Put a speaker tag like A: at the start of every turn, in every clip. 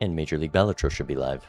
A: And Major League Balatro should be live.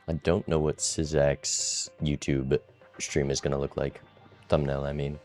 A: I don't know what Sizak's YouTube stream is going to look like. Thumbnail, I mean.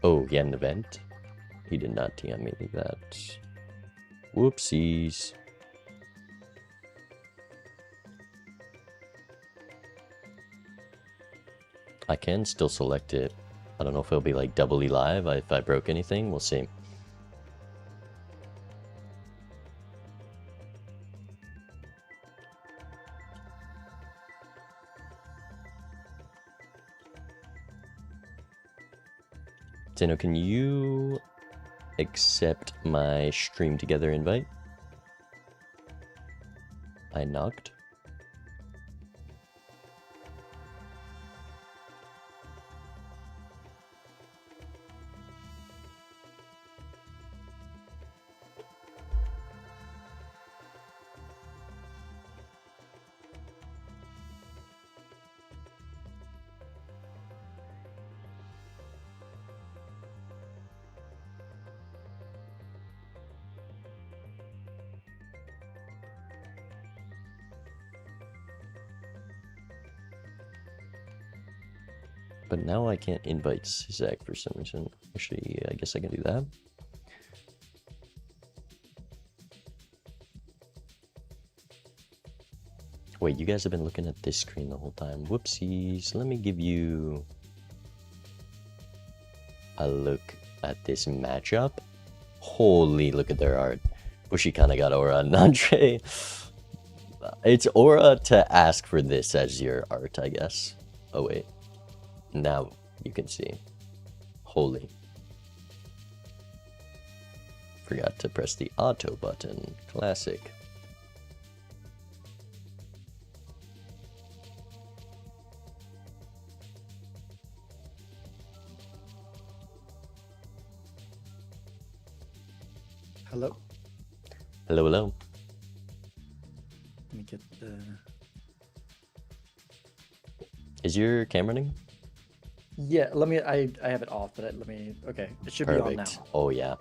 A: Oh, he had an event? He did not TM me that. Whoopsies. I can still select it. I don't know if it'll be like doubly live if I broke anything. We'll see. Zeno, can you accept my stream together invite? I knocked. But now I can't invite Zach for some reason. Actually, I guess I can do that. Wait, you guys have been looking at this screen the whole time. Whoopsies. Let me give you a look at this matchup. Holy, look at their art. Bushy kind of got aura on Andre. It's aura to ask for this as your art, I guess. Oh, wait. Now you can see. Holy. Forgot to press the auto button. Classic.
B: Hello.
A: Hello, hello.
B: Let me get the...
A: Is your cam running?
B: Yeah, let me, I have it off, but let me, okay. It should be on now.
A: Perfect. Oh, yeah.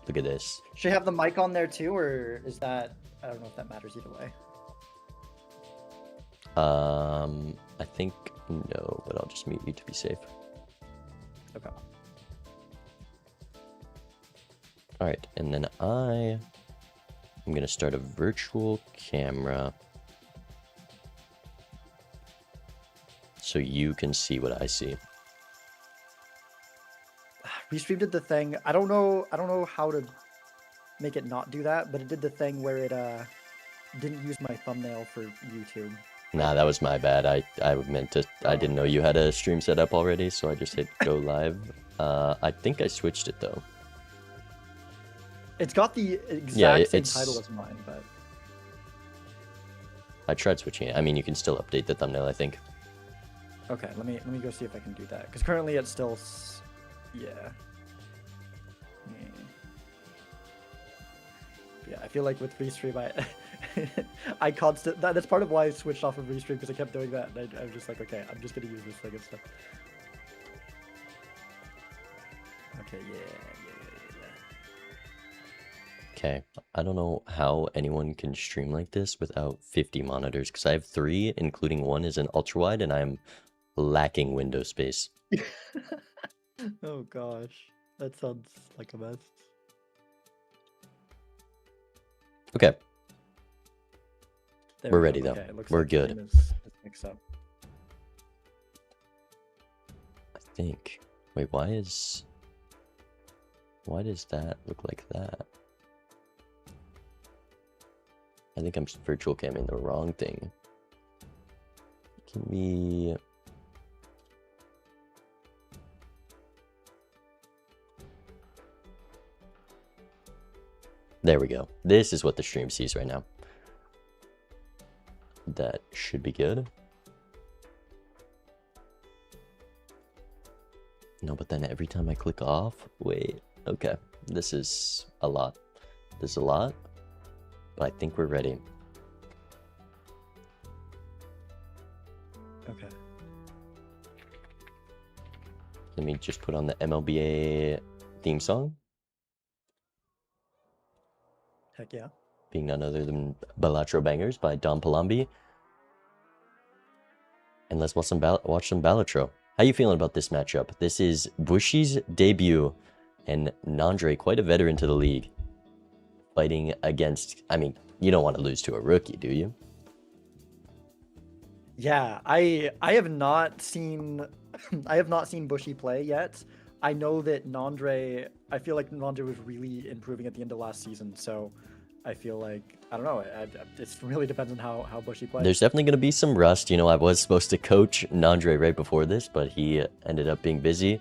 A: Look at this.
B: Should I have the mic on there too, or is that, I don't know if that matters either way.
A: I think no, but I'll just mute you to be safe.
B: Okay.
A: All right, and then I'm gonna start a virtual camera so you can see what I see.
B: Restream did the thing. I don't know how to make it not do that, but it did the thing where it didn't use my thumbnail for YouTube.
A: Nah, that was my bad. I meant to. I didn't know you had a stream set up already, so I just hit go live. I think I switched it though.
B: It's got the exact same
A: it's...
B: title as mine, but
A: I tried switching it. I mean, you can still update the thumbnail, I think.
B: okay. Let me go see if I can do that, because currently it's still, yeah. Yeah, I feel like with Restream, I that's part of why I switched off of Restream, because I kept doing that, and I was just like, okay, I'm just gonna use this thing instead. Okay, yeah.
A: Okay, I don't know how anyone can stream like this without 50 monitors, because I have 3, including one is an ultra wide, and I'm lacking window space.
B: Oh gosh, that sounds like a mess.
A: Okay,
B: There
A: we're
B: we go.
A: ready though.
B: Okay, it looks
A: We're
B: like the
A: good.
B: name is mixed up.
A: I think. Wait, why does that look like that? I think I'm virtual camming the wrong thing. Can we... There we go. This is what the stream sees right now. That should be good. No, but then every time I click off, wait, okay. This is a lot. This is a lot, but I think we're ready.
B: Okay.
A: Let me just put on the MLBA theme song,
B: Heck yeah.
A: being none other than Balatro Bangers by Don Palambi. And let's watch some Balatro. How you feeling about this matchup? This is Bushi's debut, and Nandre, quite a veteran to the league, fighting against, I mean, you don't want to lose to a rookie, do you?
B: Yeah, I have not seen I have not seen Bushy play yet. I know that Nandre, I feel like Nandre was really improving at the end of last season, so I feel like I don't know. It really depends on how Bushy plays.
A: There's definitely going to be some rust. You know, I was supposed to coach Nandre right before this, but he ended up being busy.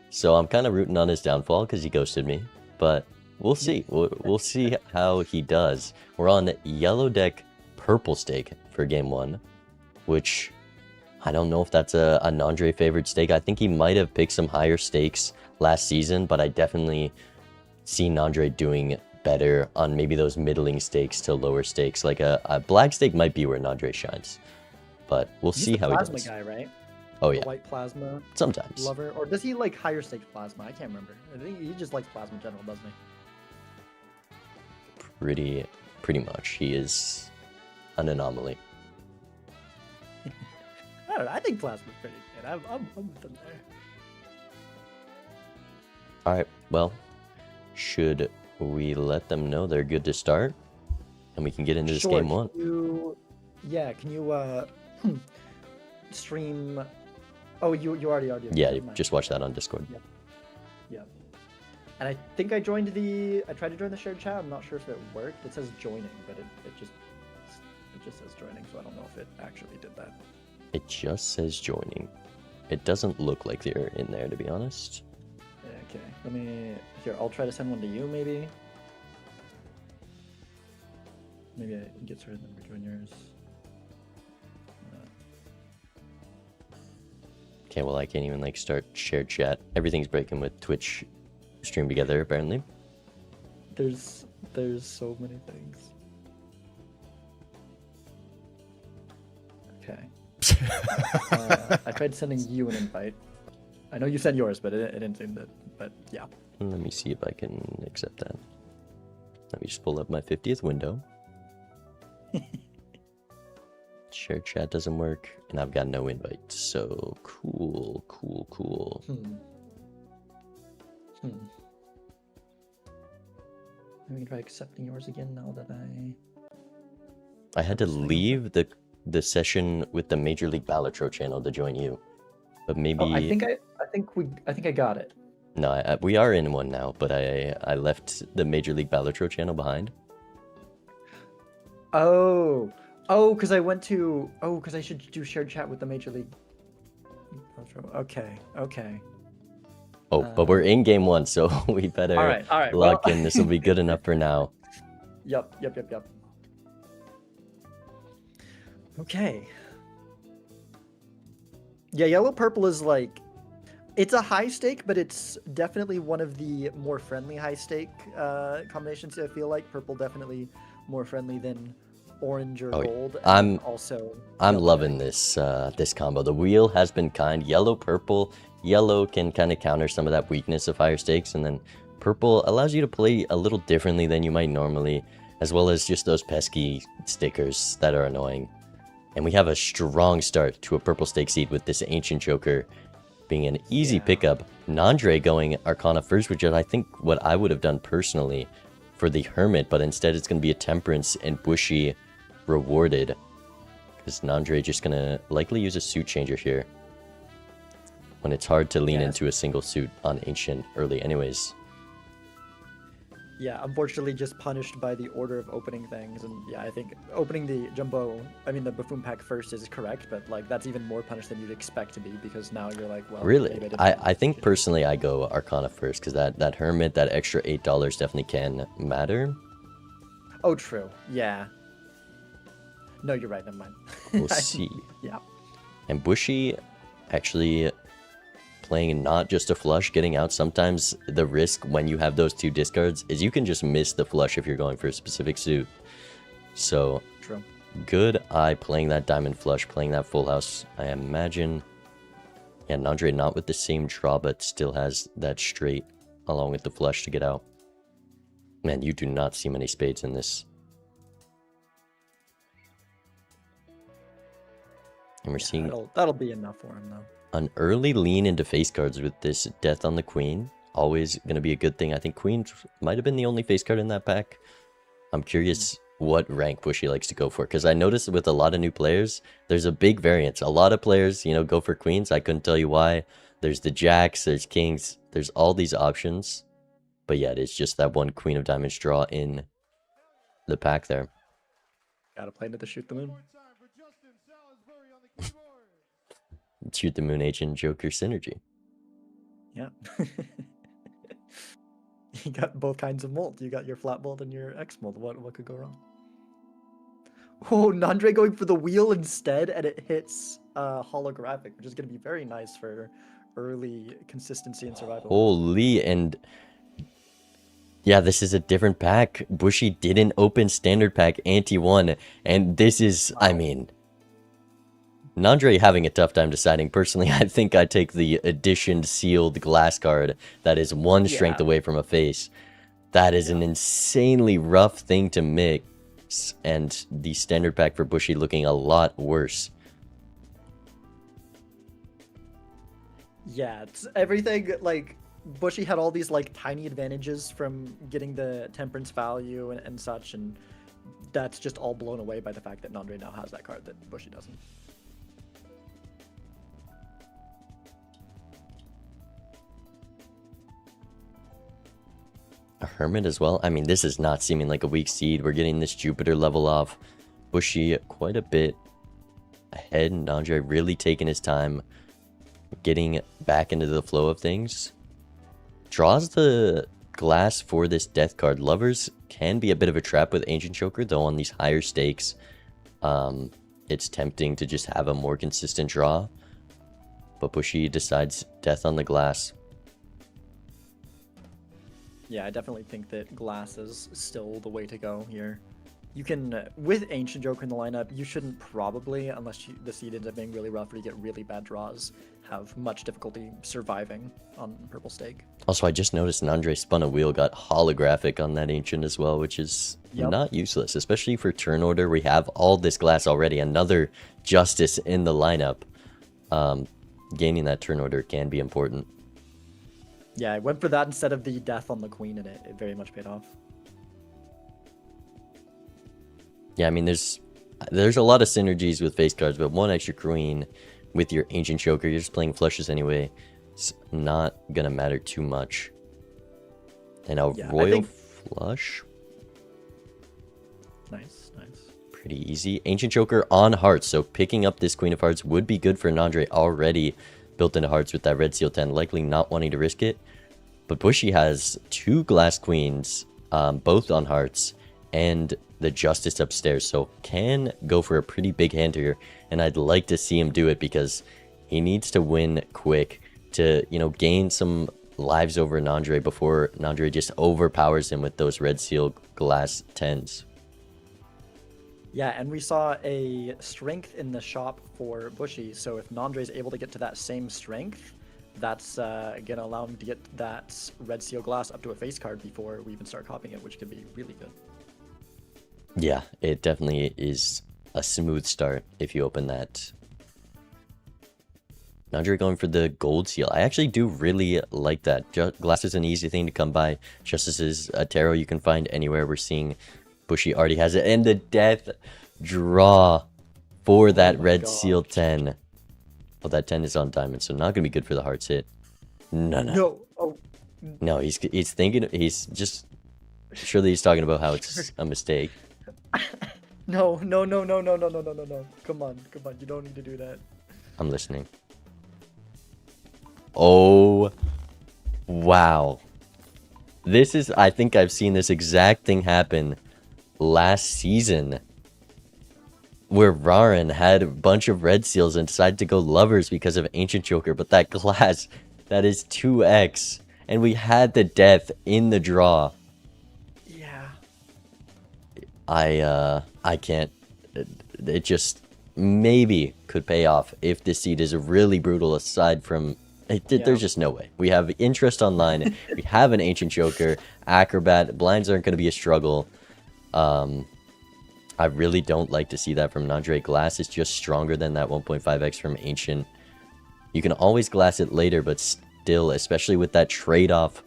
A: So I'm kind of rooting on his downfall because he ghosted me. But we'll see. We'll see how he does. We're on yellow deck purple stake for game one, which I don't know if that's a Nandre favored stake. I think he might have picked some higher stakes last season, but I definitely see Nandre doing better on maybe those middling stakes to lower stakes. Like a black stake might be where Nandre shines, but we'll
B: He's
A: see
B: the
A: how he
B: plasma
A: does.
B: guy, right?
A: Oh
B: The
A: yeah,
B: white plasma
A: sometimes.
B: lover, or does he like higher stakes plasma? I can't remember. I think he just likes plasma in general, doesn't he?
A: Pretty much. He is an anomaly.
B: I don't know. I think plasma's pretty good. I'm with him there.
A: All right. Well, should we let them know they're good to start, and we can get into this
B: Sure,
A: game one?
B: Can you stream? Oh, you already.
A: Yeah,
B: never
A: you
B: mind.
A: just watch that on Discord.
B: Yeah. And I think I tried to join the shared chat. I'm not sure if it worked. It says joining, but it just says joining, so I don't know if it actually did that.
A: It just says joining. It doesn't look like they're in there, to be honest.
B: Yeah, okay. I'll try to send one to you, maybe. Maybe I can get started and then rejoin yours.
A: Okay, well, I can't even like start shared chat. Everything's breaking with Twitch stream together, apparently.
B: There's so many things. Okay. I tried sending you an invite. I know you sent yours, but it didn't seem that. But yeah.
A: Let me see if I can accept that. Let me just pull up my 50th window. Shared chat doesn't work, and I've got no invite. So cool.
B: Let me try accepting yours again now that
A: I had to leave the session with the Major League Balatro channel to join you, but maybe
B: Oh, I think I got it.
A: no. We are in one now, but I left the Major League Balatro channel behind.
B: Oh, because I should do shared chat with the Major League. Okay.
A: Oh, but we're in game one, so we better
B: All right.
A: lock in. This will be good enough for now.
B: Yep. Okay. Yeah, yellow purple is like, it's a high stake, but it's definitely one of the more friendly high stake combinations. I feel like purple definitely more friendly than orange or gold. And I'm
A: loving this this combo. The wheel has been kind. Yellow, purple. Yellow can kind of counter some of that weakness of higher stakes, and then purple allows you to play a little differently than you might normally, as well as just those pesky stickers that are annoying. And we have a strong start to a purple stake seed with this Ancient Joker. being an easy
B: Yeah.
A: pickup. Nandre going Arcana first, which is I think what I would have done personally for the Hermit, but instead it's going to be a Temperance and Bushy rewarded. Because Nandre just going to likely use a suit changer here. When it's hard to lean into a single suit on Ancient early anyways.
B: Yeah, unfortunately just punished by the order of opening things. And yeah, I think opening the the Buffoon pack first is correct, but like that's even more punished than you'd expect to be, because now you're like, well,
A: Really?
B: maybe
A: I think personally I go Arcana first, because that Hermit, that extra $8 definitely can matter.
B: Oh, true. Yeah. No, you're right. Never mind.
A: We'll see.
B: Yeah.
A: And Bushy actually playing not just a flush, getting out. Sometimes the risk when you have those two discards is you can just miss the flush if you're going for a specific suit. So,
B: True.
A: good eye playing that diamond flush, playing that full house. I imagine, yeah, Nandre not with the same draw, but still has that straight along with the flush to get out. Man, you do not see many spades in this. And we're seeing
B: That'll be enough for him though.
A: an early lean into face cards with this Death on the Queen. Always going to be a good thing. I think Queen might have been the only face card in that pack. I'm curious what rank Bushy likes to go for, because I noticed with a lot of new players, there's a big variance. A lot of players, go for Queens. I couldn't tell you why. There's the Jacks, there's Kings, there's all these options. But yeah, it's just that one Queen of Diamonds draw in the pack there.
B: Gotta play into the Shoot the Moon.
A: Shoot the Moon Agent Joker synergy.
B: Yeah. You got both kinds of mold. You got your flat mold and your X mold. What could go wrong? Oh, Nandre going for the wheel instead, and it hits holographic, which is going to be very nice for early consistency and survival.
A: Holy, and yeah, this is a different pack. Bushy didn't open standard pack anti 1, and this is, I mean, Nandre having a tough time deciding. Personally, I think I take the edition sealed glass card that is one strength away from a face. That is an insanely rough thing to mix, and the standard pack for Bushy looking a lot worse.
B: Yeah, it's everything, like, Bushy had all these, like, tiny advantages from getting the Temperance value and such, and that's just all blown away by the fact that Nandre now has that card that Bushy doesn't.
A: A Hermit as well. I mean, this is not seeming like a weak seed. We're getting this Jupiter level off. Bushy quite a bit ahead. Nandre really taking his time getting back into the flow of things. Draws the glass for this death card. Lovers can be a bit of a trap with Ancient Choker, though on these higher stakes, it's tempting to just have a more consistent draw. But Bushy decides death on the glass.
B: Yeah, I definitely think that glass is still the way to go here. You can, with Ancient Joker in the lineup, you shouldn't probably, unless the seed ends up being really rough or you get really bad draws, have much difficulty surviving on purple stake.
A: Also, I just noticed Nandre spun a wheel, got holographic on that Ancient as well, which is not useless, especially for turn order. We have all this glass already, another Justice in the lineup. Gaining that turn order can be important.
B: Yeah, I went for that instead of the Death on the Queen, and it very much paid off.
A: Yeah, I mean, there's a lot of synergies with face cards, but one extra Queen with your Ancient Joker, you're just playing flushes anyway. It's not gonna matter too much. And a Royal Flush.
B: Nice, nice.
A: Pretty easy. Ancient Joker on Hearts, so picking up this Queen of Hearts would be good for Nandre, already built into Hearts with that Red Seal 10, likely not wanting to risk it. But Bushy has two Glass Queens, both on Hearts, and the Justice upstairs, so can go for a pretty big hand here, and I'd like to see him do it because he needs to win quick to, gain some lives over Nandre before Nandre just overpowers him with those Red Seal Glass 10s.
B: Yeah, and we saw a strength in the shop for Bushy, so if Nandre is able to get to that same strength, that's going to allow him to get that Red Seal Glass up to a face card before we even start copying it, which could be really good.
A: Yeah, it definitely is a smooth start if you open that. Nandre going for the gold seal. I actually do really like that. Glass is an easy thing to come by. Justice is a tarot you can find anywhere. We're seeing Bushy already has it. And the death draw for that red seal 10. Well, that 10 is on diamond, so not going to be good for the hearts hit. No.
B: No. Oh.
A: No, he's thinking, he's just, surely he's talking about how it's a mistake.
B: No. Come on. You don't need to do that.
A: I'm listening. Oh, wow. This is, I think I've seen this exact thing happen last season, where Raren had a bunch of red seals and decided to go lovers because of Ancient Joker, but that glass, that is 2x, and we had the death in the draw.
B: Yeah.
A: I can't, it just maybe could pay off if this seed is really brutal aside from, there's just no way. We have interest online, we have an Ancient Joker, Acrobat, blinds aren't going to be a struggle. I really don't like to see that from Nandre. Glass is just stronger than that 1.5x from Ancient. You can always glass it later, but still, especially with that trade-off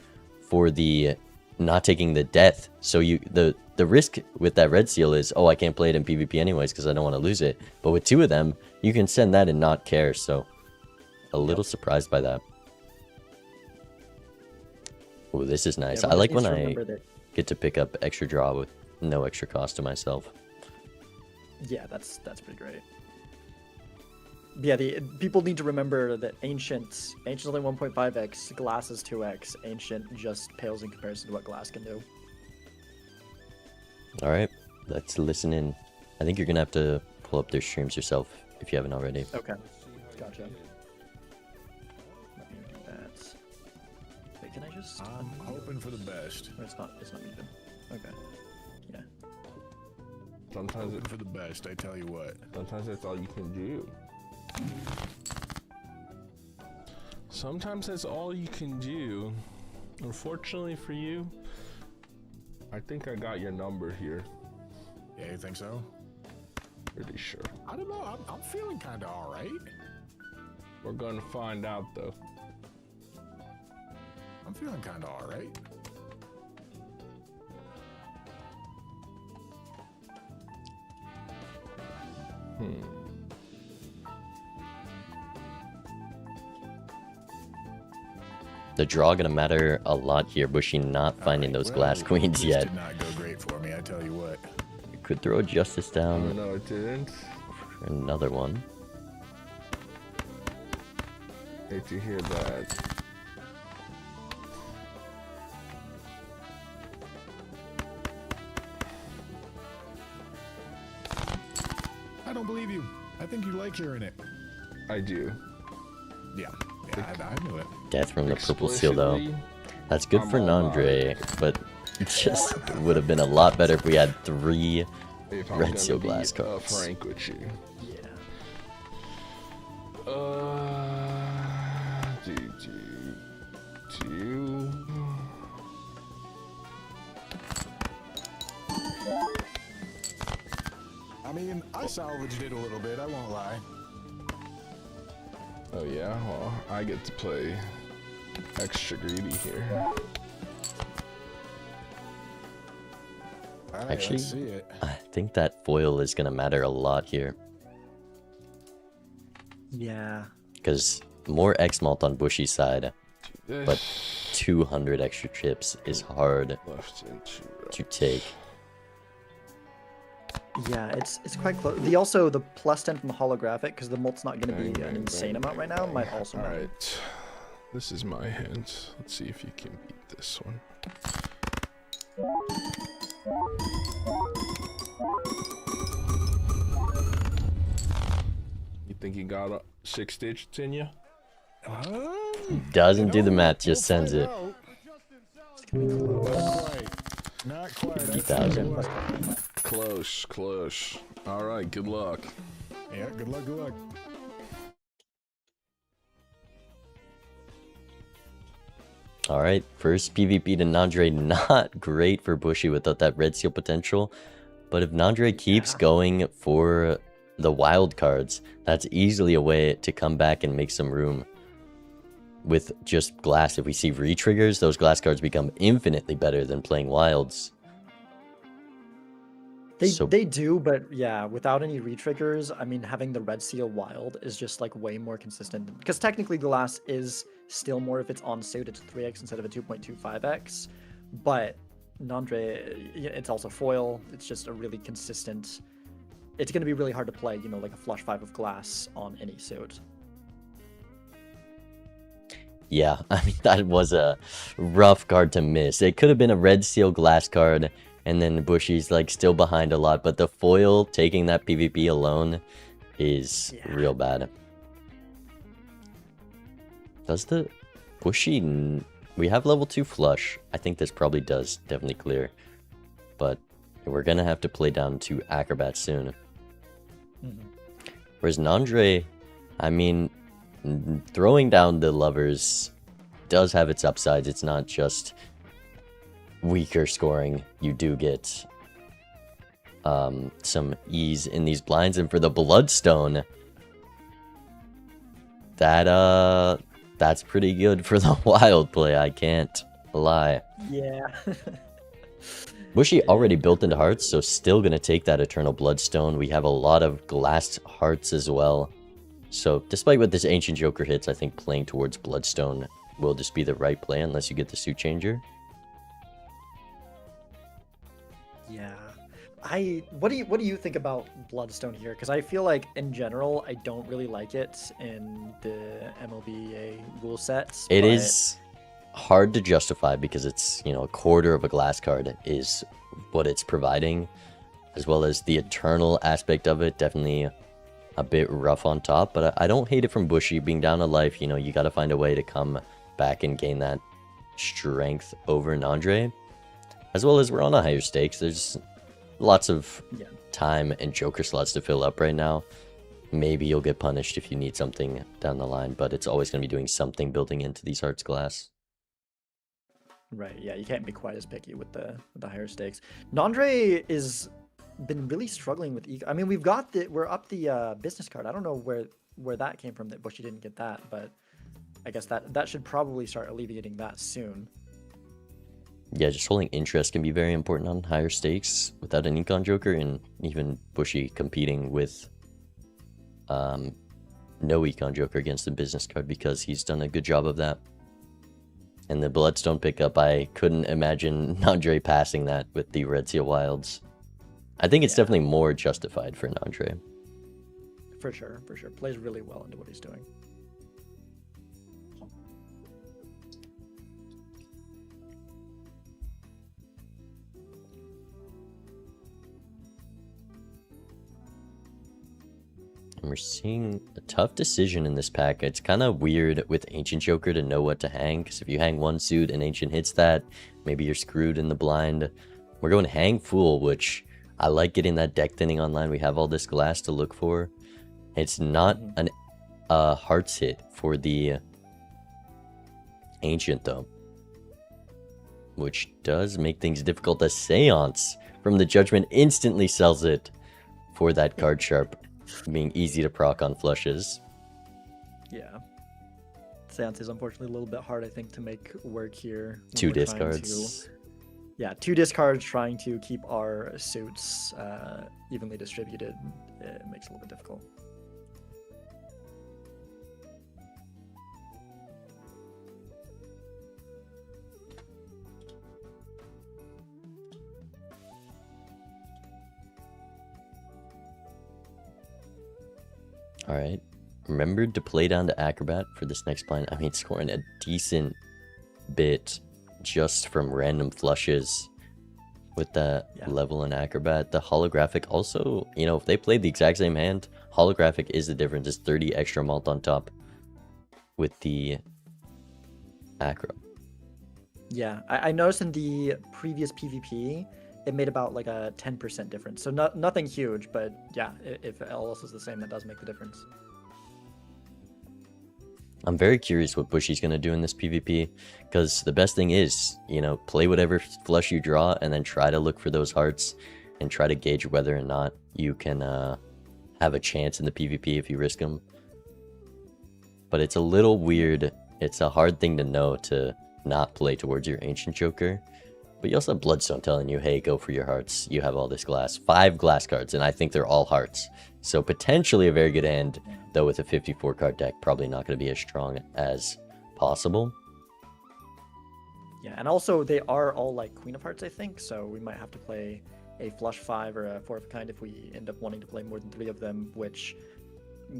A: for the not taking the death. So the risk with that red seal is, oh, I can't play it in PvP anyways because I don't want to lose it. But with 2 of them, you can send that and not care. So a little surprised by that. Oh, this is nice. I like when I get to pick up extra draw with no extra cost to myself.
B: Yeah, that's pretty great. Yeah, people need to remember that Ancient's only 1.5x, Glass is 2x. Ancient just pales in comparison to what Glass can do.
A: All right, let's listen in. I think you're gonna have to pull up their streams yourself if you haven't already.
B: Okay, gotcha. Let me do that. Wait, can I just?
C: I'm hoping for the best.
B: No, it's not muted. Okay. Yeah.
C: Sometimes it's for the best, I tell you what.
D: Sometimes that's all you can do. Sometimes that's all you can do. Unfortunately for you, I think I got your number here.
C: Yeah, you think so?
D: Pretty sure.
C: I don't know, I'm feeling kind of alright.
D: We're gonna find out though.
C: I'm feeling kind of alright.
A: The draw gonna matter a lot here. Bushy not finding those glass queens
C: this
A: yet.
C: Did not go great for me, I tell you what.
A: Could throw Justice down
D: No, it didn't.
A: for another one.
D: Hate to hear that.
C: I don't believe you. I think you like hearing it.
D: I do.
C: Yeah, I knew it.
A: Death from the purple seal though. That's good for Nandre, but it just would have been a lot better if we had 3
D: If I'm
A: red
D: gonna
A: seal
D: be,
A: glass cards.
D: frank with you.
B: Yeah.
D: Two.
C: I mean, I salvaged it a little bit, I won't lie.
D: Oh yeah, well, I get to play extra greedy here.
C: All right,
A: Actually,
C: let's see it.
A: I think that foil is gonna matter a lot here.
B: Yeah.
A: Because more X malt on Bushy's side, but 200 extra chips is hard
D: Left into
A: to take.
B: Yeah, it's quite close. The plus 10 from the holographic, because the mult's not going to be an insane amount right now, might also matter.
D: Alright. This is my hint. Let's see if you can beat this one. You think you got 6 digits in you?
A: Doesn't do the math, just sends it.
C: Not quite.
A: 50,000.
D: Close, close. Alright, good luck.
C: Yeah, good luck, good luck.
A: Alright, first PvP to Nandre, not great for Bushy without that red seal potential. But if Nandre keeps going for the wild cards, that's easily a way to come back and make some room with just glass. If we see re-triggers, those glass cards become infinitely better than playing wilds.
B: They do, but yeah, without any retriggers, I mean, having the red seal wild is just like way more consistent. Because technically glass is still more if it's on suit, it's 3x instead of a 2.25x. But Nandre, it's also foil. It's just a really consistent. It's going to be really hard to play, you know, like a flush 5 of glass on any suit.
A: Yeah, I mean, that was a rough card to miss. It could have been a red seal glass card, and then Bushy's like still behind a lot, but the foil taking that PvP alone is real bad. Does the Bushy... We have level 2 flush. I think this probably does definitely clear, but we're gonna have to play down to Acrobat soon. Whereas Nandre, I mean, throwing down the lovers does have its upsides. It's not just weaker scoring. You do get some ease in these blinds, and for the Bloodstone, that's pretty good for the wild play, I can't lie.
B: Yeah.
A: Bushy already built into hearts, so still gonna take that Eternal Bloodstone. We have a lot of glass hearts as well. So despite what this Ancient Joker hits, I think playing towards Bloodstone will just be the right play unless you get the suit changer.
B: Yeah. What do you think about Bloodstone here? Because I feel like in general I don't really like it in the MLBA rule sets.
A: It is hard to justify because it's, you know, a quarter of a glass card is what it's providing, as well as the eternal aspect of it. Definitely a bit rough on top, but I don't hate it from Bushy. Being down a life, you know, you got to find a way to come back and gain that strength over Nandre, as well as we're on a higher stakes. There's lots of time and Joker slots to fill up right now. Maybe you'll get punished if you need something down the line, but it's always going to be doing something building into these hearts glass.
B: Right, yeah, you can't be quite as picky with the higher stakes. Nandre is been really struggling with I mean, we're up the business card. I don't know where that came from that Bushy didn't get that, but I guess that should probably start alleviating that soon.
A: Yeah, just holding interest can be very important on higher stakes without an Econ Joker, and even Bushy competing with no Econ Joker against the business card because he's done a good job of that. And the Bloodstone pickup, I couldn't imagine Nandre passing that with the Red Seal Wilds. I think it's definitely more justified for Nandre.
B: For sure. Plays really well into what he's doing.
A: And we're seeing a tough decision in this pack. It's kind of weird with Ancient Joker to know what to hang, because if you hang one suit and Ancient hits that, maybe you're screwed in the blind. We're going Hang Fool, which I like getting that deck thinning online. We have all this glass to look for. It's not an hearts hit for the Ancient, though, which does make things difficult. The Seance from the Judgment instantly sells it for that card sharp, being easy to proc on flushes.
B: Yeah. Seance is unfortunately a little bit hard, I think, to make work here.
A: Two discards.
B: Yeah, 2 discards trying to keep our suits evenly distributed. It makes it a little bit difficult.
A: Alright. Remembered to play down to Acrobat for this next blind. I mean, scoring a decent bit just from random flushes with that level in Acrobat. The holographic also, you know, if they played the exact same hand, holographic is the difference. It's 30 extra malt on top with the acro.
B: Yeah, I noticed in the previous PvP, it made about like a 10% difference. So nothing huge, but yeah, if all else is the same, that does make the difference.
A: I'm very curious what Bushy's going to do in this PvP, because the best thing is, you know, play whatever flush you draw and then try to look for those hearts and try to gauge whether or not you can have a chance in the PvP if you risk them. But it's a little weird. It's a hard thing to know to not play towards your Ancient Joker. But you also have Bloodstone telling you, hey, go for your hearts. You have all this glass. 5 glass cards, and I think they're all hearts. So potentially a very good hand, though with a 54 card deck, probably not going to be as strong as possible.
B: Yeah, and also they are all like Queen of Hearts, I think, so we might have to play a flush 5 or a 4 of a kind if we end up wanting to play more than 3 of them, which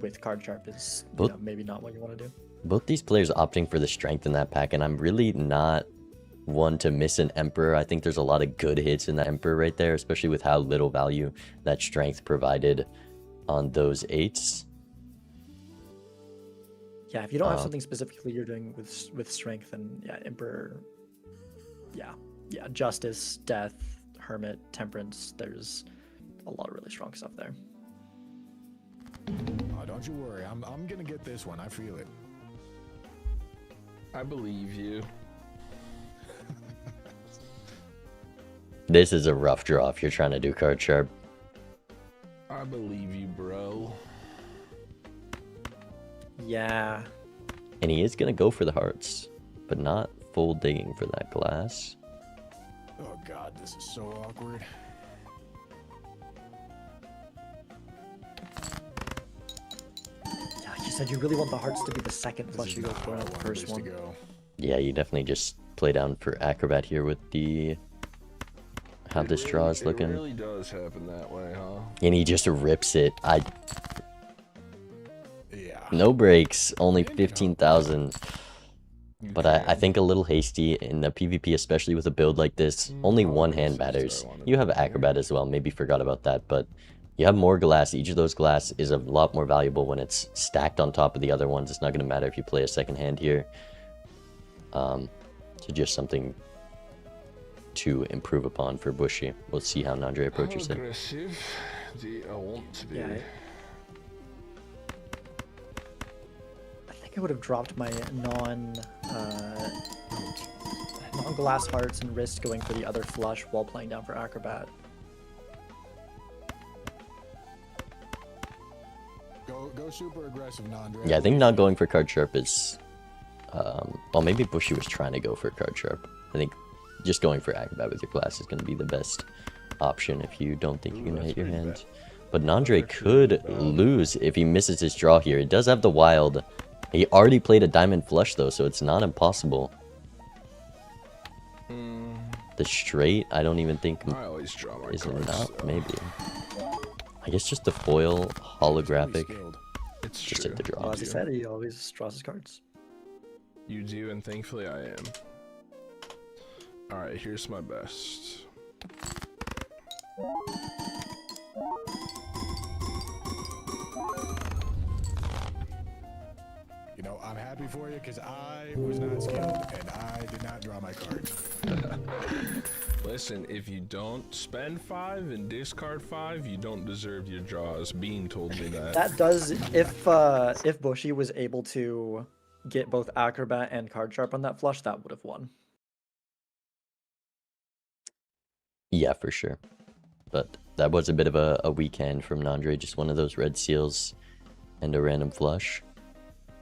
B: with card sharp is maybe not what you want to do.
A: Both these players opting for the strength in that pack, and I'm really not one to miss an Emperor. I think there's a lot of good hits in that Emperor right there, especially with how little value that strength provided on those 8s.
B: Yeah, if you don't have something specifically you're doing with strength, then yeah, Emperor, yeah, Justice, Death, Hermit, Temperance, there's a lot of really strong stuff there.
C: Oh, don't you worry. I'm gonna get this one. I feel it.
D: I believe you.
A: This is a rough draw if you're trying to do card sharp.
D: I believe you, bro.
B: Yeah.
A: And he is going to go for the hearts, but not full digging for that glass.
C: Oh god, this is so awkward.
B: Yeah, you said you really want the hearts to be the second flush you go for, not the first one.
A: Yeah, you definitely just play down for Acrobat here with the... how this draw is looking.
D: It really does happen that way, huh?
A: And he just rips it.
C: Yeah.
A: No breaks, only 15,000. But I think a little hasty in the PvP, especially with a build like this. Only one hand matters. You have Acrobat as well, maybe forgot about that, but you have more glass. Each of those glass is a lot more valuable when it's stacked on top of the other ones. It's not going to matter if you play a second hand here. So just something to improve upon for Bushy. We'll see how Nandre approaches it.
D: Aggressive. I want to be.
B: Yeah, I think I would have dropped my non-glass hearts and risked going for the other flush while playing down for Acrobat.
C: Go super aggressive, Nandre.
A: Yeah, I think not going for card sharp is... well, maybe Bushy was trying to go for card sharp. I think just going for Acrobat with your glass is going to be the best option if you don't think you're going to hit your hand. But Nandre could lose if he misses his draw here. It does have the wild. He already played a diamond flush though, so it's not impossible. The straight, I don't even think
D: I always draw my
A: is
D: cards,
A: enough.
D: so.
A: Maybe. I guess just the foil holographic.
D: It's
A: Just
D: true.
A: hit the draw.
B: Well, as I said, he always draws his cards.
D: You do, and thankfully I am. Alright, here's my best.
C: You know, I'm happy for you because I was not skilled and I did not draw my card.
D: Listen, if you don't spend 5 and discard 5, you don't deserve your draws. Bean told me that.
B: That does, if Bushy was able to get both Acrobat and card sharp on that flush, that would have won.
A: Yeah, for sure. But that was a bit of a weekend from Nandre. Just one of those red seals and a random flush.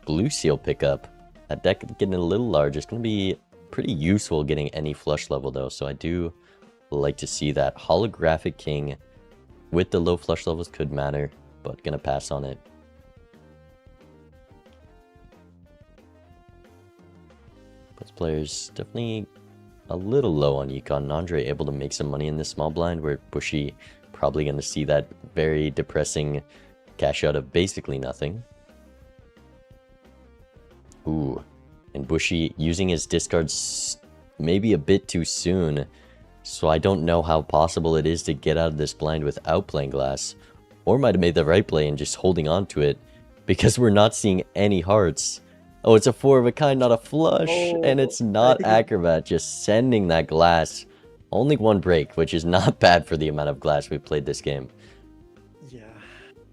A: Blue seal pickup. That deck getting a little large. It's going to be pretty useful getting any flush level though. So I do like to see that. Holographic King with the low flush levels could matter, but going to pass on it. Both players definitely a little low on econ. Nandre able to make some money in this small blind, where Bushy probably going to see that very depressing cash out of basically nothing. Ooh, and Bushy using his discards maybe a bit too soon, so I don't know how possible it is to get out of this blind without playing glass, or might have made the right play and just holding on to it, because we're not seeing any hearts. Oh, it's a 4 of a kind, not a flush, and it's not Acrobat, just sending that glass. Only one break, which is not bad for the amount of glass we played this game.
B: Yeah.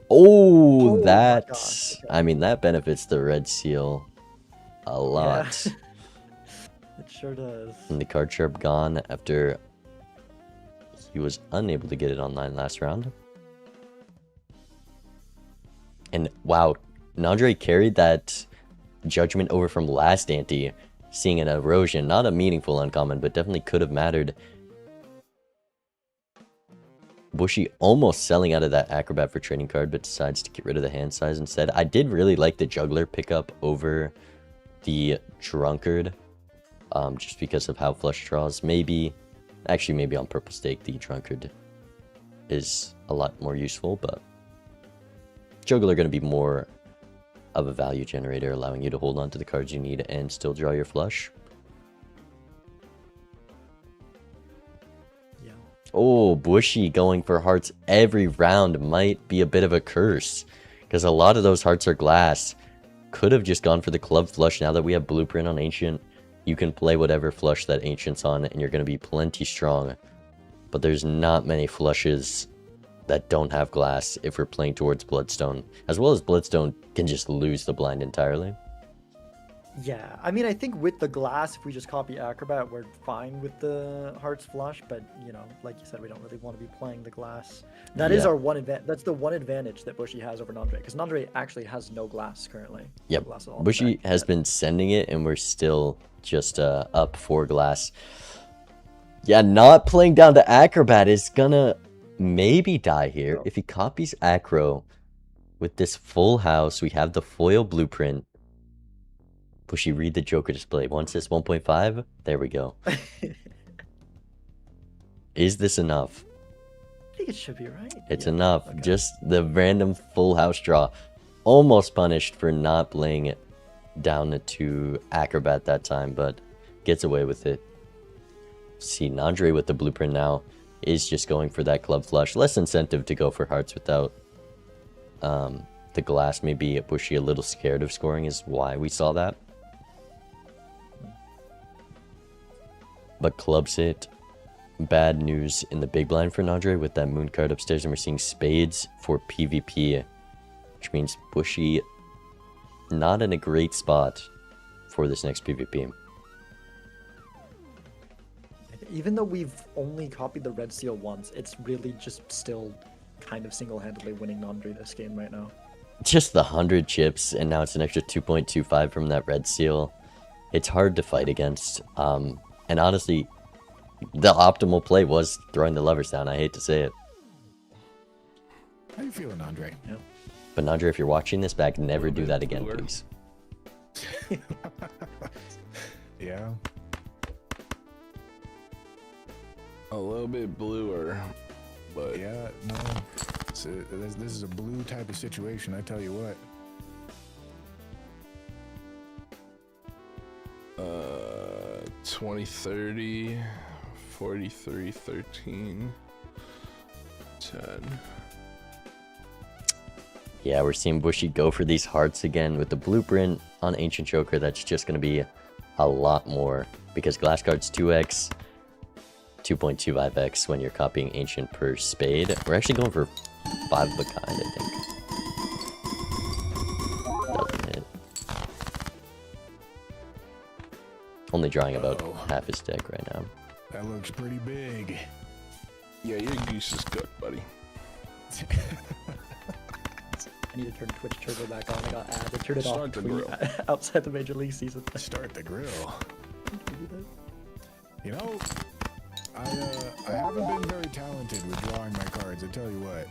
A: Oh,
B: my
A: that's...
B: gosh.
A: I mean, that benefits the red seal a lot.
B: Yeah. It sure does.
A: And the card sharp gone after he was unable to get it online last round. And wow, Nandre carried that judgment over from last ante, seeing an erosion. Not a meaningful uncommon, but definitely could have mattered. Bushy almost selling out of that Acrobat for trading card, but decides to get rid of the hand size instead. I did really like the Juggler pickup over the Drunkard, just because of how flush draws. Maybe on purple stake, the Drunkard is a lot more useful, but Juggler going to be more of a value generator, allowing you to hold on to the cards you need and still draw your flush.
B: Yeah.
A: Oh, Bushy going for hearts every round might be a bit of a curse, because a lot of those hearts are glass. Could have just gone for the club flush. Now that we have blueprint on Ancient, you can play whatever flush that Ancient's on, and you're going to be plenty strong. But there's not many flushes that don't have glass if we're playing towards Bloodstone. As well as Bloodstone can just lose the blind entirely.
B: Yeah, I mean, I think with the glass, if we just copy Acrobat, we're fine with the hearts flush. But you know, like you said, we don't really want to be playing the glass. That is
A: Yeah.
B: our one advantage. That's the one advantage that Bushy has over Nandre, because Nandre actually has no glass currently.
A: Yep,
B: No glass at all.
A: Bushy has been sending it, and we're still just up 4 glass. Yeah, not playing down to Acrobat is gonna maybe die here. If he copies Acro with this full house, we have the foil blueprint. Bushy, read the Joker display. Once this 1.5, there we go. Is this enough?
B: I think it should be right.
A: It's
B: Yeah,
A: enough.
B: okay.
A: Just the random full house draw. Almost punished for not playing it down to Acrobat that time, but gets away with it. See, Nandre with the blueprint now is just going for that club flush. Less incentive to go for hearts without the glass. Maybe Bushy a little scared of scoring is why we saw that. But clubs it. Bad news in the big blind for Nandre with that moon card upstairs, and we're seeing spades for PvP, which means Bushy not in a great spot for this next PvP.
B: Even though we've only copied the red seal once, it's really just still kind of single-handedly winning Nandre this game right now.
A: Just the 100 chips, and now it's an extra 2.25 from that red seal. It's hard to fight against. And honestly, the optimal play was throwing the levers down. I hate to say it.
C: How you feeling, Andre?
B: Yeah.
A: But Nandre, if you're watching this back, never do that again, please.
C: Yeah.
D: A little bit bluer, but
C: Yeah, no. This is a blue type of situation, I tell you what.
D: 2030, 43, 13, 10.
A: Yeah, we're seeing Bushy go for these hearts again with the blueprint on Ancient Joker. That's just going to be a lot more because glass cards 2x, 2.25x when you're copying Ancient per spade. We're actually going for 5 of a kind, I think. Doesn't hit. Only drawing about half his deck right now.
C: That looks pretty big.
D: Yeah, your goose is cooked, buddy.
B: I need to turn Twitch Turbo back on. I got ads. I turned it
D: Start
B: off
D: the
B: between-
D: grill.
B: outside the Major League season.
C: Start the grill.
B: Can you do that?
C: You know, I haven't been very talented with drawing my cards, I tell you what.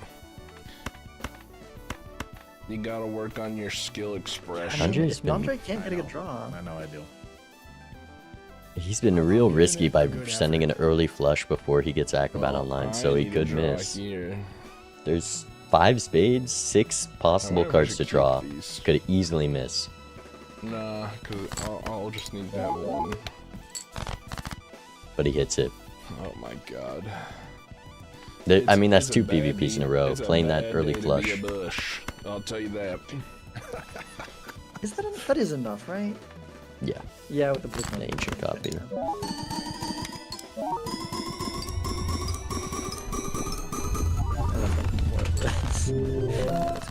D: You gotta work on your skill expression.
A: Andre's been,
B: Nandre can't get a good draw.
C: I know I do.
A: he's been real risky by sending an early flush before he gets Acrobat
D: Oh,
A: online,
D: I
A: so he
D: need to
A: could
D: draw
A: miss.
D: Here.
A: There's 5 spades, 6 possible
D: wonder if I
A: cards
D: should
A: to
D: keep
A: draw.
D: these.
A: Could easily miss.
D: Nah, cause I'll just need that one.
A: But he hits it.
D: Oh my god.
A: I mean, that's
D: It's
A: 2
D: a bad
A: PvPs in a
D: day-
A: row,
D: it's a
A: playing that
D: bad
A: early
D: day to
A: flush.
D: be a bush. I'll tell you that.
B: That is enough, right?
A: Yeah.
B: Yeah, with the blueprint.
A: An ancient copy.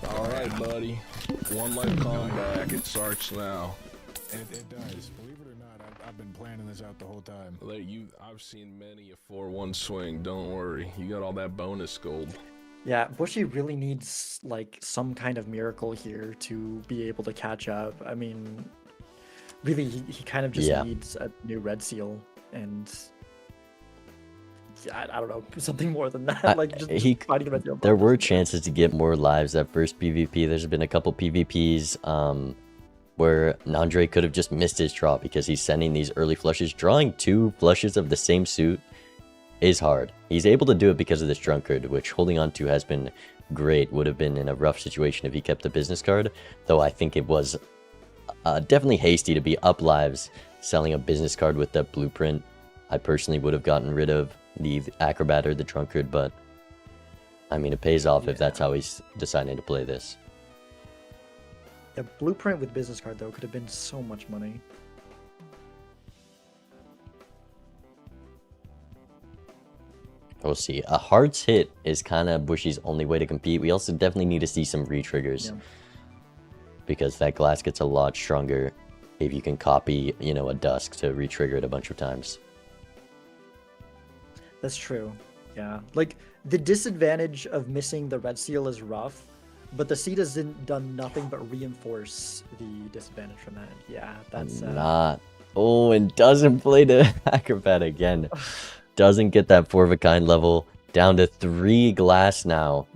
D: Alright, buddy. One life comeback. It starts now.
C: It does. Believe it or not, I've been planning this out the whole time.
D: I've seen many a 4-1 swing. Don't worry. You got all that bonus gold.
B: Yeah, Bushy really needs like some kind of miracle here to be able to catch up. I mean, really, he kind of just
A: Yeah.
B: needs a new red seal, and yeah, I don't know, something more than that. Like just finding the red seal.
A: There were chances to get more lives at first PvP. There's been a couple PvPs where Nandre could have just missed his draw because he's sending these early flushes. Drawing 2 flushes of the same suit is hard. He's able to do it because of this drunkard, which holding on to has been great. Would have been in a rough situation if he kept the business card, though I think it was definitely hasty to be up lives selling a business card with that blueprint. I personally would have gotten rid of the acrobat or the drunkard, but I mean, it pays off if that's how he's deciding to play this.
B: Yeah, blueprint with business card though could have been so much money.
A: We'll see. A hearts hit is kind of Bushy's only way to compete. We also definitely need to see some re-triggers.
B: Yeah.
A: Because that glass gets a lot stronger if you can copy, you know, a dusk to re-trigger it a bunch of times.
B: That's true. Yeah. Like the disadvantage of missing the red seal is rough, but the seed has done nothing but reinforce the disadvantage from that. Yeah, that's
A: not. Oh, and doesn't play the acrobat again. Doesn't get that 4 of a kind level. Down to 3 glass now.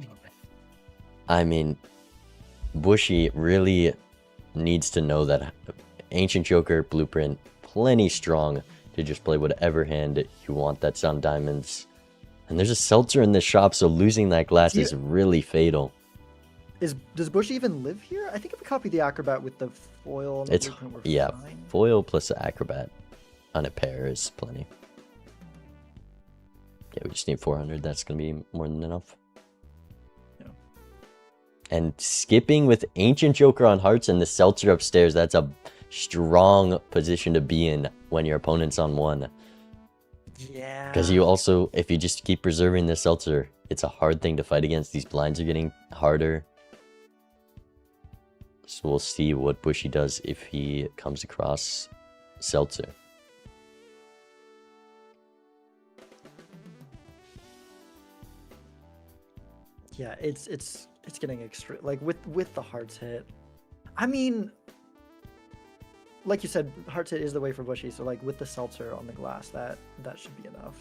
A: I mean, Bushy really needs to know that Ancient Joker Blueprint plenty strong to just play whatever hand you want that's on diamonds. And there's a seltzer in this shop, so losing that glass is really fatal.
B: Does Bushy even live here? I think if we copy the acrobat with the foil, and
A: It's
B: we're
A: yeah,
B: fine.
A: foil plus the acrobat on a pair is plenty. Yeah, we just need 400. That's gonna be more than enough.
B: Yeah.
A: And skipping with Ancient Joker on hearts and the seltzer upstairs, that's a strong position to be in when your opponent's on 1.
B: Yeah.
A: Because you also, if you just keep preserving the seltzer, it's a hard thing to fight against. These blinds are getting harder. So we'll see what Bushy does if he comes across seltzer.
B: Yeah, it's getting extra like with the hearts hit. I mean, like you said, hearts hit is the way for Bushy. So like with the seltzer on the glass, that should be enough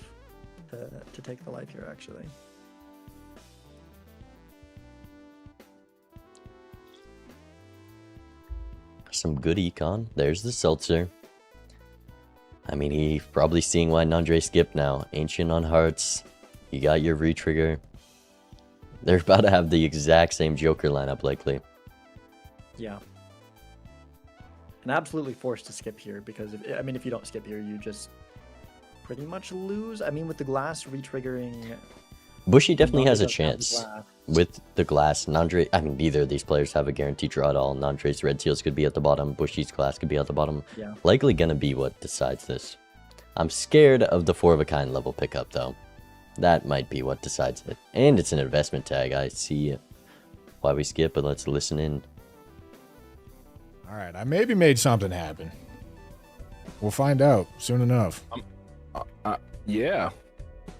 B: to take the life here actually.
A: Some good econ. There's the seltzer. I mean, he's probably seeing why Nandre skipped now. Ancient on hearts. You got your re-trigger. They're about to have the exact same Joker lineup, likely.
B: Yeah. And absolutely forced to skip here because if you don't skip here, you just pretty much lose. I mean, with the glass re-triggering,
A: Bushy definitely
B: Nandre
A: has a
B: doesn't have the
A: chance.
B: glass.
A: With the glass, Nandre, I mean, neither of these players have a guaranteed draw at all. Nandre's red seals could be at the bottom. Bushy's glass could be at the bottom.
B: Yeah.
A: Likely gonna be what decides this. I'm scared of the 4 of a kind level pickup, though. That might be what decides it. And it's an investment tag. I see why we skip, but let's listen in.
C: All right, I maybe made something happen. We'll find out soon enough.
D: Yeah.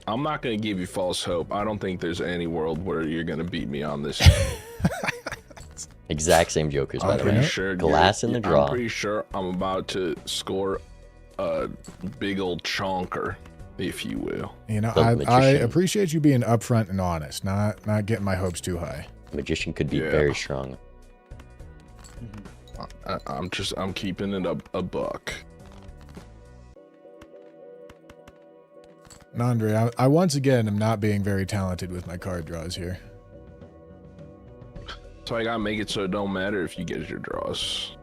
D: I'm not going to give you false hope. I don't think there's any world where you're going to beat me on this.
A: Exact same Jokers, by
D: I'm
A: the way.
D: pretty sure.
A: Glass in the draw.
D: I'm pretty sure I'm about to score a big old chonker, if you will.
C: You know,
A: The
C: I
A: magician.
C: appreciate you being upfront and honest, not getting my hopes too high.
A: Magician could be
D: Yeah.
A: very strong.
D: I'm keeping it a buck.
C: Nandre, I once again am not being very talented with my card draws here.
D: So I gotta make it so it don't matter if you get your draws.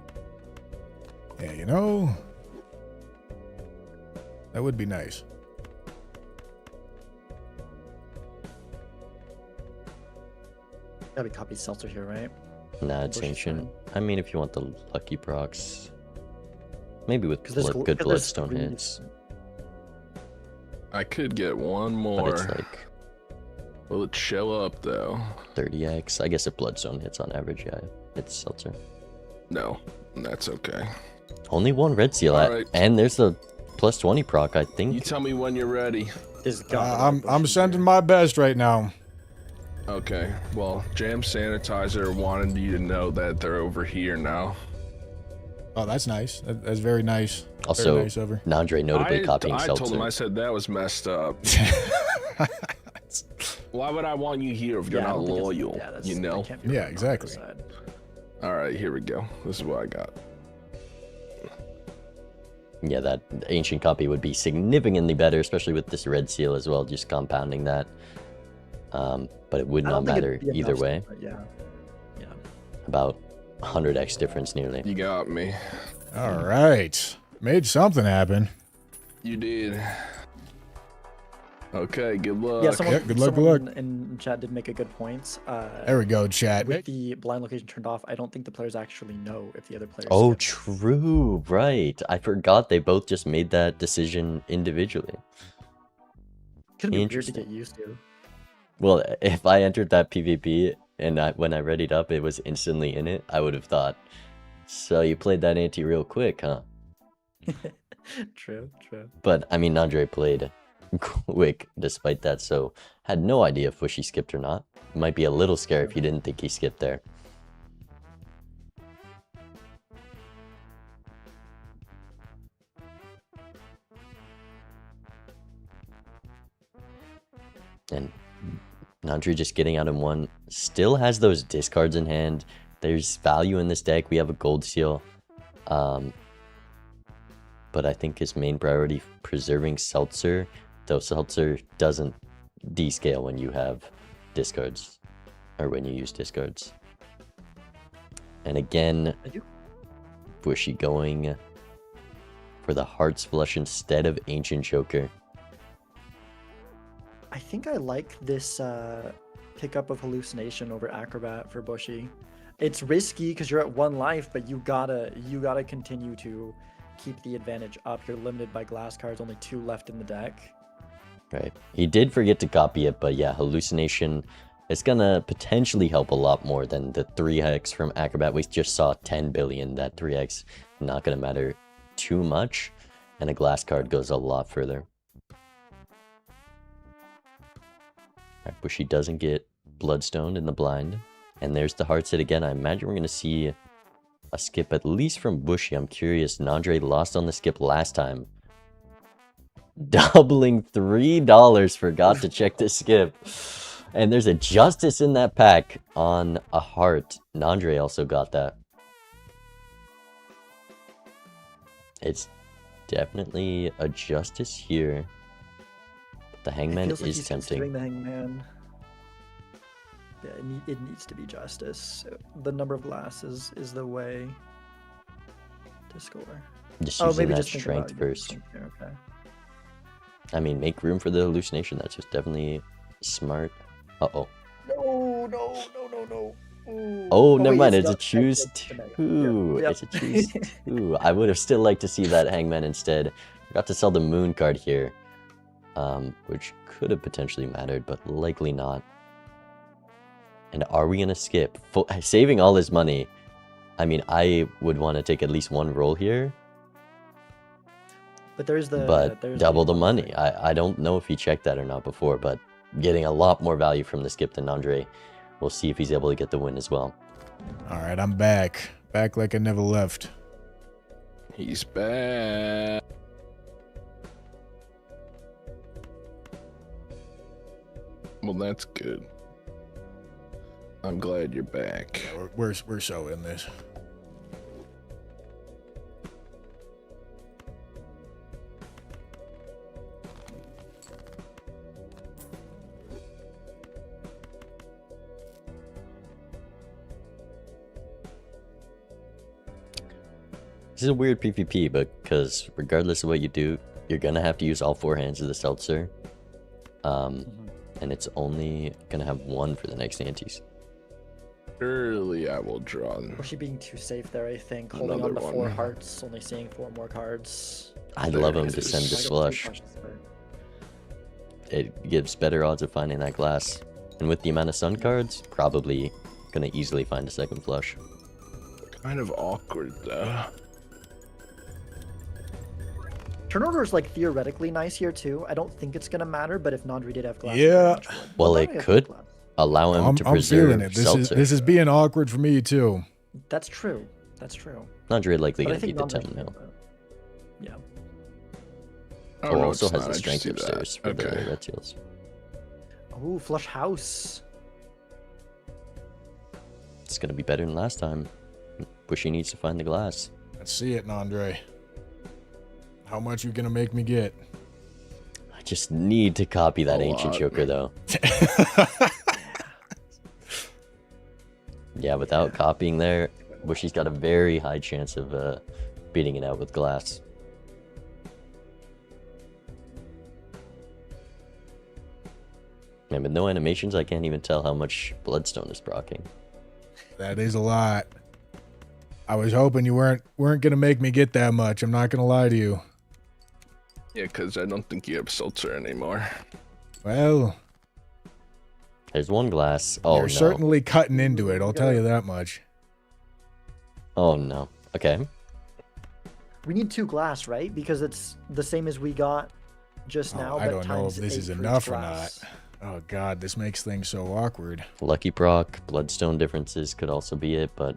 C: Yeah, you know, that would be nice.
B: Gotta be copy seltzer here, right?
A: Nah, it's
B: Bushy's
A: ancient.
B: fine.
A: I mean, if you want the lucky procs, maybe with
B: 'Cause there's
A: good
B: because there's
A: bloodstone
B: three-
A: hits.
D: I could get one
A: But
D: more.
A: it's like
D: Will it show up though?
A: 30x. I guess if bloodstone hits on average, yeah, it's seltzer.
D: No, that's okay.
A: Only 1 red seal,
D: Alright.
A: and there's a plus 20 proc, I
D: You
A: think.
D: tell me when you're ready.
B: Is gotta be
C: I'm
B: Bushy
C: sending
B: here.
C: my best right now.
D: Okay, well, Jam Sanitizer wanted you to know that they're over here now.
C: Oh, that's nice. That's very nice.
A: Also,
C: very nice of her.
A: Nandre notably copying
D: I
A: Seltzer.
D: told him, I said that was messed up. Why would I want you here if you're
B: Yeah, I
D: not
B: don't think it's-
D: loyal?
B: yeah, that's-
D: You know?
B: that can't be
C: Yeah,
B: right on
C: exactly.
B: the side.
D: All right, here we go. This is what I got.
A: Yeah, that ancient copy would be significantly better, especially with this red seal as well, just compounding that. But it would
B: I
A: not
B: don't think
A: matter
B: it'd be
A: either
B: enough,
A: way.
B: but yeah. Yeah.
A: About 100x difference nearly.
D: You got me.
C: All right. Made something happen.
D: You did. Okay, good luck.
B: Yeah, someone,
C: Yeah, good luck, good
B: someone
C: luck.
B: in chat did make a good point.
C: There we go, chat.
B: With the blind location turned off, I don't think the players actually know if the other players.
A: Oh,
B: skipped.
A: true. Right. I forgot they both just made that decision individually.
B: Could be weird to
A: Interesting.
B: get used to.
A: Well, if I entered that PvP and when I readied up, it was instantly in it, I would have thought, so you played that ante real quick, huh?
B: True, true.
A: But, I mean, Andre played quick despite that, so had no idea if Bushy skipped or not. Might be a little scary if you didn't think he skipped there. And Nandri just getting out in one. Still has those discards in hand. There's value in this deck. We have a gold seal. But I think his main priority, preserving Seltzer. Though Seltzer doesn't descale when you have discards. Or when you use discards. And again,
B: I do.
A: Bushy going for the Hearts Flush instead of Ancient Choker.
B: I think I like this pickup of Hallucination over Acrobat for Bushy. It's risky because you're at 1 life, but you gotta continue to keep the advantage up. You're limited by glass cards, only 2 left in the deck.
A: Right. He did forget to copy it, but yeah, Hallucination is gonna potentially help a lot more than the 3x from Acrobat. We just saw 10 billion. That 3x not gonna matter too much, and a glass card goes a lot further. Alright, Bushy doesn't get Bloodstoned in the blind. And there's the hearts hit again. I imagine we're going to see a skip at least from Bushy. I'm curious. Nandre lost on the skip last time. Doubling $3. Forgot to check the skip. And there's a Justice in that pack on a heart. Nandre also got that. It's definitely a Justice here. The Hangman
B: Feels like
A: is
B: he's
A: tempting.
B: considering the Hangman. Yeah, it needs to be Justice. The number of glasses is the way to score.
A: Just using that
B: think
A: strength
B: about
A: first.
B: strength there, okay.
A: I mean, make room for the hallucination. That's just definitely smart. Uh-oh.
B: No. Ooh.
A: Oh, never
B: wait,
A: mind. It's a
B: not-
A: choose
B: it's the mega.
A: 2.
B: Yep.
A: It's a choose 2. I would have still liked to see that Hangman instead. Forgot to sell the Moon card here. Which could have potentially mattered, but likely not. And are we going to skip? Saving all his money. I mean, I would want to take at least 1 roll here.
B: But there's the
A: But
B: there's
A: double the money. I don't know if he checked that or not before, but getting a lot more value from the skip than Andre. We'll see if he's able to get the win as well.
C: All right, I'm back. Back like I never left.
D: He's back. Well, that's good. I'm glad you're back.
C: Yeah, we're so in this.
A: This is a weird PvP, because regardless of what you do, you're going to have to use all 4 hands of the Seltzer. And it's only going to have 1 for the next antes.
D: Surely I will draw.
B: Or she being too safe there, I think. Holding
D: Another
B: on to
D: one.
B: 4 hearts, only seeing 4 more cards.
A: I'd
D: There
A: love him
D: it
A: to send
D: is.
A: this
B: I got 2
A: flush.
B: flushes, but-
A: It gives better odds of finding that glass. And with the amount of sun cards, probably going to easily find a second flush.
D: Kind of awkward though.
B: Turn order is like theoretically nice here too. I don't think it's gonna matter, but if Nandri did have glass,
C: Yeah.
B: very much would.
A: Well,
B: Nandri
A: it
B: has
A: could.
B: glass.
A: allow him
C: I'm
A: to preserve
C: feeling it.
A: Seltzer.
C: This is being awkward for me too.
B: That's true. That's true.
A: Nandre likely
B: But I
A: going to
B: think
A: beat the
B: Nandre
A: 10
B: can
A: mil.
B: do it. Yeah.
D: Oh, no,
A: also
D: it's
A: has
D: not.
A: the
D: I just
A: strength
D: see that.
A: upstairs for the
D: Okay.
A: Red Seals.
B: Ooh, flush house.
A: It's going to be better than last time. Bushy needs to find the glass.
C: Let's see it, Nandre. How much you gonna make me get?
A: I just need to copy that
D: A
A: ancient
D: lot.
A: choker, though. Yeah, without copying there, Bushy's got a very high chance of beating it out with glass. Man, with no animations, I can't even tell how much Bloodstone is proccing.
C: That is a lot. I was hoping you weren't gonna make me get that much. I'm not gonna lie to you.
D: Yeah, because I don't think you have Seltzer anymore.
C: Well,
A: There's one glass. Oh,
C: you're
A: no.
C: certainly cutting into it. I'll tell you that much.
A: Oh, no. Okay.
B: We need 2 glass, right? Because it's the same as we got just now.
C: I
B: but
C: don't know if
B: times
C: this
B: 8
C: is
B: for each
C: enough or not.
B: glass.
C: Oh God, this makes things so awkward.
A: Lucky proc, Bloodstone differences could also be it, but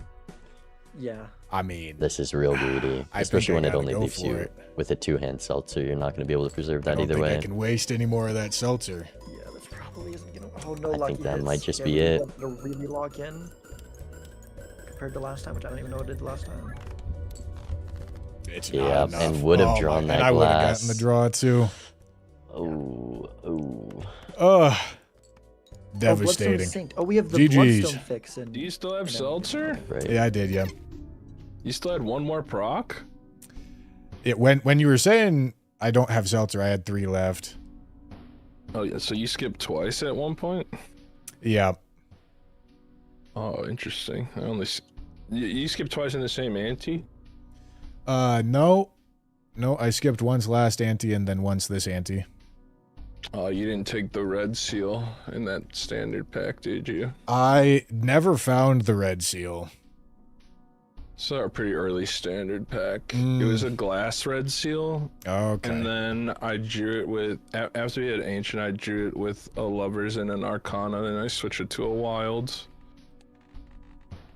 B: Yeah.
C: I mean,
A: this is real greedy.
C: I
A: Especially when
C: think I
A: it
C: gotta
A: only
C: go
A: leaves
C: for
A: you
C: it.
A: with a 2-hand Seltzer. You're not going to be able to preserve
C: I
A: that
C: don't
A: either
C: think
A: way.
C: I can waste any more of that seltzer.
B: Yeah, that's probably isn't gonna. Oh no,
A: I
B: lucky
A: think that
B: hits.
A: might just
B: Yeah,
A: be
B: we
A: it.
B: want to really lock in compared to last time, which I don't even know what it did last time.
C: It's
A: Yeah,
C: not enough.
A: and would have
C: Oh,
A: drawn
C: my-
A: that
C: and I would have
A: glass.
C: gotten the draw too.
A: Oh, oh.
C: Ugh.
B: Oh,
C: Devastating.
B: Bloodstone synced. Oh, we have the
C: GG's.
B: Bloodstone fix. And
D: Do you still have
B: and
D: Seltzer?
A: Right.
C: Yeah, I did. Yeah.
D: You still had one more proc?
C: It when you were saying I don't have seltzer, I had 3 left.
D: Oh, yeah, so you skipped twice at one point?
C: Yeah.
D: Oh, interesting. I only... You skipped twice in the same ante?
C: No. No, I skipped once last ante and then once this ante.
D: Oh, you didn't take the red seal in that standard pack, did you?
C: I never found the red seal.
D: So a pretty early standard pack. It was a glass red seal,
C: Okay.
D: and then I drew it with... After we had ancient, I drew it with a lovers and an arcana, and I switched it to a wild.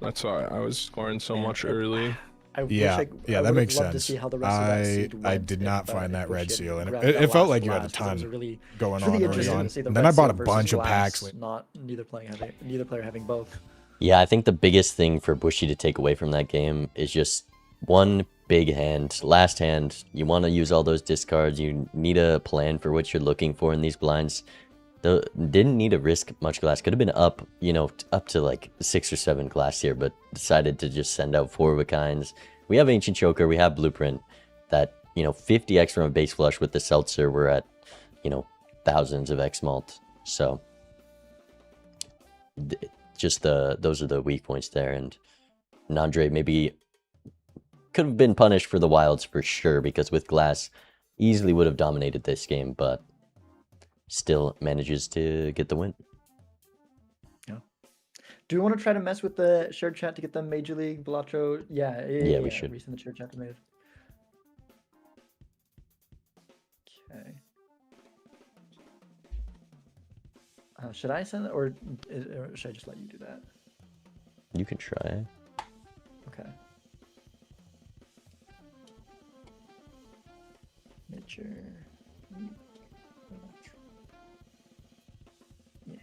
D: That's why I was scoring so
B: Man,
D: much
B: it-
D: early.
B: I
C: Yeah,
B: wish
C: yeah,
B: I
C: that
B: would've
C: makes
B: loved
C: sense.
B: To see how the rest of that seed
C: I
B: went
C: did
B: if,
C: not find
B: if
C: that
B: Bush
C: red
B: had
C: seal, and
B: grabbed
C: it
B: that
C: felt
B: last
C: like you had a
B: glass, 'cause it was
C: ton
B: really,
C: going
B: it's
C: on
B: really
C: early
B: interesting
C: on.
B: to see the
C: And then
B: red
C: I bought
B: seal
C: a
B: versus
C: bunch of
B: glass,
C: packs.
B: Not neither player having both.
A: Yeah, I think the biggest thing for Bushy to take away from that game is just one big hand. Last hand, you want to use all those discards. You need a plan for what you're looking for in these blinds. Didn't need to risk much glass. Could have been up, up to like 6 or 7 glass here, but decided to just send out 4 of a kinds. We have Ancient Choker. We have Blueprint. That, 50x from a base flush with the Seltzer. We're at, thousands of X malt. So, those are the weak points there. And Nandre maybe could have been punished for the wilds for sure, because with glass, easily would have dominated this game, but still manages to get the win.
B: Do we want to try to mess with the shared chat to get them Major League Balatro? Yeah,
A: we should.
B: Resend the shared chat to Major. Okay. Should I send it, or should I just let you do that?
A: You can try.
B: Okay. Major. Yeah.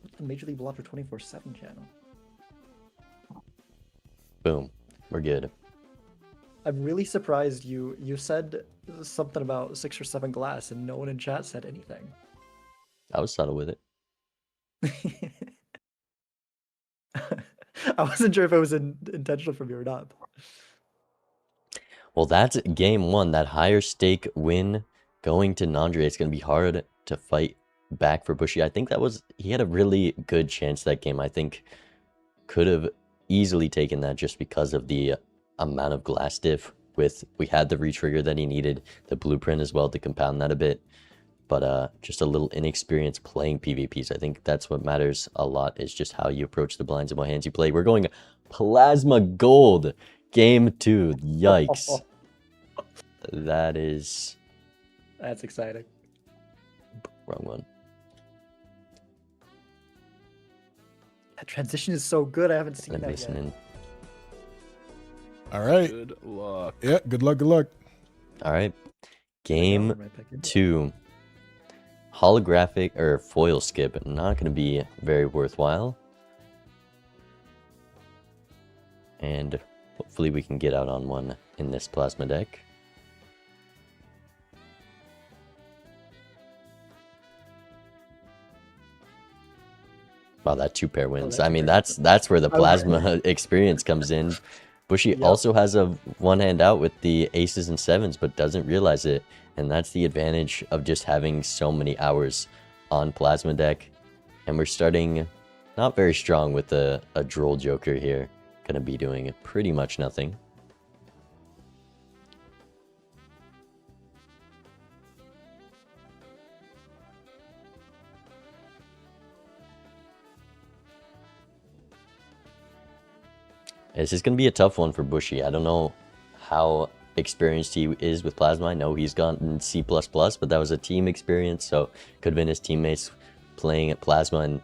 B: What's the Major League Balatro 24/7 channel?
A: Boom. We're good.
B: I'm really surprised you said something about 6 or 7 glass and no one in chat said anything.
A: I was subtle with it.
B: I wasn't sure if it was intentional from you or not.
A: Well, that's game 1. That higher stake win going to Nandre. It's going to be hard to fight back for Bushy. I think he had a really good chance that game. I think could have easily taken that just because of the amount of glass diff. We had the retrigger that he needed, the blueprint as well to compound that a bit. But just a little inexperience playing PvPs. I think that's what matters a lot, is just how you approach the blinds and what hands you play. We're going Plasma Gold, game 2. Yikes.
B: That's exciting.
A: Wrong one.
B: That transition is so good. I haven't seen
A: I'm
B: that
A: listening.
B: yet.
C: All right.
D: Good luck.
C: Yeah. Good luck. Good luck.
A: All right.
B: There we go,
A: Game
B: right back into it.
A: 2. Holographic or foil skip. Not going to be very worthwhile. And hopefully we can get out on one in this plasma deck. Wow, that 2-pair wins.
B: that's
A: I mean,
B: great.
A: that's where the
B: I was-
A: plasma experience comes in. Bushy
B: Yep.
A: also has a one hand out with the aces and sevens, but doesn't realize it. And that's the advantage of just having so many hours on plasma deck. And we're starting not very strong with a droll joker here. Gonna be doing pretty much nothing. This is going to be a tough one for Bushy. I don't know how experienced he is with Plasma. I know he's gotten C++, but that was a team experience, so could have been his teammates playing at Plasma, and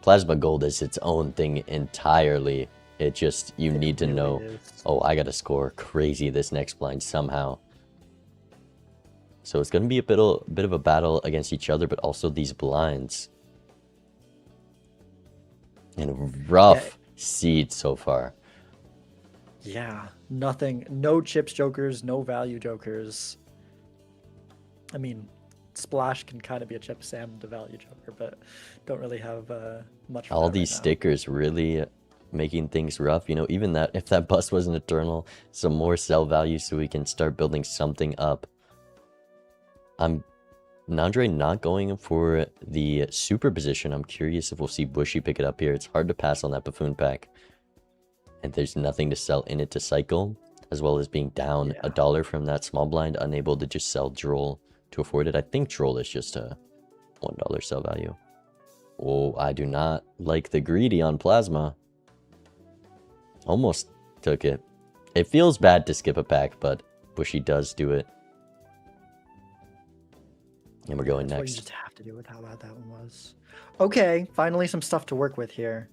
A: Plasma Gold is its own thing entirely. It just, you need to
B: really
A: know,
B: is.
A: oh, I got to score crazy this next blind somehow. So it's going to be a bit of a battle against each other, but also these blinds. And rough seed so far.
B: Yeah, nothing. No chips jokers, no value jokers. I mean, Splash can kind of be a chip and a value joker, but don't really have much. For
A: All
B: that
A: these
B: right now.
A: stickers really making things rough. You know, even that, if that bus wasn't eternal, some more sell value so we can start building something up. Nandre not going for the super position. I'm curious if we'll see Bushy pick it up here. It's hard to pass on that buffoon pack. And there's nothing to sell in it to cycle, as well as being down $1 from that small blind, unable to just sell Droll to afford it. I think Droll is just a $1 sell value. Oh, I do not like the greedy on Plasma. Almost took it. It feels bad to skip a pack, but Bushy does do it. And we're going
B: That's what you
A: next.
B: just have to do with how bad that one was. Okay, finally some stuff to work with here.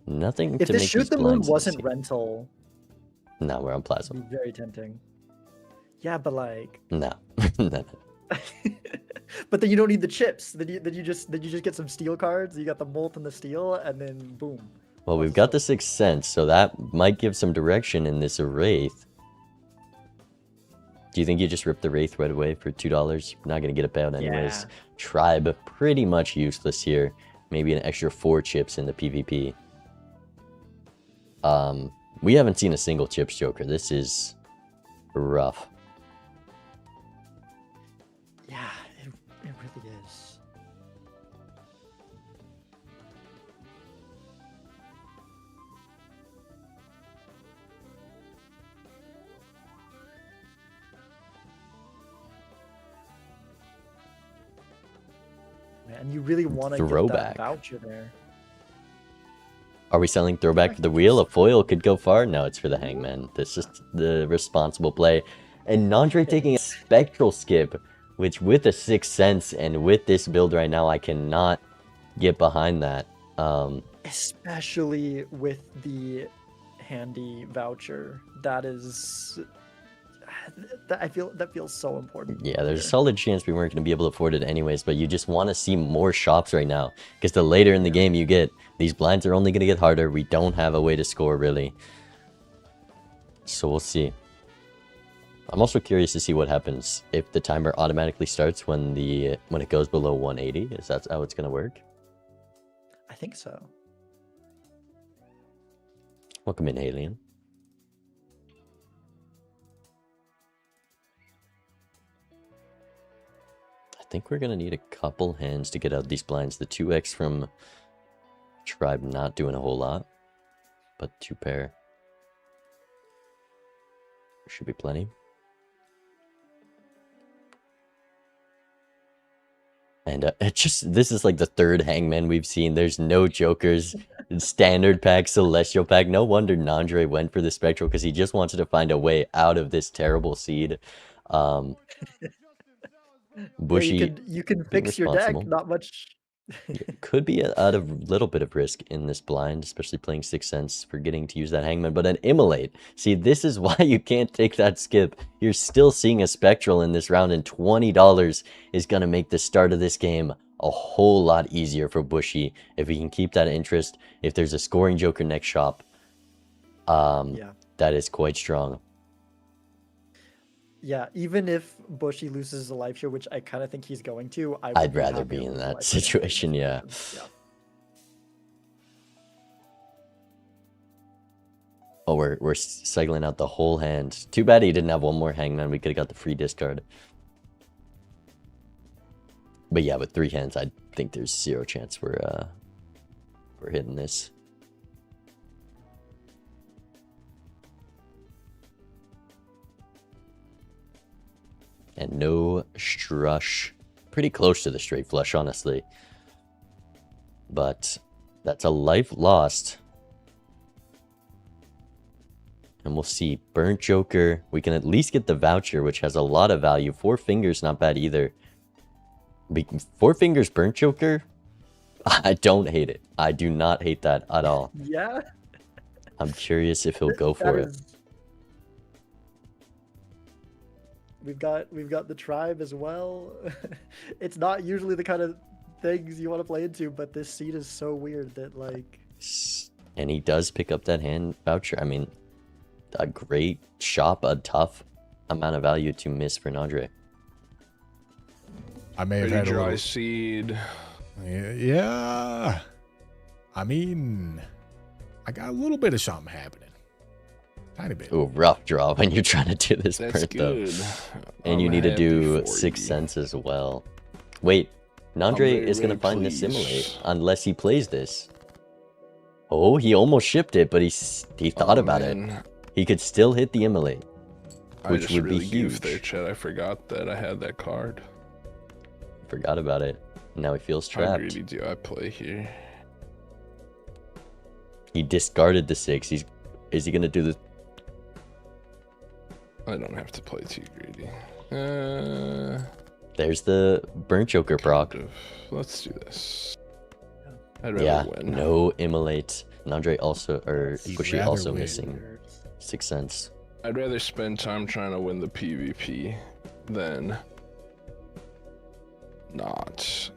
A: Nothing
B: If
A: to
B: this
A: make
B: Shoot
A: these
B: the Moon
A: blinds
B: wasn't
A: easy.
B: rental,
A: No, we're on
B: it'd
A: Plasma.
B: be very tempting. Yeah, but like,
A: No. No.
B: but then you don't need the chips. Then you just get some steel cards. You got the Molt and the steel, and then boom.
A: Well, we've got the Sixth Sense, so that might give some direction in this Wraith. Do you think you just rip the Wraith right away for $2? You're not going to get it out anyways.
B: Yeah.
A: Tribe, pretty much useless here. Maybe an extra 4 chips in the PvP. We haven't seen a single chips joker. This is rough.
B: Yeah, it really is. Man, you really want to get
A: Throwback.
B: that voucher there.
A: Are we selling throwback for the wheel? A foil could go far. No, it's for the hangman. That's just the responsible play. And Nandre taking a spectral skip, which with a Sixth Sense and with this build right now, I cannot get behind that.
B: Especially with the handy voucher. That is... that feels so important.
A: Yeah, there's a
B: here.
A: solid chance we weren't going to be able to afford it anyways, but you just want to see more shops right now. Because the later in the game you get, these blinds are only going to get harder. We don't have a way to score, really. So we'll see. I'm also curious to see what happens if the timer automatically starts when it goes below 180. Is that how it's going to work?
B: I think so.
A: Welcome in, Alien. I think we're going to need a couple hands to get out these blinds. The 2x from Tribe not doing a whole lot, but 2 pair should be plenty. And this is like the third hangman we've seen. There's no jokers. Standard pack, celestial pack. No wonder Nandre went for the spectral, because he just wanted to find a way out of this terrible seed. Bushy,
B: Yeah, you can
A: being
B: fix your deck.
A: responsible. Could be at a little bit of risk in this blind, especially playing 6 cents, forgetting to use that hangman. But an immolate. See, this is why you can't take that skip. You're still seeing a spectral in this round, and $20 is going to make the start of this game a whole lot easier for Bushy if he can keep that interest. If there's a scoring joker next shop,
B: Yeah.
A: that is quite strong.
B: Yeah, even if Bushy loses a life here, which I kind of think he's going to,
A: I'd rather
B: happy
A: be
B: to
A: in
B: lose a
A: that
B: life here.
A: situation, yeah.
B: Yeah.
A: Oh, we're cycling out the whole hand. Too bad he didn't have one more hangman. We could have got the free discard. But yeah, with 3 hands, I think there's 0 chance we're hitting this. And no strush. Pretty close to the straight flush, honestly. But that's a life lost. And we'll see. Burnt Joker. We can at least get the voucher, which has a lot of value. 4 fingers, not bad either. 4 fingers Burnt Joker? I don't hate it. I do not hate that at all.
B: Yeah.
A: I'm curious if he'll go
B: That
A: for it.
B: is- We've got the tribe as well. It's not usually the kind of things you want to play into, but this seed is so weird that like.
A: And he does pick up that hand voucher. I mean, a great shop, a tough amount of value to miss for Nandre.
C: I may have
D: Pretty
C: had a
D: dry
C: little...
D: seed.
C: Yeah. I mean, I got a little bit of something happening. Tiny bit.
A: Ooh, rough draw when you're trying to do this
D: That's
A: burnt though.
D: good.
A: And you
D: I'm
A: need to
D: happy
A: do
D: for
A: 6
D: you.
A: cents as well. Wait, Nandre
D: very,
A: is going to
D: very
A: find the
D: pleased.
A: simulate unless he plays this. Oh, he almost shipped it, but he thought
D: Oh,
A: about it.
D: man.
A: He could still hit the immolate,
D: I
A: which
D: just
A: would
D: really
A: be
D: goofed there,
A: huge.
D: Chet. I forgot that I had that card.
A: Forgot about it. Now he feels
D: How
A: trapped.
D: greedy do I play here?
A: He discarded the 6. Is he going to do the...
D: I don't have to play too greedy.
A: There's the burnt joker proc.
D: Let's do this. I'd rather
A: Yeah,
D: win.
A: no immolate. Nandre also, or
C: He'd
A: Bushy
C: rather
A: also
C: win.
A: missing 6 cents.
D: I'd rather spend time trying to win the PvP than not.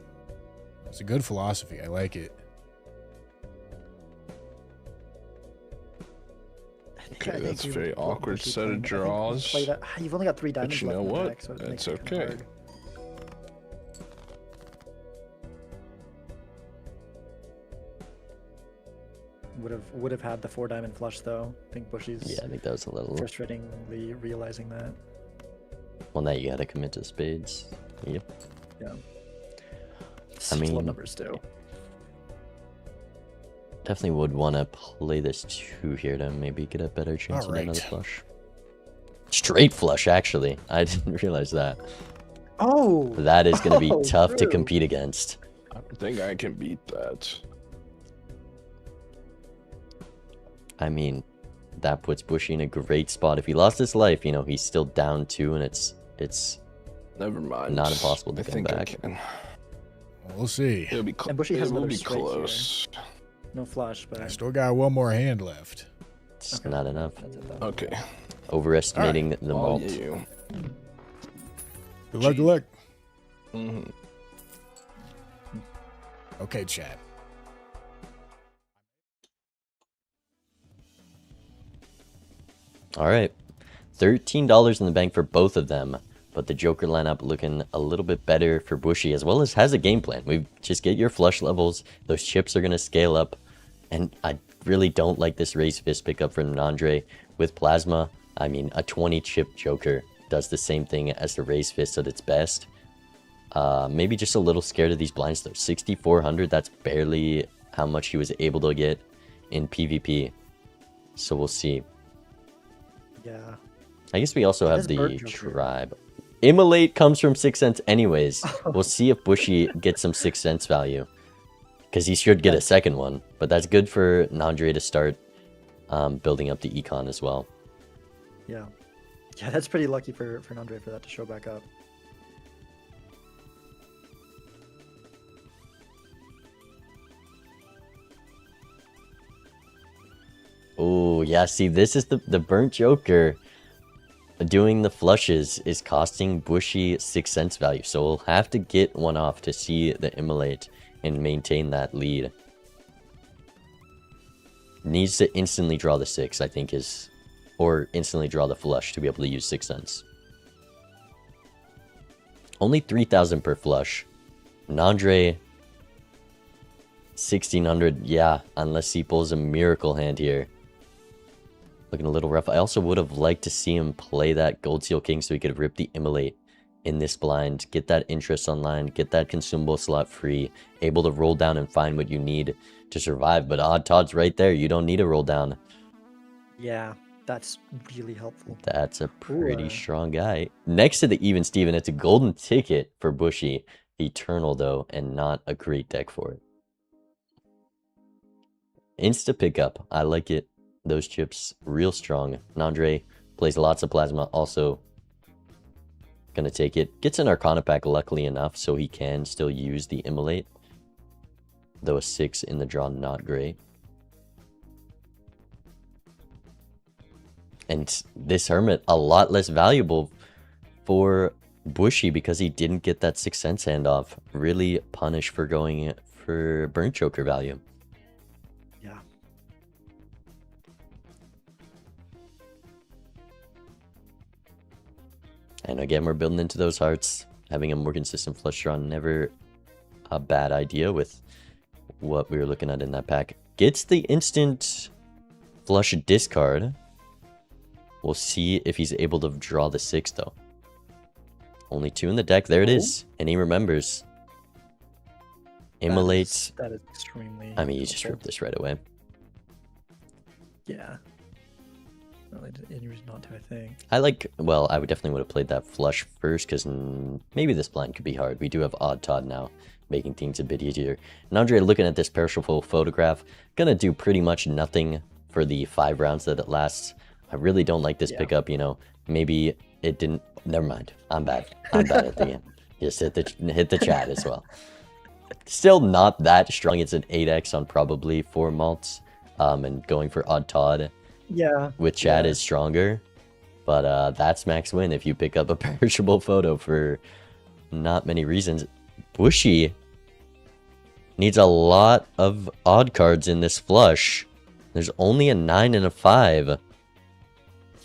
C: It's a good philosophy. I like it.
D: Okay, that's a
B: we
D: very
B: would
D: awkward
B: Bushy
D: set
B: playing-
D: of
B: I think we
D: draws.
B: play that- You've only got 3 diamonds
D: you
B: left
D: know
B: in the
D: what?
B: deck, so it
D: That's
B: makes it kinda
D: okay.
B: hard. Would have had the 4 diamond flush though. I think Bushy's
A: Yeah, I think that was a little...
B: frustratingly realizing that.
A: Well, now you gotta commit to spades. Yep.
B: Yeah.
A: I
B: Such low
A: mean-
B: numbers too.
A: Definitely would want to play this 2 here to maybe get a better chance of
C: Alright.
A: another flush. Straight flush, actually. I didn't realize that.
B: Oh,
A: That is going to be
B: Oh,
A: tough to
B: true.
A: compete against.
D: I think I can beat that.
A: I mean, that puts Bushy in a great spot. If he lost his life, you know, he's still down 2, and it's
D: Never mind.
A: Not impossible to
D: I
A: come
D: think
A: back.
D: I can.
C: We'll see.
D: It'll be
B: And Bushy has
D: it will
B: another
D: be
B: straight here.
D: close.
B: no flush,
C: I
B: but
C: still got one more hand left.
A: it's
B: Okay.
A: not enough.
B: that's it though.
D: Okay.
A: Overestimating the
D: All
A: malt.
D: you.
C: Good luck, good luck.
D: hmm
C: Okay, chat.
A: All right. $13 in the bank for both of them. But the Joker lineup looking a little bit better for Bushy, as well as has a game plan. We just get your flush levels. Those chips are going to scale up. And I really don't like this raise fist pickup from Nandre with Plasma. I mean, a 20 chip Joker does the same thing as the raise fist at its best. Maybe just a little scared of these blinds though. 6,400, that's barely how much he was able to get in PvP. So we'll see.
B: Yeah.
A: I guess we also have
B: This
A: the
B: bird joker.
A: tribe. Immolate comes from 6 cents anyways. We'll see if Bushy gets some 6 cents value. Because he should get a second one. But that's good for Nandre to start building up the econ as well.
B: Yeah. Yeah, that's pretty lucky for Nandre for that to show back up.
A: yeah, see, this is the burnt joker. Doing the flushes is costing Bushy 6 cents value, so we'll have to get one off to see the immolate and maintain that lead. Needs to instantly draw the 6, I think is, or instantly draw the flush to be able to use 6 cents. Only 3,000 per flush. Nandre 1,600, yeah, unless he pulls a miracle hand here. Looking a little rough. I also would have liked to see him play that Gold Seal King so he could rip the immolate in this blind, get that interest online, get that consumable slot free, able to roll down and find what you need to survive. But Odd Todd's right there. You don't need to roll down.
B: Yeah, that's really helpful.
A: That's a pretty
B: Ooh,
A: strong guy. Next to the Even Steven, it's a golden ticket for Bushy. Eternal, though, and not a great deck for it. Insta pickup. I like it. Those chips, real strong. Nandre plays lots of plasma. Also, gonna take it. Gets an Arcana pack, luckily enough, so he can still use the immolate. Though a 6 in the draw, not great. And this Hermit, a lot less valuable for Bushy because he didn't get that 6 cents handoff. Really punished for going for Burnt Joker value.
B: yeah.
A: And again, we're building into those hearts. Having a more consistent flush draw, never a bad idea with what we were looking at in that pack. Gets the instant flush discard. We'll see if he's able to draw the 6, though. Only 2 in the deck. There it is. And he remembers. Immolates.
B: That is extremely
A: I mean, you just
B: helpful.
A: ripped this right away.
B: Yeah. Really, any reason not to, I think.
A: I like, well, I would definitely would have played that flush first because maybe this blind could be hard. We do have Odd Todd now, making things a bit easier. And Andre, looking at this perishable photograph, gonna do pretty much nothing for the 5 rounds that it lasts. I really don't like this pickup, you know. Maybe it didn't, never mind. I'm bad. I'm bad at the game. Just hit the chat as well. Still not that strong. It's an 8x on probably 4 malts. And going for Odd Todd.
B: Yeah.
A: With Chad is stronger, but that's max win if you pick up a perishable photo for not many reasons. Bushy needs a lot of odd cards in this flush. There's only a 9 and a 5.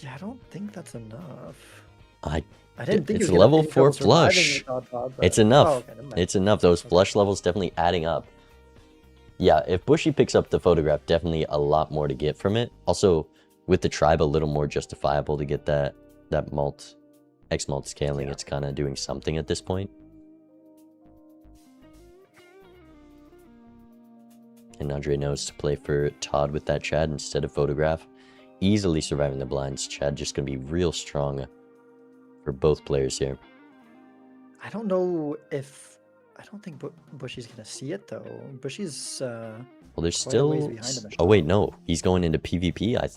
B: Yeah, I don't think that's enough.
A: I
B: didn't think
A: it's
B: you were
A: level
B: gonna
A: 4
B: think of surviving
A: flush.
B: with Odd Todd, but-
A: It's enough.
B: Oh, okay, never mind.
A: It's enough. Those flush levels definitely adding up. Yeah, if Bushy picks up the photograph, definitely a lot more to get from it. Also, with the tribe, a little more justifiable to get that malt, X malt scaling.
B: Yeah.
A: It's kind of doing something at this point. And Andre knows to play for Todd with that Chad instead of photograph. Easily surviving the blinds. Chad just going to be real strong for both players here.
B: I don't know if... I don't think Bushy's going to see it, though. Bushy's...
A: Well, there's
B: quite a ways
A: still...
B: behind him,
A: Oh, wait, no. He's going into PvP. I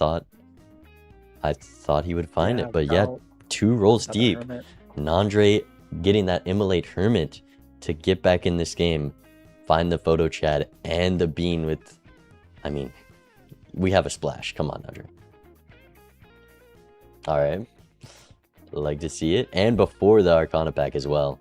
A: thought he would find it. But yeah, 2 rolls
B: without the
A: deep.
B: Hermit.
A: Nandre getting that Immolate Hermit to get back in this game. Find the photo Chad and the bean with... I mean, we have a splash. Come on, Nandre. Alright. Like to see it. And before the Arcana pack as well.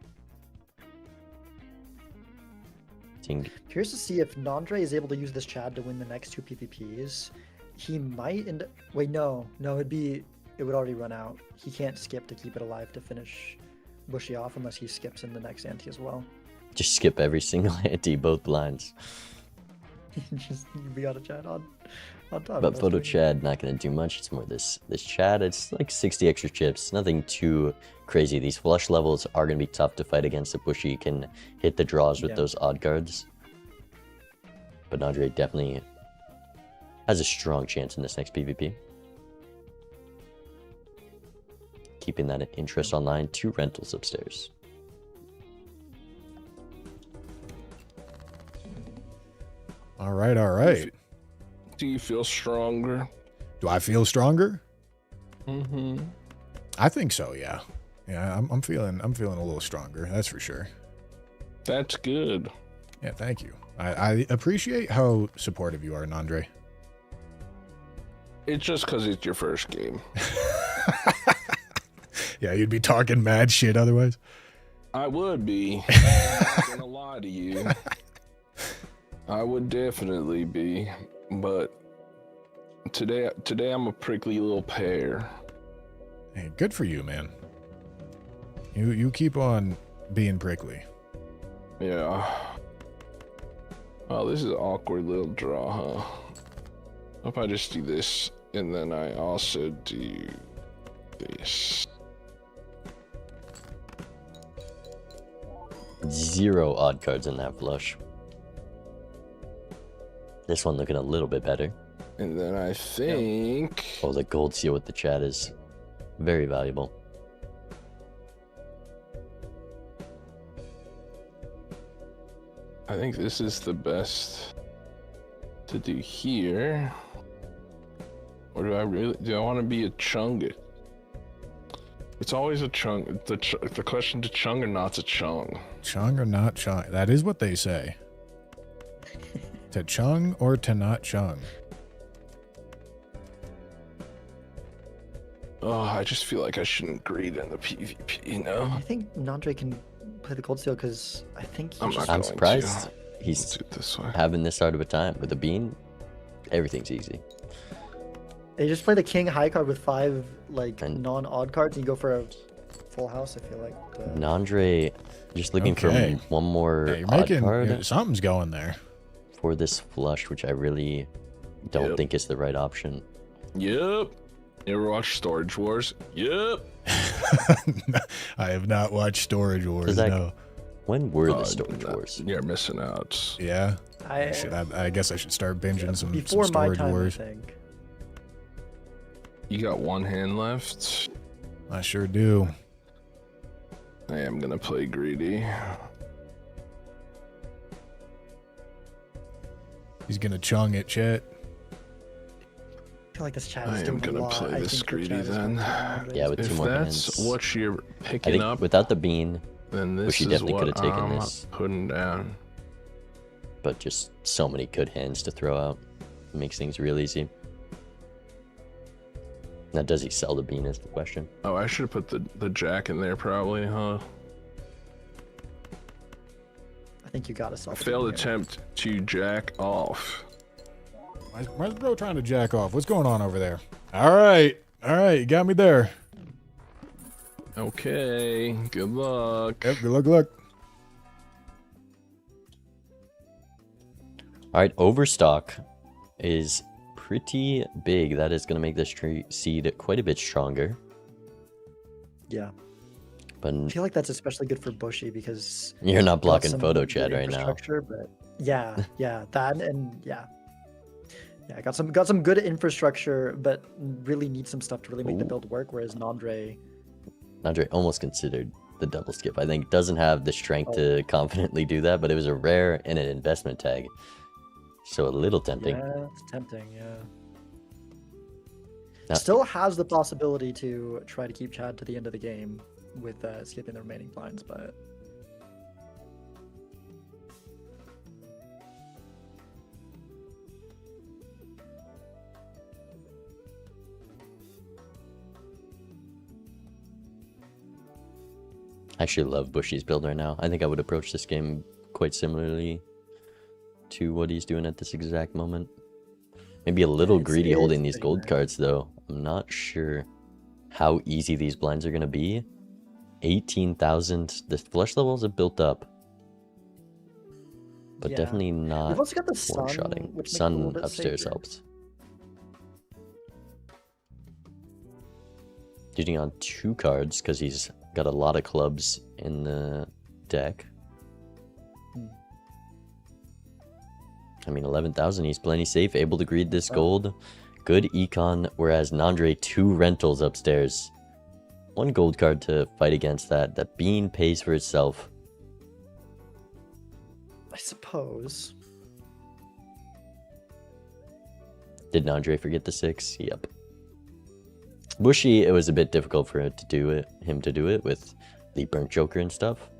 B: Curious to see if Nandre is able to use this Chad to win the next 2 PvPs. He might end. Wait, no, it would already run out. He can't skip to keep it alive to finish Bushy off unless he skips in the next ante as well.
A: Just skip every single ante, both blinds.
B: Just we got a Chad on top.
A: But photo Chad not gonna do much. It's more this Chad. It's like 60 extra chips. Nothing too crazy. These flush levels are gonna be tough to fight against. If Bushy can hit the draws with those odd cards. But Andre definitely has a strong chance in this next PvP. Keeping that interest online. 2 rentals upstairs.
C: All right, all right.
D: Do you feel stronger?
C: Do I feel stronger?
D: Mm-hmm.
C: I think so. Yeah, yeah. I'm feeling a little stronger. That's for sure.
D: That's good.
C: Yeah, thank you. I appreciate how supportive you are, Nandre.
D: It's just because it's your first game.
C: Yeah, you'd be talking mad shit otherwise.
D: I would be. I'm not gonna lie to you. I would definitely be, but today I'm a prickly little pear.
C: Hey, good for you, man. You keep on being prickly.
D: Yeah. Oh, this is an awkward little draw, huh? Hope I just do this, and then I also do this.
A: 0 odd cards in that flush. This one looking a little bit better.
D: And then I think...
A: Oh, the gold seal with the chat is very valuable.
D: I think this is the best to do here. Or do I want to be a chung? It's always a chung. The question to chung or not to chung.
C: Chung or not chung? That is what they say. To chung or to not chung?
D: Oh, I just feel like I shouldn't greed in the PvP, you know?
B: I think Nandre can play the cold steel because I think
D: I'm
B: he's
D: not
B: just...
A: I'm
D: going
A: surprised
D: to.
A: he's
D: Let's do it this way.
A: having this hard of a time. With a bean, everything's easy.
B: They just play the king high card with 5 like
A: And-
B: non-odd cards and you go for a full house, I feel like.
A: Nandre just looking
C: Okay.
A: for one more
C: Yeah, you're
A: odd
C: making
A: card
C: something's going there.
A: for this flush, which I really don't
D: Yep.
A: think is the right option.
D: Yep. You ever watch Storage Wars? Yep.
C: I have not watched Storage Wars.
A: Zach,
C: No.
A: When were the
D: Oh,
A: Storage
D: no,
A: Wars?
D: You're missing out.
C: Yeah.
B: I
C: I guess I should start binging some
B: before my
C: Storage
B: time,
C: Wars.
B: I think.
D: You got one hand left.
C: I sure do.
D: I am gonna play greedy.
C: He's gonna chung it, Chet.
B: I feel like this chat
D: I
B: is
D: am
B: doing a
D: gonna
B: lot.
D: play
B: I
D: this
B: think the
D: greedy
B: chat is
D: then.
B: going to
A: Yeah, with
B: Nandre's.
A: two
D: If
A: more
D: that's
A: hands.
D: what you're
A: I
D: picking
A: think
D: up,
A: without the bean,
D: then this
A: Bushy
D: is
A: definitely
D: what
A: coulda taken
D: I'm
A: this.
D: putting down.
A: but just so many good hands to throw out. Makes things real easy. Now, does he sell the bean is the question.
D: Oh, I should have put the jack in there probably, huh?
B: I think you gotta sell.
D: A
B: the
D: failed
B: game here.
D: attempt to jack off.
C: Why's bro trying to jack off? What's going on over there? All right, you got me there.
D: Okay, good luck.
C: Yep, good luck, good luck.
A: All right, overstock is pretty big. That is going to make this seed quite a bit stronger.
B: Yeah,
A: But
B: I feel like that's especially good for Bushy because
A: you're not
B: got
A: blocking
B: some
A: photo
B: good
A: chat right now.
B: infrastructure, But yeah, that and yeah, got some good infrastructure, but really need some stuff to really make the
A: Ooh.
B: build work. Whereas Nandre,
A: Andre almost considered the double skip. I think doesn't have the strength
B: Oh.
A: to confidently do that, but it was a rare and an investment tag. So a little tempting.
B: yeah, it's tempting. Yeah,
A: Now-
B: still has the possibility to try to keep Chad to the end of the game with skipping the remaining blinds, but
A: I actually love Bushy's build right now. I think I would approach this game quite similarly to what he's doing at this exact moment. Maybe a little
B: It's-
A: greedy
B: it's
A: holding these
B: pretty
A: gold
B: nice.
A: cards though. I'm not sure how easy these blinds are going to be. 18,000. The flush levels have built up. But
B: Yeah.
A: definitely not
B: we've also got the
A: one
B: sun,
A: shotting.
B: which makes it a
A: Sun
B: little bit
A: upstairs
B: safer.
A: helps. Shooting on 2 cards because he's got a lot of clubs in the deck.
B: Hmm.
A: I mean, 11,000, he's plenty safe, able to greed this
B: Oh.
A: gold. Good econ, whereas Nandre, 2 rentals upstairs. 1 gold card to fight against that. That bean pays for itself.
B: I suppose.
A: Did Nandre forget the 6? Yep. Bushy, it was a bit difficult for him to do it with the burnt joker and stuff.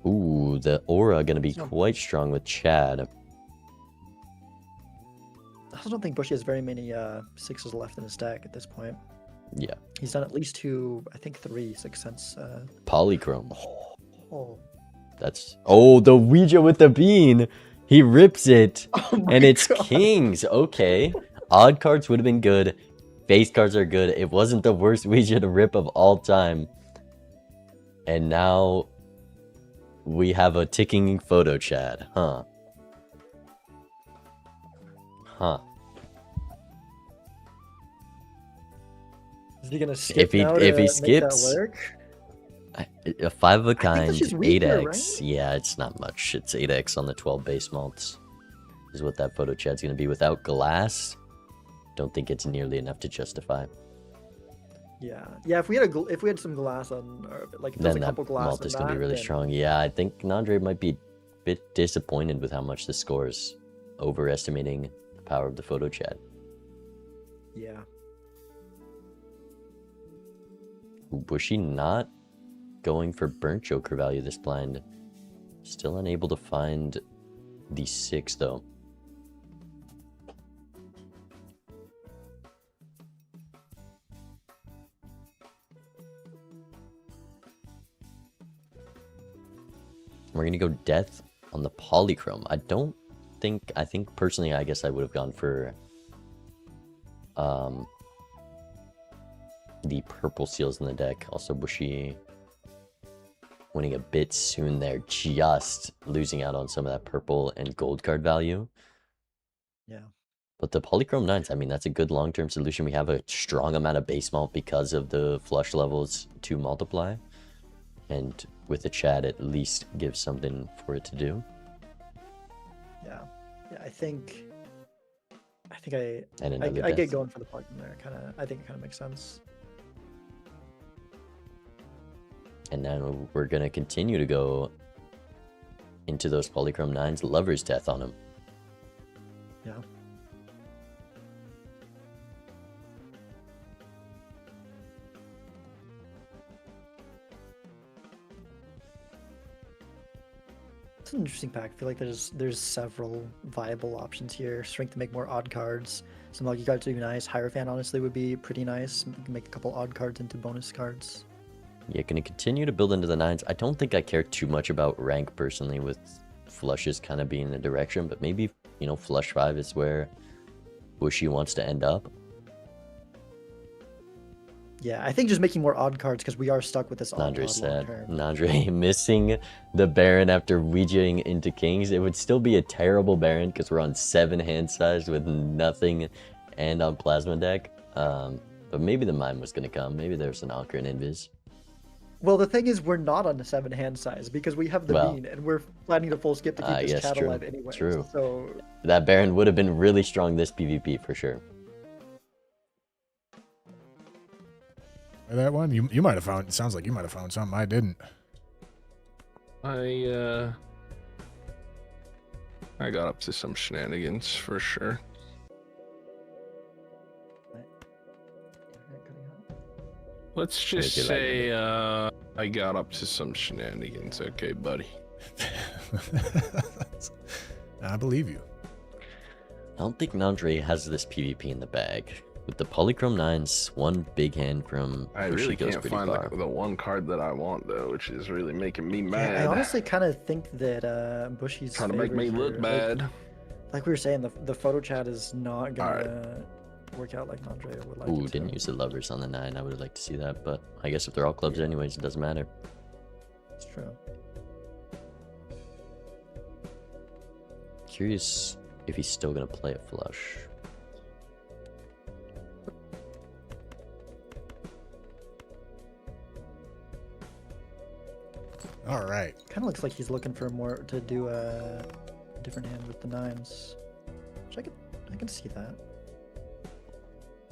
A: Ooh, the aura gonna be
B: No.
A: quite strong with Chad.
B: also don't think Bushy has very many 6s left in his deck at this point.
A: Yeah.
B: He's done at least 2, I think 3 6 cents.
A: Polychrome.
B: Oh.
A: That's the Ouija with the bean. He rips it,
B: Oh my
A: and it's
B: God.
A: kings. Okay, odd cards would have been good. Face cards are good. It wasn't the worst Ouija to rip of all time. And now we have a ticking photo chat, huh? Huh.
B: Is he gonna skip
A: If he
B: now
A: if
B: to
A: he
B: make that
A: skips,
B: work?
A: a 5 of a
B: I think
A: kind,
B: that's just weaker,
A: 8x.
B: right?
A: Yeah, it's not much. It's 8x on the 12 base malts. Is what that photo chat's gonna be. Without glass, don't think it's nearly enough to justify.
B: Yeah, yeah. If we had some glass on, or like if there's
A: Then
B: a
A: that
B: couple glass
A: malt
B: on
A: is gonna be
B: that,
A: really
B: then-
A: strong. Yeah, I think Nandre might be a bit disappointed with how much this scores, overestimating the power of the photo chat.
B: Yeah.
A: Was she not going for burnt joker value this blind? Still unable to find the 6 though. We're gonna go death on the polychrome. I think personally, I guess I would have gone for the purple seals in the deck. Also Bushy winning a bit soon there, just losing out on some of that purple and gold card value.
B: Yeah.
A: But the polychrome 9s, I mean, that's a good long-term solution. We have a strong amount of base malt because of the flush levels to multiply. And with the chat, at least gives something for it to do.
B: Yeah. Yeah. I think I
A: And another
B: I get
A: death.
B: going for the plug in there. I think it kind of makes sense.
A: And now we're going to continue to go into those polychrome 9s. Lover's Death on them.
B: Yeah. It's an interesting pack. I feel like there's several viable options here. Strength to make more odd cards. Some lucky cards would be nice. Hierophant honestly would be pretty nice. Make a couple odd cards into bonus cards.
A: Yeah, going to continue to build into the 9s. I don't think I care too much about rank personally, with flushes kind of being the direction, but maybe, you know, flush 5 is where Bushy wants to end up.
B: Yeah, I think just making more odd cards because we are stuck with this odd
A: Nandre's
B: long
A: sad.
B: term.
A: Nandre missing the Baron after Ouijaing into Kings. It would still be a terrible Baron because we're on 7 hand size with nothing and on Plasma deck. But maybe the Mime was going to come. Maybe there's an Anchor and Invis.
B: Well, the thing is, we're not on the 7 hand size because we have the
A: Well,
B: bean and we're planning to full skip to keep this
A: yes,
B: chat
A: true,
B: alive anyway.
A: true.
B: So
A: That Baron would have been really strong this PvP for sure.
C: That one you might have found. It sounds like you might have found something I didn't.
D: I got up to some shenanigans for sure. Let's just
A: Make it
D: say I got up to some shenanigans, okay, buddy.
C: I believe you.
A: I don't think Nandre has this PvP in the bag. With the Polychrome 9s, one big hand from
D: I
A: Bushy
D: really
A: goes
D: can't
A: pretty
D: find
A: far.
D: the one card that I want though, which is really making me
B: yeah,
D: mad.
B: I honestly kind of think that Bushy's
D: Trying to make me
B: favors
D: look
B: are-
D: bad.
B: Like we were saying, the photo chat is not gonna work out like Andre would like.
A: Ooh,
B: it
A: didn't
B: to.
A: use the lovers on the 9. I would have liked to see that, but I guess if they're all clubs anyways, it doesn't matter.
B: It's true.
A: Curious if he's still gonna play a flush.
C: All right.
B: Kind of looks like he's looking for more to do a different hand with the 9s. Which I can see that.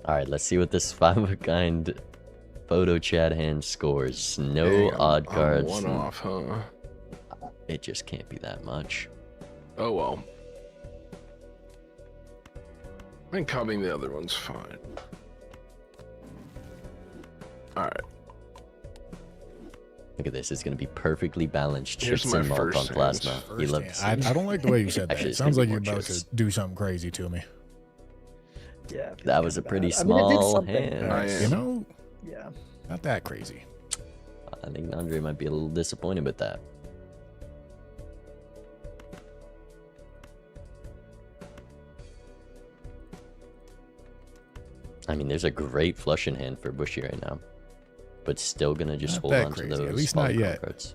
A: Alright, let's see what this 5 of a kind photo chat hand scores. No
D: Dang,
A: odd
D: I'm
A: cards.
D: one off, huh?
A: It just can't be that much.
D: Oh well. I think copying the other one's fine. Alright.
A: Look at this, it's gonna be perfectly balanced
D: Here's
A: chips
D: my
A: and malt on
D: first
A: plasma.
D: hand.
A: You
C: First
A: love
C: hand.
A: to see it.
C: I don't like the way you said that.
A: Actually,
C: It
A: it's
C: sounds
A: gonna
C: like
A: be
C: you're
A: more
C: about
A: chips.
C: to do something crazy to me.
B: feels
A: That was a
B: kinda
A: pretty
B: bad. I mean, it did
A: small
B: something.
A: hand.
C: All right,
D: I
C: you
D: am.
C: know,
B: Yeah.
C: not that crazy.
A: I think Nandre might be a little disappointed with that. I mean, there's a great flush in hand for Bushy right now, but still gonna just
C: Not
A: hold
C: that
A: on to
C: crazy,
A: those.
C: at least not
A: polychrome
C: yet.
A: cards.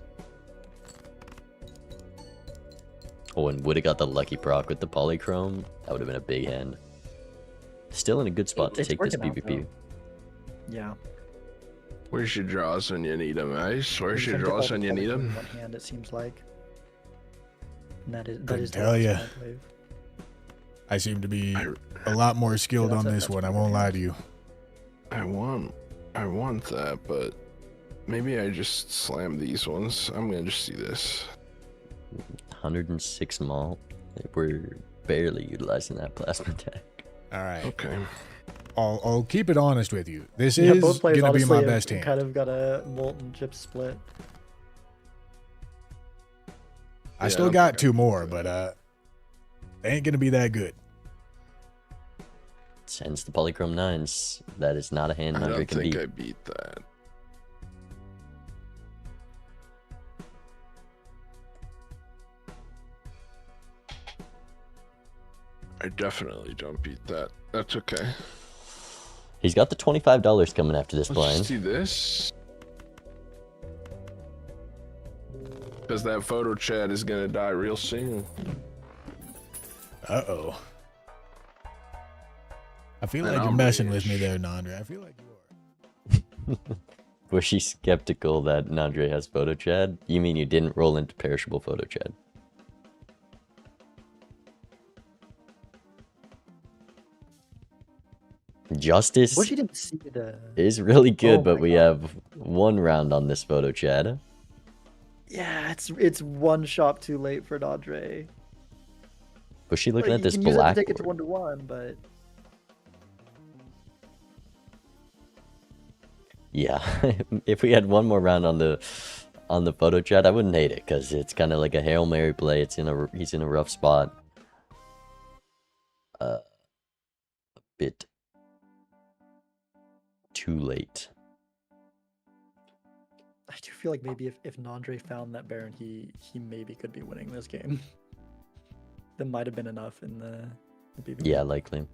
A: Oh, and would have got the lucky proc with the polychrome. That would have been a big hand. Still in a good spot to
B: It's
A: take this
B: working out,
A: PvP.
B: Yeah.
D: Where's your draws when you need them, Ice? Where's
B: He's
D: your
B: gonna get all
D: draws
B: the
D: when you need
B: polychrome in
D: them?
B: one hand, it seems like. And that is
C: Couldn't
B: the
C: tell
B: last
C: ya.
B: one, I believe.
C: I seem to be a lot more skilled
B: that's
C: on
B: a-
C: this
B: that's
C: one. I
B: pretty
C: won't
B: good.
C: lie to you.
D: I want that, but maybe I just slam these ones. I'm gonna just do this.
A: 106 malt. We're barely utilizing that plasma tech.
C: All right,
D: Okay.
C: I'll keep it honest with you. This
B: Yeah,
C: is
B: both players
C: gonna be
B: honestly
C: my
B: have
C: best hand.
B: kind of got a molten chip split.
C: I
D: Yeah,
C: still
D: I
C: got
D: think I
C: two
D: beat
C: more,
D: that.
C: but they ain't gonna be that good.
A: Hence the polychrome 9s. That is not a hand
D: I
A: Nandre
D: don't
A: can
D: think
A: beat.
D: I beat that. I definitely don't beat that. That's okay.
A: He's got the $25 coming after this
D: Let's
A: blind.
D: just do this. Because that photo chat is gonna die real soon.
C: Uh-oh. I feel
D: And
C: like you're
D: I'm
C: messing with me
D: rich.
C: there, Nandre. I feel like you are.
A: Was she skeptical that Nandre has photo chat? You mean you didn't roll into perishable photo chat? Justice
B: Bushy didn't see the.
A: is really good,
B: Oh
A: but
B: my
A: we
B: God.
A: have one round on this photo chat.
B: Yeah, it's one shot too late for Nandre.
A: Was she looking
B: Like,
A: at this
B: you can use it to take it to
A: blackboard?
B: 1-1, but
A: Yeah, if we had one more round on the photo chat, I wouldn't hate it because it's kind of like a Hail Mary play. He's in a rough spot. A bit too late.
B: I do feel like maybe if Nandre found that Baron, he maybe could be winning this game. That might have been enough in the PvP.
A: Yeah, likely.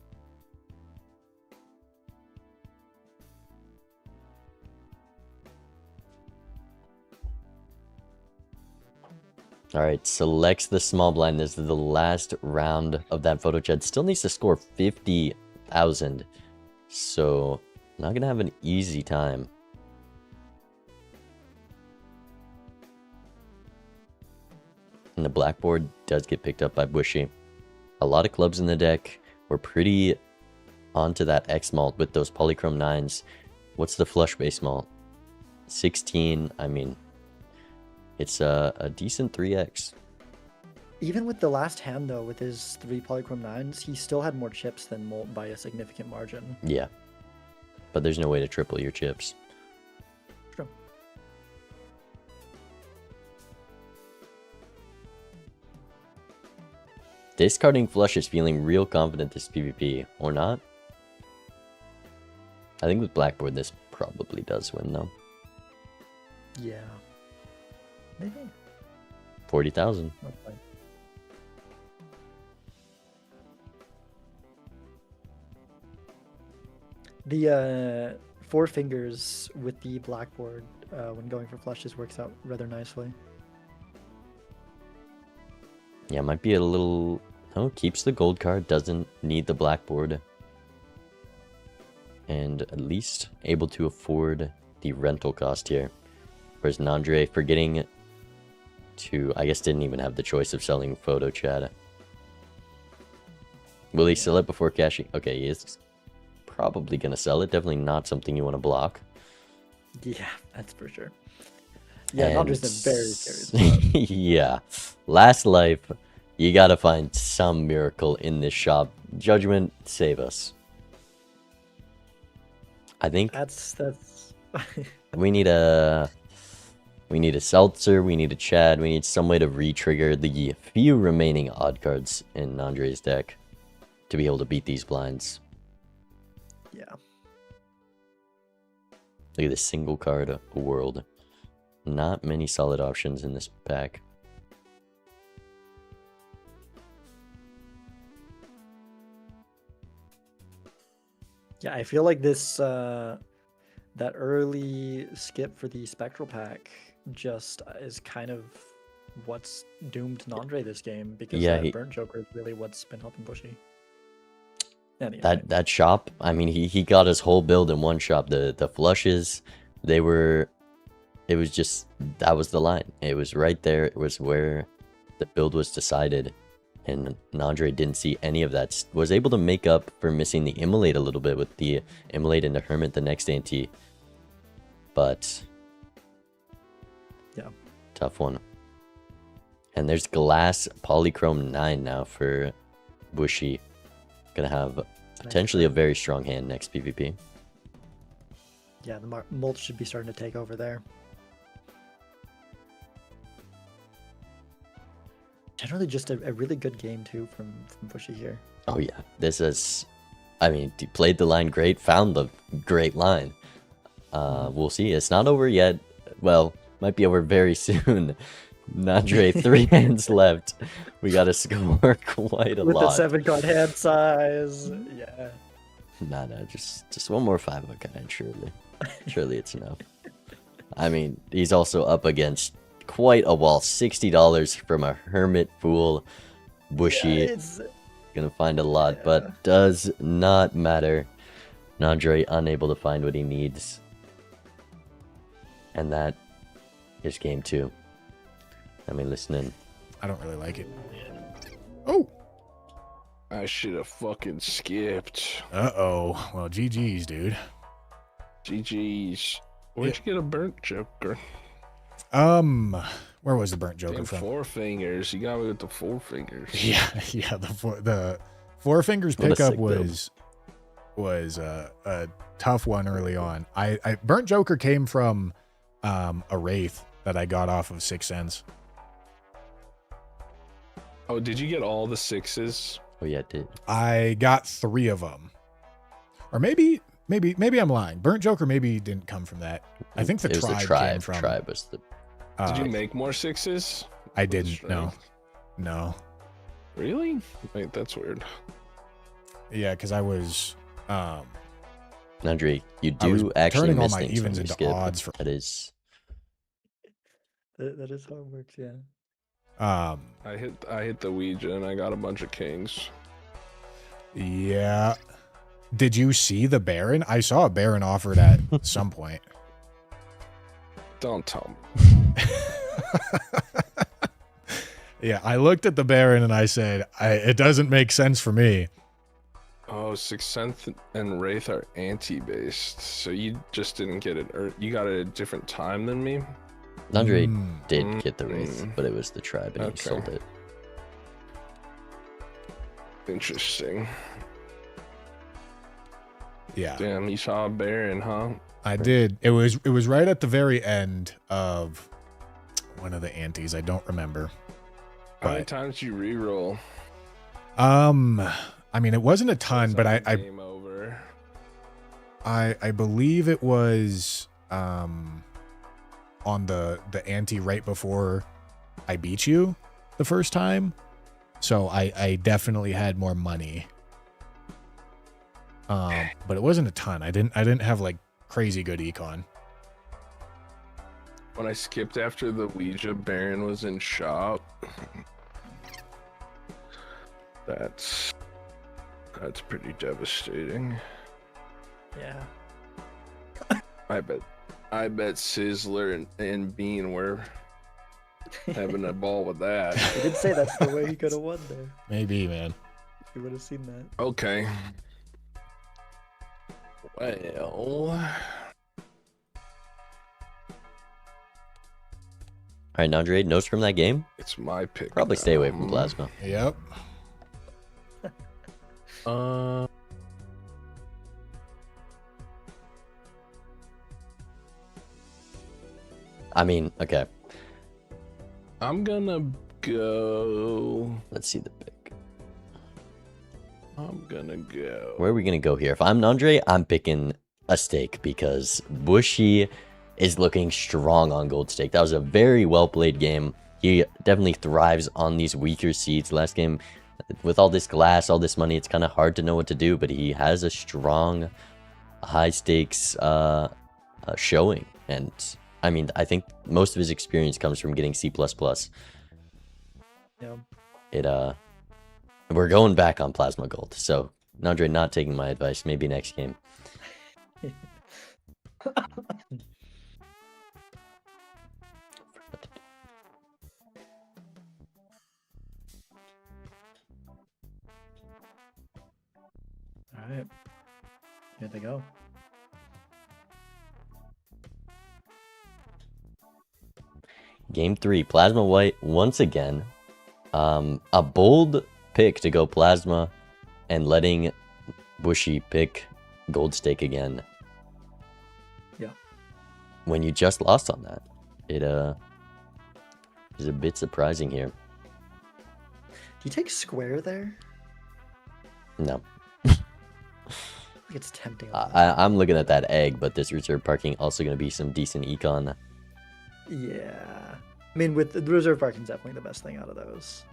A: All right, selects the small blind. This is the last round of that photo chat. Still needs to score 50,000. So, not going to have an easy time. And the blackboard does get picked up by Bushy. A lot of clubs in the deck. We're pretty onto that X malt with those polychrome 9s. What's the flush base malt? 16. I mean, it's a decent 3x.
B: Even with the last hand though, with his 3 polychrome 9s, he still had more chips than Molt by a significant margin.
A: Yeah. But there's no way to triple your chips.
B: True.
A: Discarding flush is feeling real confident this PvP, or not? I think with Blackboard this probably does win though.
B: Yeah. Maybe.
A: 40,000.
B: Okay. The 4 fingers with the blackboard when going for flushes works out rather nicely.
A: Yeah, might be a little... Oh, keeps the gold card, doesn't need the blackboard. And at least able to afford the rental cost here. Whereas Nandre forgetting to... I guess didn't even have the choice of selling photo chat. Will he sell it before cashing? Okay, he is probably going to sell it. Definitely not something you want to block.
B: Yeah, that's for sure. Yeah,
A: And-
B: Nandra's in a very serious spot.
A: Yeah. Last life. You gotta find some miracle in this shop. Judgment, save us. I think
B: That's
A: we need a seltzer, we need a Chad, we need some way to re-trigger the few remaining odd cards in Andre's deck to be able to beat these blinds.
B: Yeah.
A: Look at this single card world. Not many solid options in this pack.
B: Yeah, I feel like this that early skip for the Spectral pack just is kind of what's doomed Nandre this game, because
A: Yeah,
B: that Burnt Joker is really what's been helping Bushy. Anyway,
A: That shop, I mean, he got his whole build in one shop. The flushes, they were, it was just, that was the line. It was right there. It was where the build was decided. And Nandre didn't see any of that. Was able to make up for missing the Immolate a little bit with the Immolate and the Hermit the next ante. But
B: yeah.
A: tough one. And there's Glass Polychrome 9 now for Bushy. Gonna have potentially a very strong hand next PvP.
B: Yeah, the mulch should be starting to take over there. Generally just a really good game too from Bushy here.
A: Oh yeah, this is, I mean, he played the line great, found the great line. We'll see. It's not over yet. Well, might be over very soon. Nandre, 3 hands left. We got to score quite a
B: With
A: lot.
B: the 7-card hand size, yeah.
A: No, just one more 5 kind, surely. Surely it's enough. I mean, he's also up against quite a wall. $60 from a Hermit Fool. Bushy.
B: Yeah, it's...
A: Gonna find a lot, but does not matter. Nandre unable to find what he needs. And that is game 2. Let me listen in.
C: I don't really like it. Oh!
D: I should have fucking skipped.
C: Uh-oh. Well, GG's, dude.
D: GG's. Where'd you get a burnt joker?
C: Where was the burnt joker
D: Damn,
C: from?
D: 4 fingers. You got me with the 4 fingers.
C: Yeah, the four fingers
A: What a
C: pickup
A: sick build.
C: was a tough one early on. I burnt joker came from a wraith that I got off of 6 cents.
D: Oh, did you get all the 6s?
A: Oh yeah, it did.
C: I got 3 of them, or maybe I'm lying. Burnt joker maybe didn't come from that. I think the
A: It was
C: tribe,
A: the tribe.
C: came from.
A: Tribe was the.
D: Did you make more 6s?
C: I didn't. No.
D: Really? Wait, that's weird.
C: Yeah, because I was
A: Nandre, you
C: I was
A: do actually
C: turning all
A: miss
C: my
A: things when
C: evens
A: you
C: into
A: skip.
C: odds for.
A: That is.
B: That is how it works, yeah.
C: I
D: hit the Ouija and I got a bunch of kings.
C: Yeah. Did you see the Baron? I saw a Baron offered at some point.
D: Don't tell me.
C: Yeah, I looked at the Baron and I said, it doesn't make sense for me.
D: Oh, Sixth Sense and Wraith are anti-based, so you just didn't get it, or you got it at a different time than me?
A: Nandre did get the Wraith,
D: Mm.
A: but it was the tribe and he
D: Okay.
A: sold it.
D: Interesting.
C: Yeah,
D: Damn, you saw a Baron, huh?
C: I did. It was right at the very end of one of the antes. I don't remember.
D: How many
C: But
D: times did you reroll?
C: I mean, it wasn't a ton, but
D: Game over.
C: I believe it was on the ante right before I beat you the first time. So I definitely had more money. But it wasn't a ton. I didn't have like crazy good econ.
D: When I skipped after the Ouija, Baron was in shop. That's pretty devastating.
B: Yeah.
D: I bet Sizzler and Bean were having a ball with that.
B: He did say that's the way he could have won there.
C: Maybe, man.
B: You would have seen that.
D: Okay. Well,
A: All right, Nandre, notes from that game?
D: it's my pick.
A: Probably stay away from
D: now.
A: Plasma.
C: Yep.
A: I mean, okay.
D: I'm gonna go.
A: Let's see the pick.
D: I'm gonna go.
A: Where are we gonna go here? If I'm Nandre, I'm picking a stake because Bushy is looking strong on gold stake. That was a very well played game. He definitely thrives on these weaker seeds. Last game, with all this glass, all this money, it's kind of hard to know what to do, but he has a strong, high stakes showing. And I mean, I think most of his experience comes from getting C++.
B: Yeah.
A: We're going back on Plasma Gold. So, Nandre not taking my advice. Maybe next game.
B: All right. Here they go.
A: Game 3, Plasma White once again. A bold pick to go Plasma and letting Bushy pick Gold Stake again.
B: Yeah.
A: When you just lost on that, it is a bit surprising here.
B: Do you take square there?
A: No.
B: It's tempting.
A: I'm looking at that egg, but this reserve parking also going to be some decent econ.
B: Yeah. I mean, with the reserve parking is definitely the best thing out of those.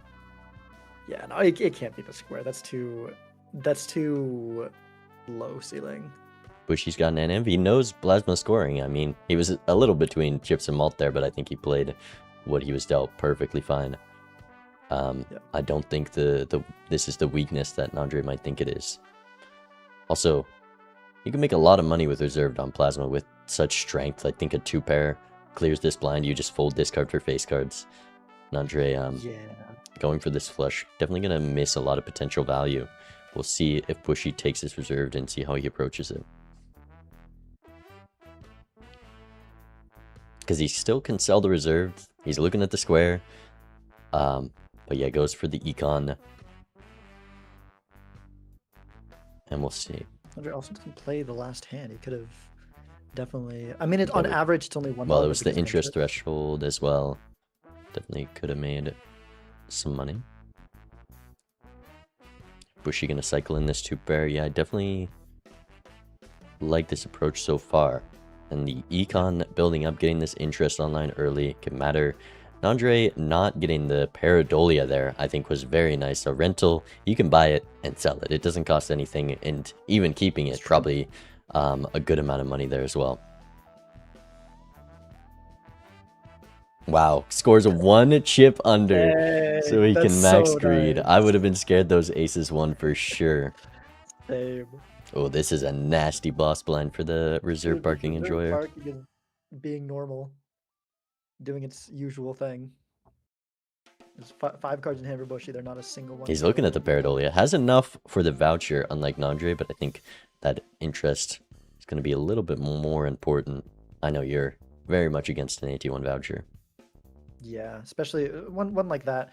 B: Yeah, no, it can't be the square. That's too low ceiling.
A: Bushy's got an NM. He knows Plasma scoring. I mean, he was a little between chips and malt there, but I think he played what he was dealt perfectly fine. I don't think this is the weakness that Nandre might think it is. Also, you can make a lot of money with reserved on Plasma with such strength. I think a 2-pair clears this blind. You just fold discard for face cards. Nandre,
B: Yeah.
A: going for this flush, definitely going to miss a lot of potential value. We'll see if Bushy takes this reserved and see how he approaches it. Because he still can sell the reserved. He's looking at the square. But yeah, goes for the econ. And we'll see.
B: Andre also didn't play the last hand. He could have definitely. I mean, on average, it's only one.
A: Well,
B: dollar
A: it was the
B: because of
A: interest threshold as well. Definitely could have made some money. Bushy gonna cycle in this 2-pair. Yeah, I definitely like this approach so far. And the econ building up, getting this interest online early can matter. Nandre not getting the Pareidolia there, I think, was very nice. A rental, you can buy it and sell it. It doesn't cost anything, and even keeping it, probably a good amount of money there as well. Wow, scores 1 chip under, so he can max greed.
B: Nice.
A: I would have been scared those aces won for sure.
B: Same.
A: Oh, this is a nasty boss blind for the reserve parking
B: Reserve
A: enjoyer.
B: parking is being normal, doing its usual thing. There's 5 cards in hand for Bushy. They're not a single one.
A: He's looking at the Pareidolia. Has enough for the voucher, unlike Nandre, but I think that interest is going to be a little bit more important. I know you're very much against an AT1 voucher.
B: Yeah, especially one like that.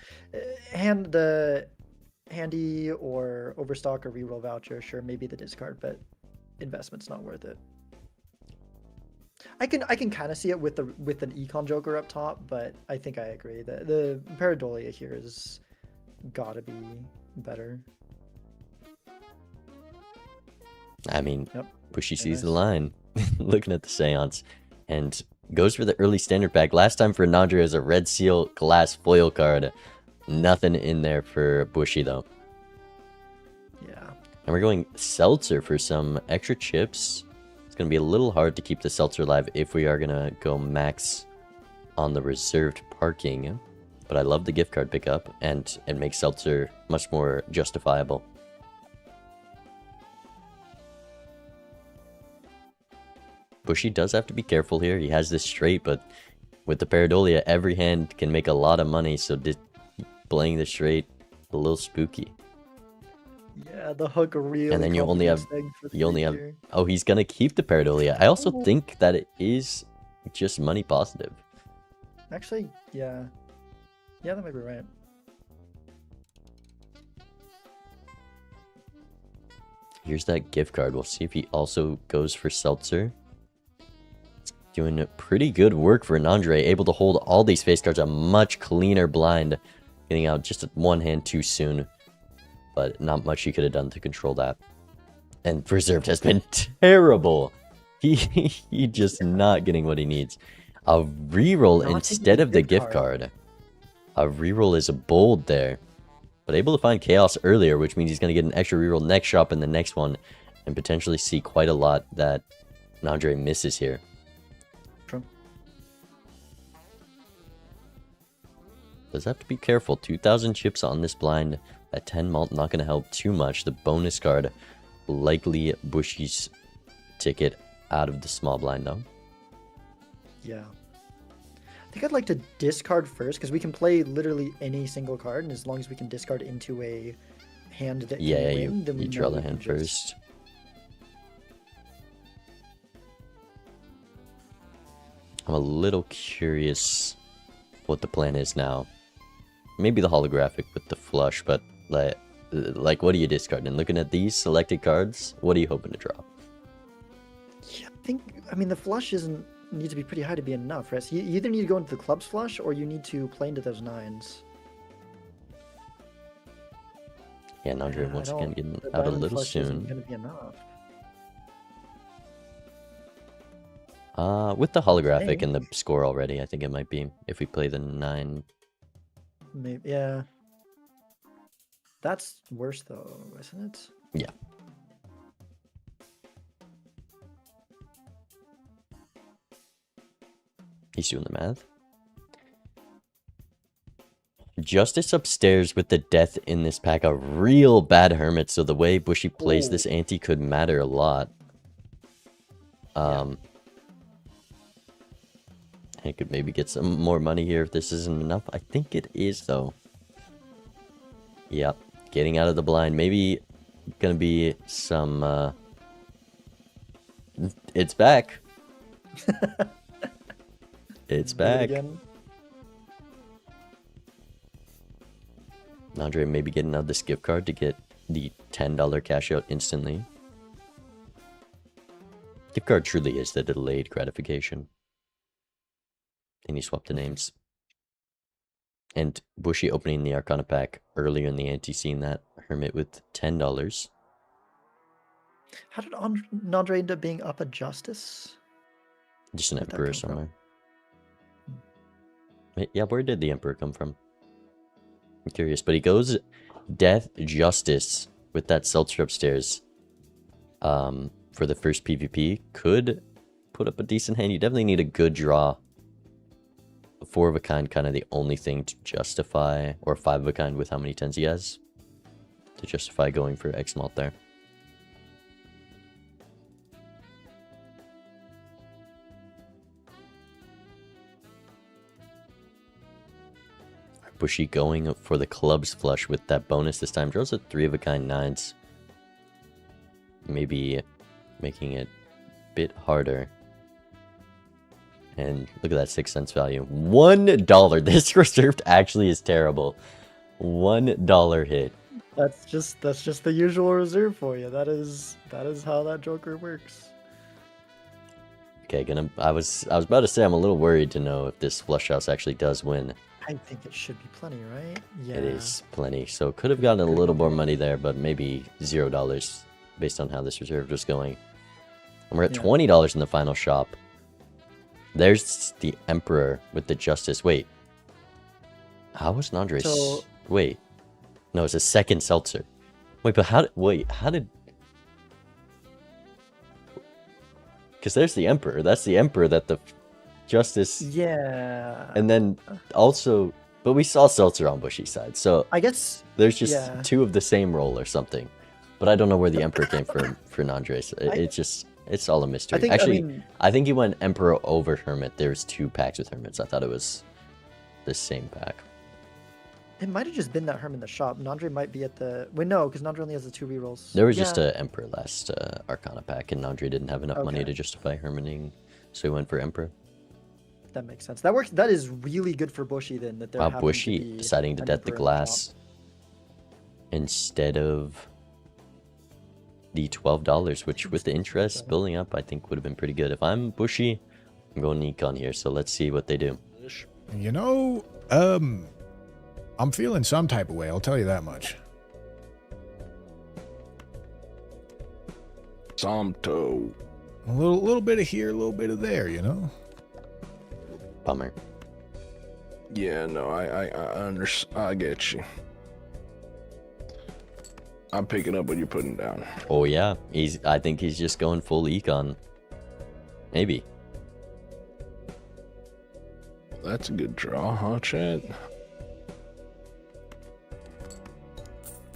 B: Handy or overstock or reroll voucher. Sure, maybe the discard, but investment's not worth it. I can kind of see it with an econ joker up top, but I think I agree that the Pareidolia here is gotta be better.
A: I mean,
B: Yep.
A: Bushy
B: Very
A: sees the
B: nice.
A: line, looking at the seance, and goes for the early standard pack. Last time for Nandre is a red seal glass foil card. Nothing in there for Bushy though.
B: Yeah.
A: And we're going Seltzer for some extra chips. It's going to be a little hard to keep the Seltzer alive if we are going to go max on the reserved parking. But I love the gift card pickup, and it makes Seltzer much more justifiable. Bushy does have to be careful here. He has this straight, but with the Pareidolia, every hand can make a lot of money, so playing the straight, a little spooky.
B: Yeah, the hook really.
A: And then you only have, oh, he's gonna keep the Pareidolia. I also think that it is just money positive.
B: Actually, yeah, that might be right.
A: Here's that gift card. We'll see if he also goes for Seltzer. Doing pretty good work for Nandre, able to hold all these face cards, a much cleaner blind, getting out just one hand too soon. but not much he could have done to control that. And Reserved has been terrible. He just not getting what he needs. A reroll
B: Not
A: instead
B: taking
A: of the gift card. A reroll is a bold there. But able to find Chaos earlier, which means he's going to get an extra reroll next shop and the next one. And potentially see quite a lot that Nandre misses here.
B: True.
A: Does have to be careful. 2,000 chips on this blind. At 10 malt, not going to help too much. The bonus card, likely Bushy's ticket out of the small blind though.
B: Yeah. I think I'd like to discard first, because we can play literally any single card, and as long as we can discard into a hand that
A: Yeah,
B: can win, then we
A: you
B: know
A: draw
B: we
A: the
B: can
A: hand
B: just-
A: first. I'm a little curious what the plan is now. Maybe the holographic with the flush, but like what are you discarding? Looking at these selected cards, what are you hoping to draw?
B: Yeah, I mean, the flush needs to be pretty high to be enough, right? So you either need to go into the club's flush, or you need to play into those 9s.
A: Yeah, Nandre
B: I
A: once again
B: don't-
A: getting
B: the
A: out a
B: diamond
A: little
B: flush isn't
A: soon.
B: gonna be enough.
A: With the holographic
B: think.
A: and the score already, I think it might be if we play the 9.
B: Maybe, yeah. That's worse though, isn't it?
A: Yeah. He's doing the math. Justice upstairs with the death in this pack, a real bad hermit, so the way Bushy plays this ante could matter a lot. He could maybe get some more money here if this isn't enough. I think it is though. Yep, getting out of the blind. Maybe gonna be some it's back. It's
B: Do it
A: back.
B: again.
A: Andre maybe getting out this gift card to get the $10 cash out instantly. Gift card truly is the delayed gratification. And you swap the names. And Bushy opening the Arcana pack earlier in the ante, seeing that Hermit with $10.
B: How did Nandre end up being up a Justice?
A: Just an
B: Where'd that
A: Emperor
B: come from?
A: somewhere. Yeah, where did the Emperor come from? I'm curious, but he goes Death Justice with that Seltzer upstairs. For the first PvP, could put up a decent hand. You definitely need a good draw. 4 of a kind, kind of the only thing to justify, or 5 of a kind with how many 10s he has, to justify going for X malt there. Bushy going for the clubs flush with that bonus this time. Draws a 3 of a kind 9s. Maybe making it a bit harder. And look at that 6 cents value. $1. This reserved actually is terrible. $1 hit.
B: That's just the usual reserve for you. That is how that Joker works.
A: Okay, I was about to say I'm a little worried to know if this flush house actually does win.
B: I think it should be plenty, right? Yeah.
A: It is plenty. So could have gotten a little more money there, but maybe $0 based on how this reserve was going. And we're at
B: Yeah.
A: $20 in the final shop. There's the Emperor with the Justice. Wait. How was Nandre's?
B: So-
A: Wait. No, it's a second Seltzer. Wait, but how did... Because there's the Emperor. That's the Emperor that the Justice...
B: Yeah.
A: And then also... But we saw Seltzer on Bushy's side, so
B: I guess
A: there's just
B: yeah.
A: 2 of the same roll or something. But I don't know where the Emperor came from for Nandres. It's all a mystery. I think he went Emperor over Hermit. There's 2 packs with Hermits. I thought it was the same pack.
B: It might have just been that Herm in the shop. Nandre might be at the... Wait, no, because Nandre only has the 2 rerolls.
A: There was just a Emperor last Arcana pack, and Nandre didn't have enough money
B: Okay.
A: to justify Hermiting, so he went for Emperor.
B: That makes sense. That works. That is really good for Bushy then. That they're
A: Wow,
B: having to
A: Bushy
B: be
A: deciding to
B: an
A: death the
B: Emperor in
A: glass instead of the $12, which with the interest building up, I think would have been pretty good. If I'm Bushy, I'm going Econ here, so let's see what they do.
C: You know, I'm feeling some type of way, I'll tell you that much.
D: Somto.
C: A little bit of here, a little bit of there, you know?
A: Bummer.
D: Yeah, no, I get you. I'm picking up what you're putting down.
A: Oh yeah, I think he's just going full econ. Maybe.
D: That's a good draw, huh, Chad?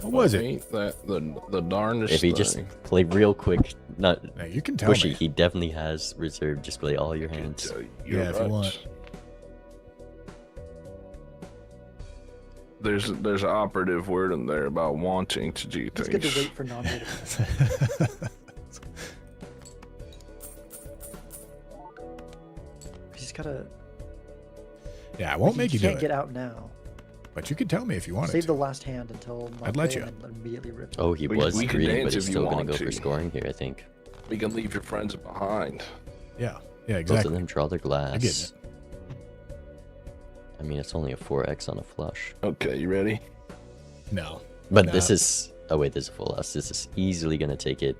C: What was it?
D: Ain't that the darndest
A: If he
D: thing?
A: just play real quick, not
C: Now, you can tell
A: Bushy,
C: me.
A: he definitely has reserve. Just play all your hands.
C: Yeah, if you want.
D: There's an operative word in there about wanting to do
B: It's
D: things.
B: good to wait for non-native. He's gotta.
C: Yeah, I won't make you do
B: can't
C: it.
B: get out now.
C: But you can tell me if you wanted
B: Save
C: to.
B: the last hand until
C: I'd let
B: non-play
C: you.
B: and then immediately rip.
A: Oh, he
D: We
A: was
D: can
A: greedy,
D: dance
A: but he's
D: if you
A: still gonna
D: want
A: go for
D: to.
A: scoring here, I think.
D: We can leave your friends behind.
C: Yeah,
A: Both of
C: exactly.
A: them draw their glass.
C: I get it.
A: I mean, it's only a 4x on a flush.
D: Okay, you ready?
C: No.
A: But
C: Nah.
A: this is... Oh wait, this is a full house. This is easily gonna take it.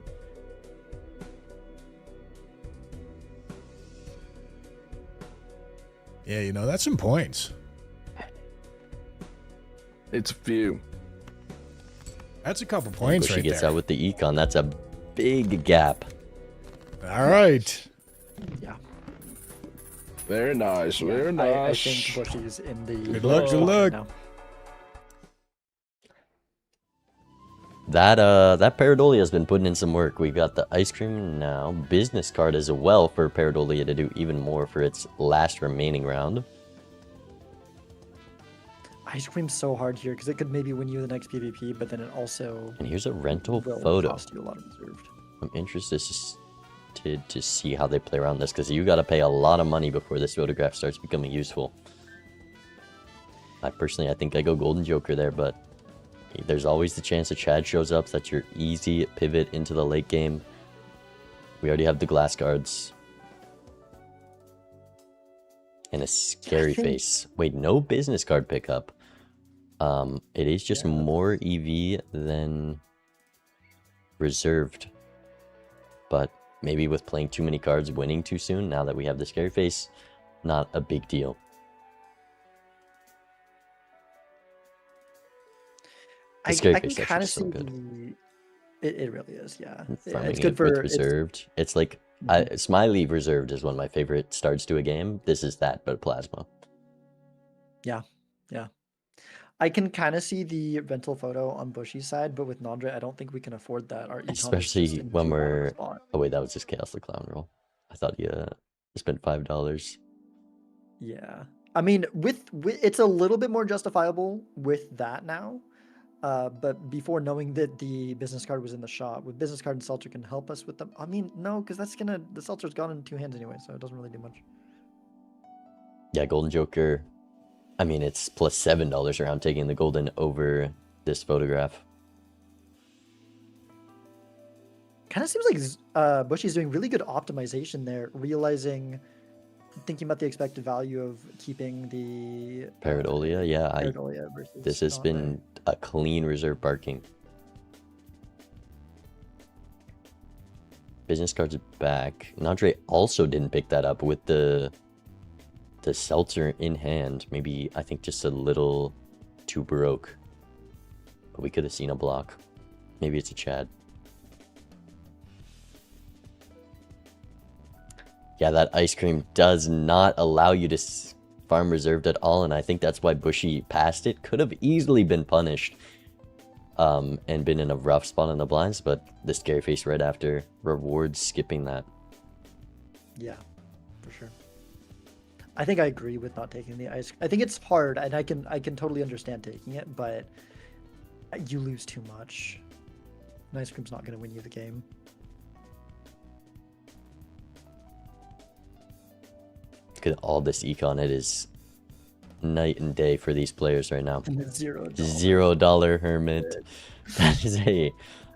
C: Yeah, you know, that's some points.
D: It's a few.
C: That's a couple points
A: Bushy
C: right
A: gets
C: there.
A: out with the econ. That's a big gap.
C: All right.
B: Yeah.
D: Very nice. Very
B: I
D: nice.
B: think Bushy's in the.
C: Good luck, good luck.
B: now.
A: That Paradolia has been putting in some work. We've got the ice cream now. Business card as well for Paradolia to do even more for its last remaining round.
B: Ice cream's so hard here because it could maybe win you the next PvP, but then it also
A: And here's a rental
B: will
A: photo.
B: cost you a lot of reserved.
A: I'm interested to see how they play around this, because you got to pay a lot of money before this photograph starts becoming useful. I think I go Golden Joker there, but there's always the chance that Chad shows up. That's your easy pivot into the late game. We already have the glass cards. And a scary
B: think-
A: face. Wait, no business card pickup. It is just more EV than reserved. But maybe with playing too many cards, winning too soon, now that we have the scary face, not a big deal. The
B: I
A: scary
B: can
A: face
B: kind
A: actually
B: of
A: is so
B: see
A: good.
B: it really is, yeah.
A: Farming
B: It's good
A: it
B: for
A: with
B: it's-
A: reserved. It's like Smiley reserved is one of my favorite starts to a game. This is that, but plasma.
B: Yeah. I can kind of see the rental photo on Bushy's side, but with Nandre, I don't think we can afford that. Our econ is
A: Especially
B: just in
A: when
B: too bad of a
A: we're...
B: spot.
A: Oh wait, that was just Chaos the Clown roll. I thought you spent $5.
B: Yeah, I mean, with it's a little bit more justifiable with that now. But before knowing that the business card was in the shop, with business card and Seltzer can help us with them. I mean, no, because the Seltzer's gone in two hands anyway, so it doesn't really do much.
A: Yeah, Golden Joker. I mean, it's plus $7 around taking the golden over this photograph.
B: Kind of seems like Bushy's doing really good optimization there, thinking about the expected value of keeping the
A: Paradolia, yeah.
B: Paradolia versus
A: This has
B: Nandre.
A: been a clean reserve barking. Business cards back. Nandre also didn't pick that up with the Seltzer in hand. Maybe, I think, just a little too broke. But we could have seen a block. Maybe it's a Chad. Yeah, that ice cream does not allow you to farm reserved at all, and I think that's why Bushy passed it. Could have easily been punished and been in a rough spot in the blinds, but the scary face right after rewards skipping that.
B: Yeah, for sure. I think I agree with not taking the ice. I think it's hard, and I can totally understand taking it, but you lose too much. An ice cream's not going to win you the game.
A: Look at all this econ. It is night and day for these players right now.
B: And it's $0.
A: $0 Hermit. That is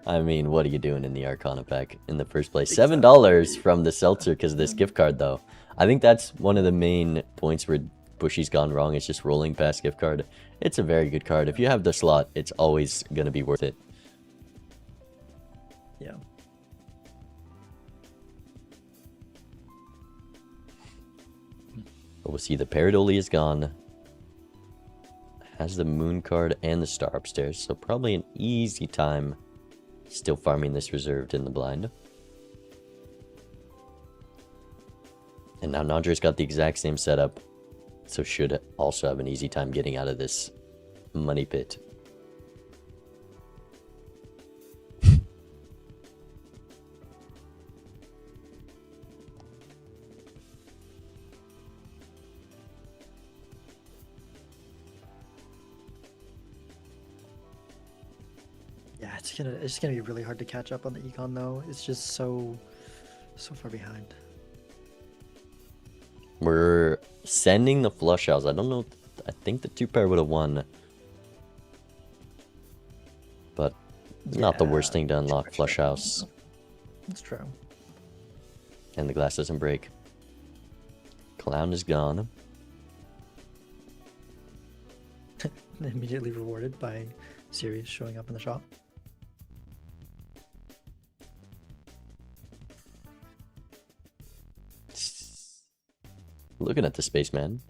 A: I mean, what are you doing in the Arcana pack in the first place? $7 from the Seltzer because of this gift card, though. I think that's one of the main points where Bushy's gone wrong. It's just rolling past gift card. It's a very good card. If you have the slot, it's always going to be worth it.
B: Yeah.
A: But we'll see. The Paradoli is gone. Has the Moon card and the Star upstairs. So probably an easy time still farming this reserved in the blind. And now Nandre's got the exact same setup. So should also have an easy time getting out of this money pit.
B: Yeah, it's gonna be really hard to catch up on the econ though. It's just so far behind.
A: We're sending the flush house. I don't know. I think the 2-pair would have won. But not the worst thing to unlock flush house.
B: That's true.
A: And the glass doesn't break. Clown is gone.
B: Immediately rewarded by Sirius showing up in the shop.
A: Looking at the spaceman.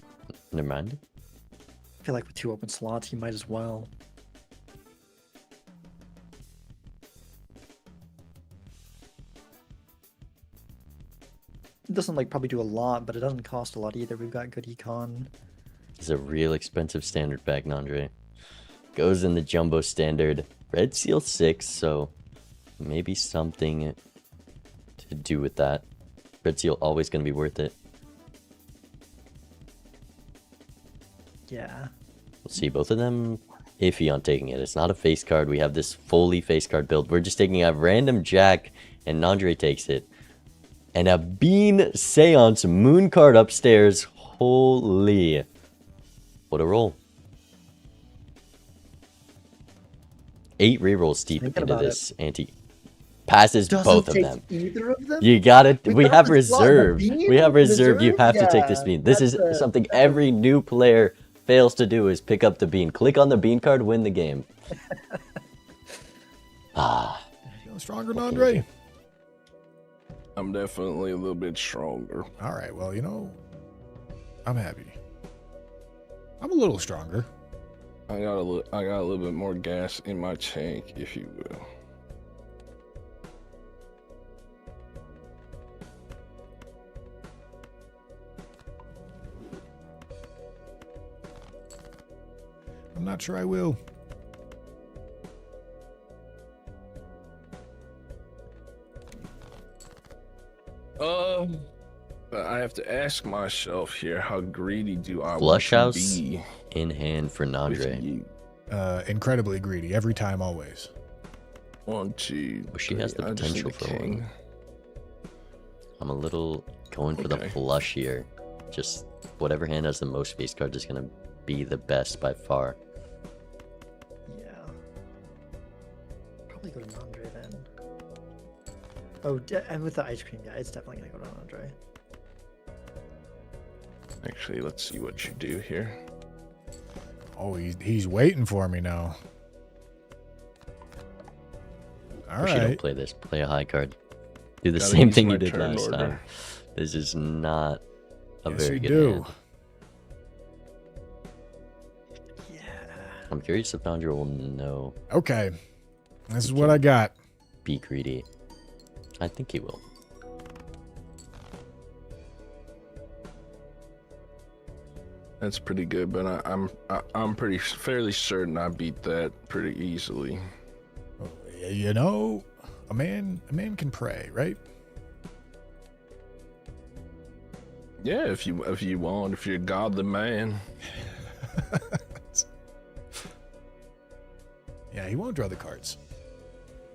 A: Never mind.
B: I feel like with 2 open slots, he might as well. It doesn't like probably do a lot, but it doesn't cost a lot either. We've got good econ.
A: It's a real expensive standard pack, Nandre. Goes in the jumbo standard. Red seal 6, so maybe something to do with that. Red seal always going to be worth it.
B: Yeah.
A: We'll see. Both of them iffy on taking it. It's not a face card. We have this fully face card build. We're just taking a random jack, and Nandre takes it. And a Bean Seance Moon card upstairs. Holy. What a roll. 8 rerolls deep
B: Thinking
A: into
B: about
A: this ante. Passes
B: Doesn't
A: both of
B: take
A: them.
B: either of them?
A: You got it. We
B: got
A: have
B: the slot in the
A: reserve.
B: bean?
A: We have reserve. You have to take this
B: Yeah,
A: bean. This is
B: that's
A: something every new player fails to do, is pick up the bean. Click on the bean card, win the game.
C: Feeling stronger, Andre?
D: I'm definitely a little bit stronger.
C: All right. Well, you know, I'm happy. I'm a little stronger.
D: I got a little bit more gas in my tank, if you will.
C: I'm not sure I will.
D: But I have to ask myself here, how greedy do I
A: Flush
D: want
A: house
D: to be
A: in hand for
D: with
A: Nandre.
D: you?
C: Incredibly greedy every time, always.
D: 1, 2,
A: But she has the
D: 3. I just need
A: potential
D: a
A: for one.
D: king.
A: I'm a little going for the
D: Okay.
A: flush here. Just whatever hand has the most face cards is going to be the best by far.
B: Yeah. Probably go to Andre then. Oh, and with the ice cream, yeah, it's definitely gonna go to Andre.
D: Actually, let's see what you do here.
C: Oh, he's waiting for me now. All
A: Wish you don't
C: right.
A: play this. Play a high card. Do the
D: Gotta
A: same
D: use
A: thing
D: my
A: you did
D: turn
A: last
D: order.
A: time. This is not a
C: Yes,
A: very
C: you
A: good
C: do.
A: hand.
B: Yeah.
A: I'm curious if Nandre will know.
C: Okay. This is what I got.
A: Be greedy. I think he will.
D: That's pretty good, but I'm fairly certain I beat that pretty easily.
C: You know, a man can pray, right?
D: Yeah, if you want, if you're a godly man.
C: Yeah, he won't draw the cards.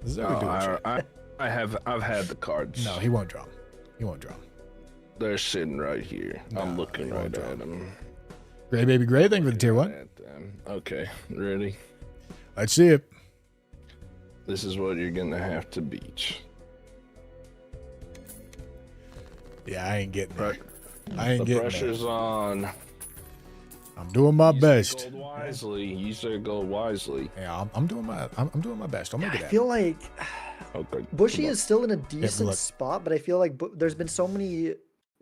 C: This is how we do it.
D: I've had the cards.
C: No, he won't draw 'em. He won't draw 'em.
D: They're sitting right here. I'm
C: No,
D: looking
C: he
D: right
C: won't draw
D: at them.
C: Gray baby gray, thank you for the tier 1.
D: Okay, ready?
C: Let's see it.
D: This is what you're gonna have to beat.
C: Yeah, I ain't getting there.
D: Pre-
C: I ain't
D: the
C: getting
D: pressure's
C: there.
D: on.
C: I'm doing my
D: Use their
C: best.
D: gold wisely. Use their gold wisely.
C: Yeah, I'm doing my best. I'll make
B: I
C: it happen.
B: feel like
D: Okay.
B: Bushy
D: good
B: is still in a decent
C: look.
B: spot, but I feel like there's been so many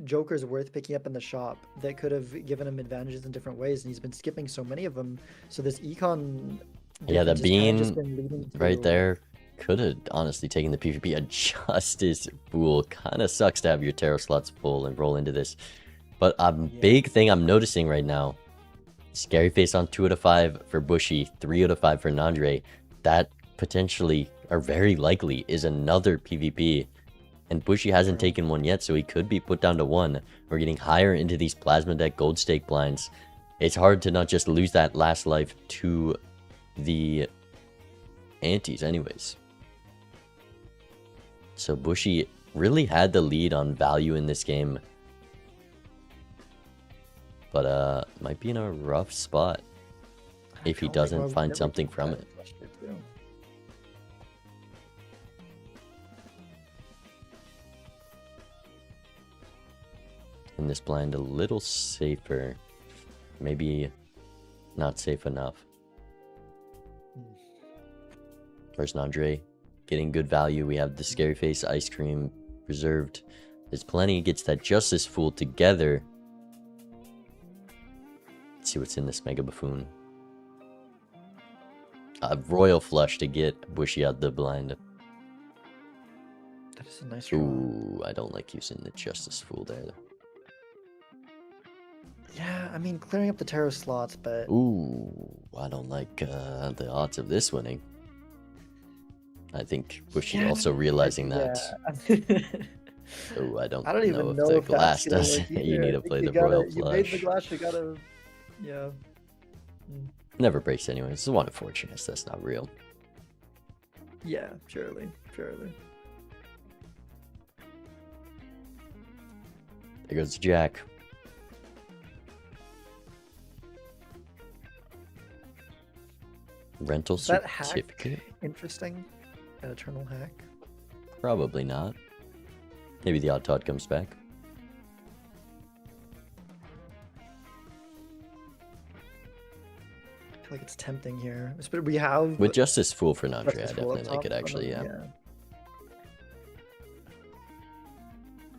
B: jokers worth picking up in the shop that could have given him advantages in different ways, and he's been skipping so many of them. So this econ
A: Yeah, the
B: difference has kinda just
A: bean
B: been leading
A: right
B: to-
A: there could have honestly taken the PvP. A Justice Fool kind of sucks to have your tarot slots full and roll into this. But a big thing I'm noticing right now, Scary Face on 2 out of 5 for Bushy, 3 out of 5 for Nandre. That potentially, or very likely, is another PvP. And Bushy hasn't taken one yet, so he could be put down to 1. We're getting higher into these Plasma Deck Gold Stake blinds. It's hard to not just lose that last life to the antis anyways. So Bushy really had the lead on value in this game. But might be in a rough spot if he
B: I don't like
A: doesn't
B: why we
A: find
B: never
A: something
B: took
A: from
B: that
A: it.
B: flush here, too.
A: In this blind a little safer. Maybe not safe enough. Where's Nandre? Getting good value. We have the Scary Face Ice Cream reserved. There's plenty. Gets that Justice Fool together. Let's see what's in this Mega Buffoon. A Royal Flush to get Bushy out the blind.
B: That is a nice draw.
A: Ooh, I don't like using the Justice Fool there.
B: Yeah, I mean, clearing up the tarot slots, but
A: Ooh, I don't like the odds of this winning. I think Bushy
B: Yeah,
A: also realizing that.
B: yeah.
A: Oh, I don't,
B: I don't even
A: know if
B: know
A: the
B: if
A: glass
B: that's gonna
A: does.
B: work
A: You
B: either.
A: need
B: I
A: to
B: think
A: play
B: you
A: the
B: gotta-
A: Royal
B: You made the
A: Flush.
B: glass, you gotta, yeah.
A: Never breaks anyway. It's one of fortunes. That's not real.
B: Yeah, surely.
A: There goes Jack. Rental
B: Is that hack
A: certificate?
B: interesting? An eternal hack?
A: Probably not. Maybe the odd Todd comes back.
B: I feel like it's tempting here. But we have
A: With Justice Fool for Nandre, I
B: Justice Fool up
A: definitely like
B: top
A: it actually,
B: from
A: yeah.
B: him,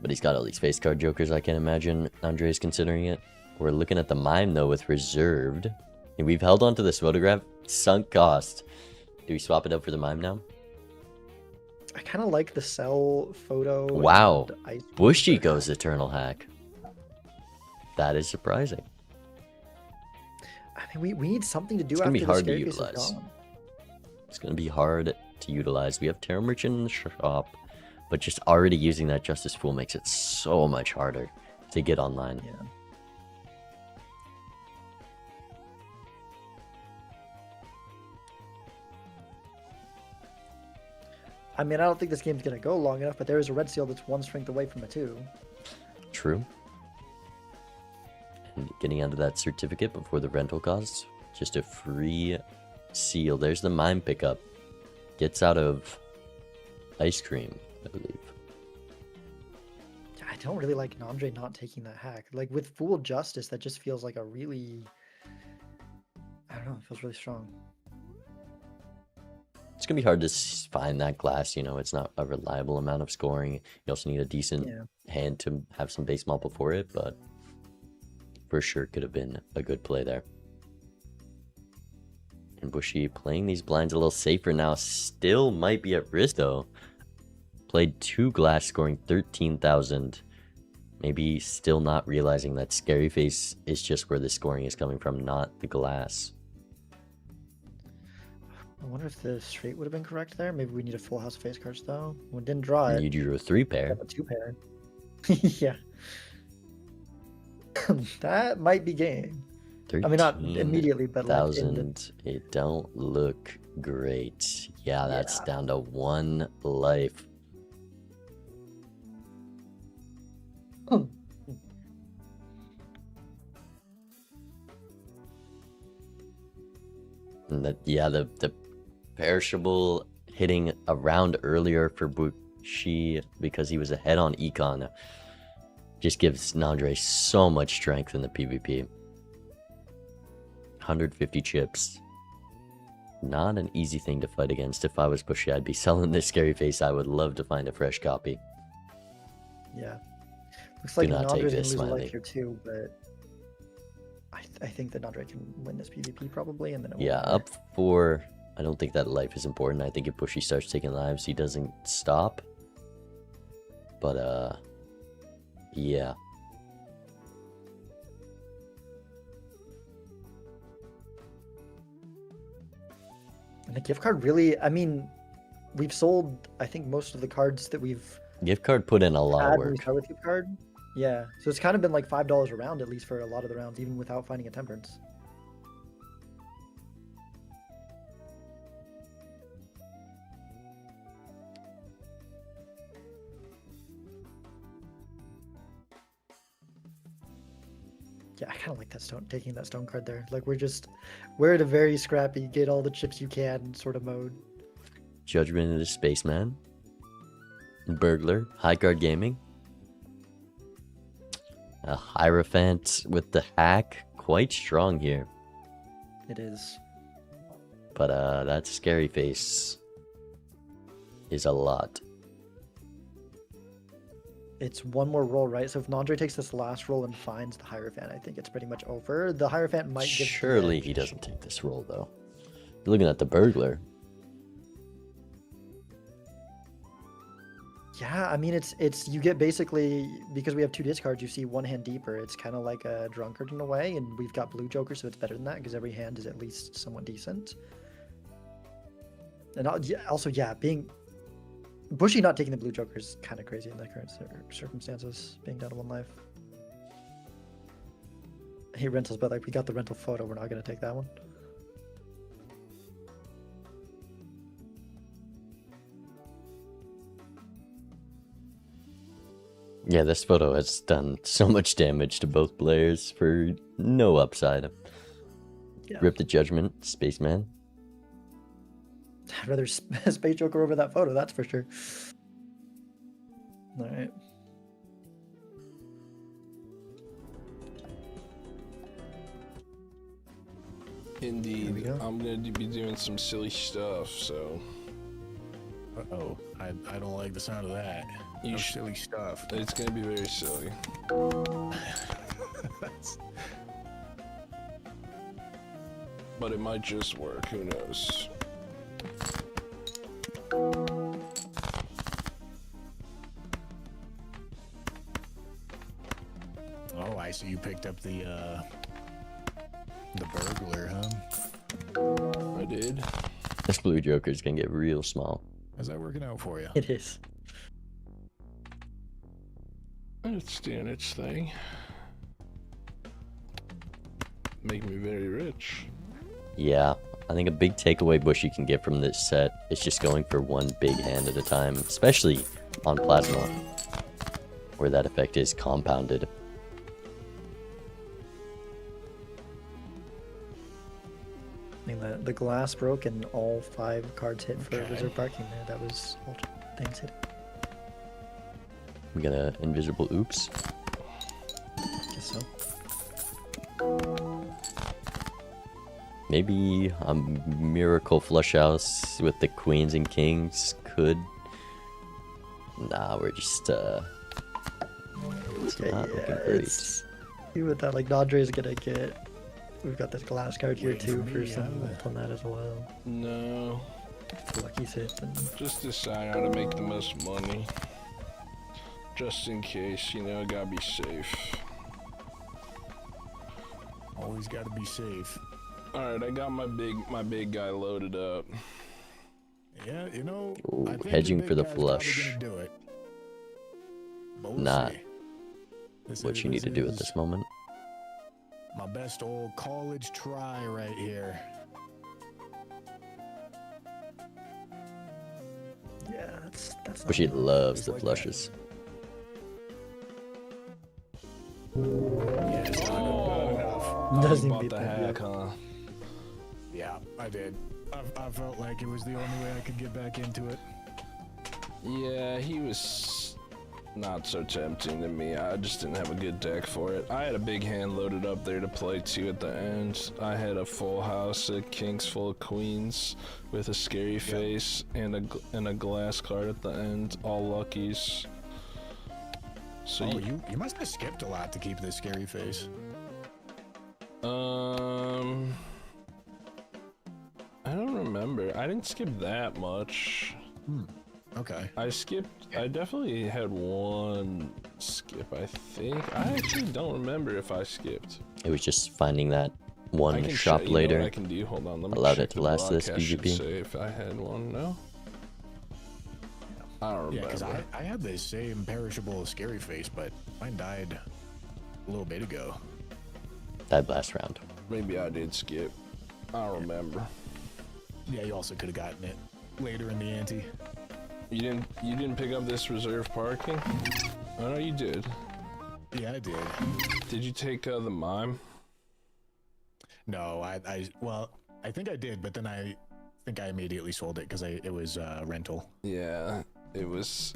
A: But he's got all these face card jokers. I can't imagine Andre's considering it. We're looking at the mime though with reserved. And we've held on to this photograph. Sunk cost. Do we swap it out for the mime now?
B: I kind of like the cell photo.
A: Wow.
B: and ice cream
A: Bushy
B: for
A: goes
B: hack.
A: Eternal Hack. That is surprising.
B: I mean, we need something to do
A: It's
B: after
A: gonna be
B: the
A: hard to
B: Scary Face is
A: utilize.
B: gone.
A: It's going to be hard to utilize. We have Tarot Merchant in the shop. But just already using that Justice Fool makes it so much harder to get online.
B: Yeah. I mean, I don't think this game's gonna go long enough, but there is a red seal that's 1 strength away from a 2.
A: True. And getting onto that certificate before the rental costs. Just a free seal. There's the mime pickup. Gets out of ice cream, I believe.
B: I don't really like Nandre not taking that hack. Like with Fool Justice, that just feels like a really, I don't know, it feels really strong.
A: It's going to be hard to find that glass. You know, it's not a reliable amount of scoring. You also need a decent
B: Yeah.
A: hand to have some base malt before it, but for sure could have been a good play there. And Bushy playing these blinds a little safer now. Still might be at risk though. Played 2 glass, scoring 13,000. Maybe still not realizing that Scary Face is just where the scoring is coming from, not the glass.
B: I wonder if the straight would have been correct there. Maybe we need a full house of face cards though. We didn't draw it.
A: You drew a 3 pair.
B: A 2 pair. Yeah. That might be game. I mean, not immediately, but like in the...
A: 13,000. It don't look great. Yeah, that's
B: Yeah.
A: down to 1 life. And that, yeah, the perishable hitting around earlier for Bushy because he was ahead on Econ just gives Nandre so much strength in the PvP. 150 chips. Not an easy thing to fight against. If I was Bushy, I'd be selling this Scary Face. I would love to find a fresh copy.
B: Yeah. Looks like
A: Do not take
B: Nandre's gonna
A: this,
B: lose a
A: Smiley.
B: life here too, but I think that Nandre can win this PvP probably, and then it won't
A: Yeah,
B: matter.
A: up 4. I don't think that life is important. I think if Bushy starts taking lives, he doesn't stop. But, yeah.
B: And the gift card really, I mean, we've sold, I think, most of the cards that we've
A: Gift card put in a lot
B: had
A: of
B: when we
A: work.
B: start with gift card. Yeah, so it's kind of been like $5 a round at least for a lot of the rounds, even without finding a temperance. Yeah, I kind of like that stone, taking that stone card there. Like we're at a very scrappy, get all the chips you can sort of mode.
A: Judgment of the Spaceman. Burglar. High Card Gaming. A Hierophant with the hack. Quite strong here.
B: It is.
A: But that Scary Face is a lot.
B: It's one more roll, right? So if Nandre takes this last roll and finds the Hierophant, I think it's pretty much over. The Hierophant might give the
A: Surely
B: edge.
A: he doesn't take this roll, though. You're looking at the Burglar.
B: Yeah, I mean it's you get basically, because we have 2 discards, you see one hand deeper. It's kind of like a drunkard in a way, and we've got blue joker, so it's better than that because every hand is at least somewhat decent. And also, yeah, being Bushy not taking the blue joker is kind of crazy in the current circumstances, being down to 1 life. I hate rentals, but like we got the rental photo, we're not gonna take that one.
A: Yeah, this photo has done so much damage to both players for no upside.
B: Yeah.
A: Rip the Judgment, Spaceman.
B: I'd rather Space Joker over that photo, that's for sure. All right.
D: Indeed,
B: go.
D: I'm gonna be doing some silly stuff, so
C: Uh-oh. I don't like the sound of that.
D: You
C: No
D: sh-
C: silly stuff.
D: it's gonna be very silly. But it might just work, who knows?
C: Oh, I see you picked up the burglar, huh?
D: I did.
A: This blue Joker's gonna get real small.
C: How's that working out for you?
B: It is.
D: It's doing its thing. Make me very rich.
A: Yeah, I think a big takeaway Bushy can get from this set is just going for one big hand at a time, especially on Plasma, where that effect is compounded.
B: I mean, the glass broke and all 5 cards hit for
C: Okay.
B: reserve parking there. That was all things hit.
A: We got a invisible oops.
B: Guess so.
A: Maybe a miracle flush house with the queens and kings could. Nah, we're just it's
B: Okay,
A: not
B: yeah,
A: looking great.
B: it's even with that, like Nandre's gonna get. We've got this glass card here
C: Wait
B: too
C: for
B: for
C: me,
B: some
C: yeah.
B: ult on that as well.
D: No,
B: Lucky's hit and
D: just decide how to make the most money. Just in case, you know, gotta be safe.
C: Always got to be safe.
D: Alright, I got my big guy loaded up.
C: Yeah, you know,
A: Ooh,
C: I think
A: hedging
C: big
A: for the
C: guy's probably
A: flush.
C: gonna do it. But we'll
A: Not
C: see.
A: what you need to do at
C: is
A: this moment.
C: My best old college try right here.
B: yeah, that's.
A: Bushy
B: not-
A: loves
C: Just
A: the
C: like that.
A: flushes.
C: Yeah, it's not good enough.
B: Doesn't
D: You bought
B: beat
D: the
B: that,
D: hack, huh?
C: Yeah, I did. I felt like it was the only way I could get back into it.
D: Yeah, he was not so tempting to me. I just didn't have a good deck for it. I had a big hand loaded up there to play too at the end. I had a full house, a kings full of queens with a scary face and a glass card at the end, all luckies. So
C: Oh, you must have skipped a lot to keep this scary face.
D: I don't remember. I didn't skip that much.
C: Okay.
D: I definitely had one skip, I think. I actually don't remember if I skipped.
A: It was just finding that
D: I
A: one
D: can
A: shop
D: check, you know
A: later.
D: what I can do? Hold on, let me
A: allowed
D: check
A: it to
D: the
A: last this
D: broadcast should
A: PvP.
D: say if I had one. No? I don't
C: Yeah,
D: remember.
C: because I had the same perishable scary face, but mine died a little bit ago.
A: That last round.
D: Maybe I did skip. I don't remember.
C: Yeah, you also could have gotten it later in the ante.
D: You didn't pick up this reserve parking? Oh no, you did.
C: Yeah, I did.
D: Did you take the mime?
C: No, well, I think I did, but then I think I immediately sold it because it was rental.
D: Yeah, it was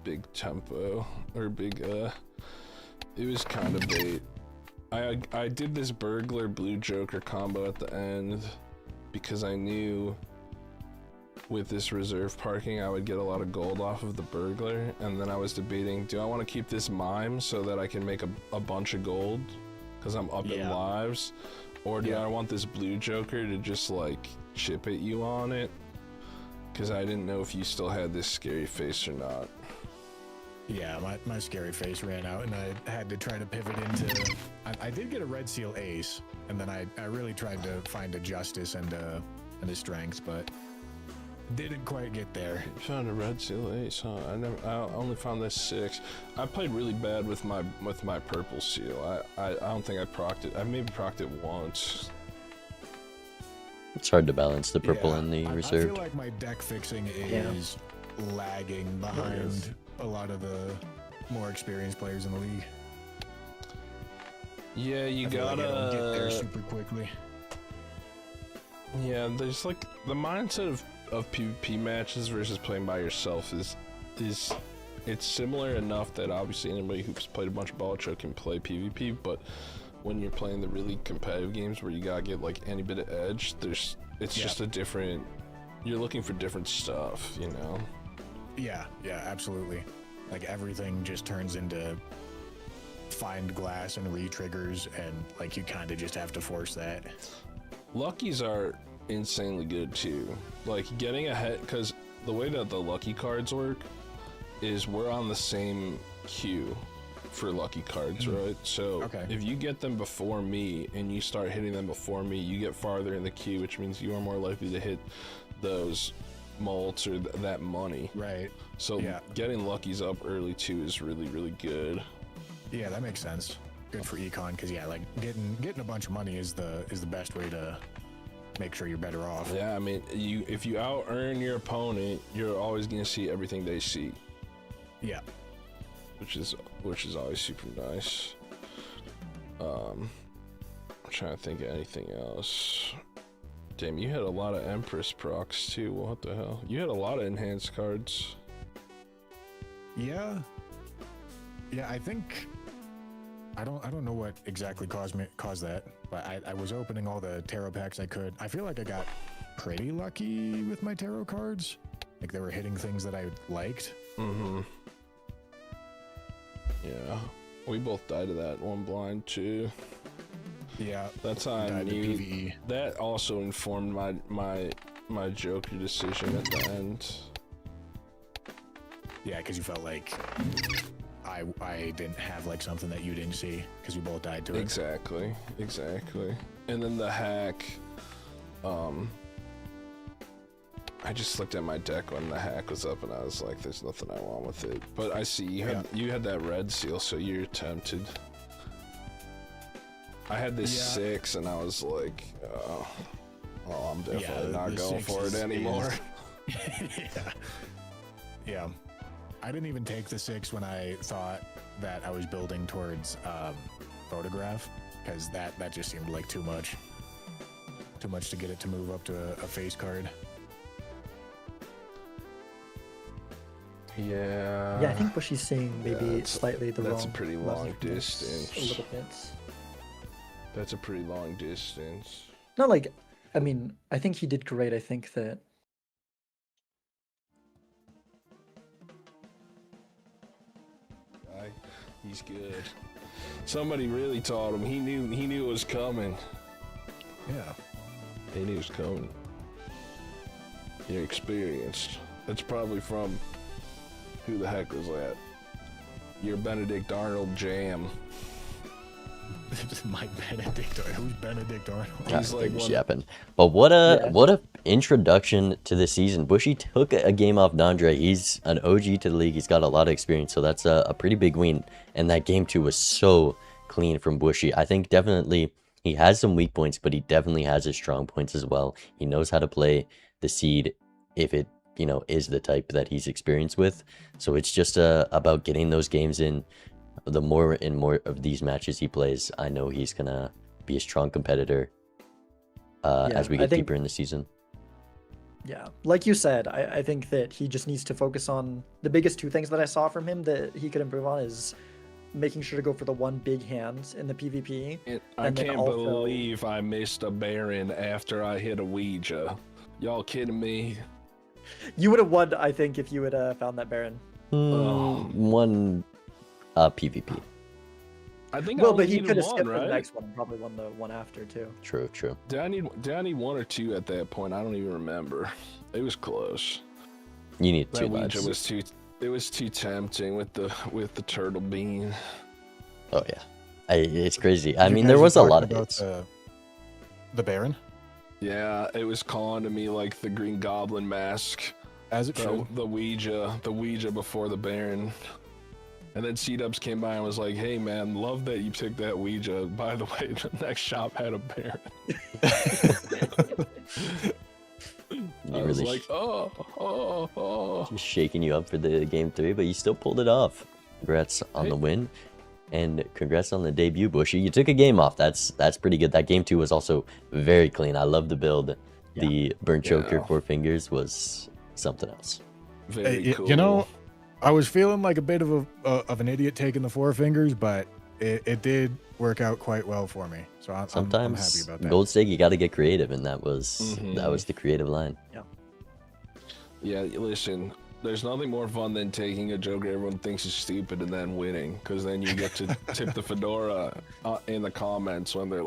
D: big tempo or big it was kind of bait. I did this burglar blue joker combo at the end because I knew with this reserve parking I would get a lot of gold off of the burglar, and then I was debating, do I want to keep this mime so that I can make a bunch of gold because I'm up in lives, or do I want this blue joker to just like chip at you on it, because I didn't know if you still had this scary face or not.
C: Yeah, my scary face ran out, and I had to try to pivot into... I did get a red seal ace, and then I really tried to find a justice and a strength, but didn't quite get there.
D: You found a red seal ace, huh? I only found this 6. I played really bad with my purple seal. I don't think I procced it. I maybe procced it once.
A: It's hard to balance the purple and the
C: I
A: reserved.
C: feel like my deck fixing is lagging behind a lot of the more experienced players in the league.
D: Yeah, you
C: I feel
D: gotta
C: like I don't get there super quickly.
D: Yeah, there's like the mindset of PvP matches versus playing by yourself is it's similar enough that obviously anybody who's played a bunch of Balatro can play PvP, but when you're playing the really competitive games where you gotta get like any bit of edge, it's just a different, you're looking for different stuff, you know?
C: Yeah, absolutely. Like everything just turns into find glass and re-triggers, and like you kind of just have to force that.
D: Luckies are insanely good too. Like getting ahead, because the way that the lucky cards work is we're on the same queue for lucky cards, right? So if you get them before me and you start hitting them before me, you get farther in the queue, which means you are more likely to hit those mults or that money.
C: Right.
D: So getting luckies up early too is really, really good.
C: Yeah, that makes sense. Good for econ, because like getting a bunch of money is the best way to make sure you're better off.
D: Yeah, I mean, if you out earn your opponent, you're always gonna see everything they see.
C: Yeah.
D: Which is always super nice. I'm trying to think of anything else. Damn, you had a lot of Empress procs too. What the hell? You had a lot of enhanced cards.
C: Yeah, I think I don't know what exactly caused that, but I was opening all the tarot packs I could. I feel like I got pretty lucky with my tarot cards. Like they were hitting things that I liked.
D: Mm-hmm. Yeah, we both died of that one blind too.
C: Yeah,
D: that's how I knew. PvE. That also informed my Joker decision at the end. Yeah, because you felt like I didn't have like something that you didn't see because we both died to it. Exactly. And then the hack, I just looked at my deck when the hack was up and I was like, there's nothing I want with it. But I see you had that red seal, so you're tempted. I had this 6 and I was like, oh, I'm definitely not going for it anymore. Yeah. I didn't even take the 6 when I thought that I was building towards photograph, because that just seemed like too much to get it to move up to a face card.
B: Yeah, I think what she's saying maybe slightly the wrong.
D: That's a pretty long distance.
B: A little bit.
D: That's a pretty long distance.
B: Not like, I mean, I think he did great. I think that
D: He's good. Somebody really taught him. He knew it was coming.
C: Yeah.
D: He knew it was coming. You're experienced. That's probably from who the heck was that? Your Benedict Arnold jam.
C: Mike Benedict. Who's Benedict Arnold?
D: He's like
A: Things
D: one-
A: yapping. But what a introduction to the season. Bushy took a game off Nandre. He's an OG to the league. He's got a lot of experience, so that's a pretty big win. And that game too was so clean from Bushy. I think definitely he has some weak points, but he definitely has his strong points as well. He knows how to play the seed if it is the type that he's experienced with. So it's just about getting those games in. The more and more of these matches he plays, I know he's gonna be a strong competitor as we get deeper in the season.
B: Yeah, like you said, I think that he just needs to focus on the biggest two things that I saw from him that he could improve on is making sure to go for the one big hand in the PvP.
D: I
B: and then
D: can't
B: also-
D: believe I missed a Baron after I hit a Ouija. Y'all kidding me?
B: You would have won, I think, if you had found that Baron.
A: One PvP.
D: I think
B: Well,
D: I
B: but
D: only
B: he
D: needed
B: could have
D: one,
B: skipped
D: right?
B: the next one and probably won the one after too.
A: True.
D: Did I need one or two at that point? I don't even remember. It was close.
A: You need
D: That
A: two
D: Ouija
A: lives.
D: was too tempting with the turtle bean.
A: Oh yeah, it's crazy. I
C: You
A: mean,
C: guys
A: there
C: were
A: was a lot
C: talking
A: of
C: about
A: hits.
C: the Baron,
D: Yeah, it was calling to me like the Green Goblin mask.
C: as it
D: The,
C: should.
D: the Ouija before the Baron. And then C-Dubs came by and was like, hey man, love that you took that Ouija. By the way, the next shop had a Baron. I was
A: Really
D: like, oh.
A: just shaking you up for the game 3, but you still pulled it off. Congrats on
D: Hey.
A: the win, and congrats on the debut, Bushy. You took a game off. That's pretty good. That game 2 was also very clean. I love the build. The burnt choker
D: Yeah.
A: 4 fingers was something else.
D: Very cool.
C: You know, I was feeling like a bit of an idiot taking the 4 fingers, but it did work out quite well for me. So I'm happy
A: Sometimes
C: about that.
A: gold stake, you got to get creative, and that was
D: Mhm.
A: the creative line.
D: Yeah, listen, there's nothing more fun than taking a joke everyone thinks is stupid and then winning, because then you get to tip the fedora in the comments when they're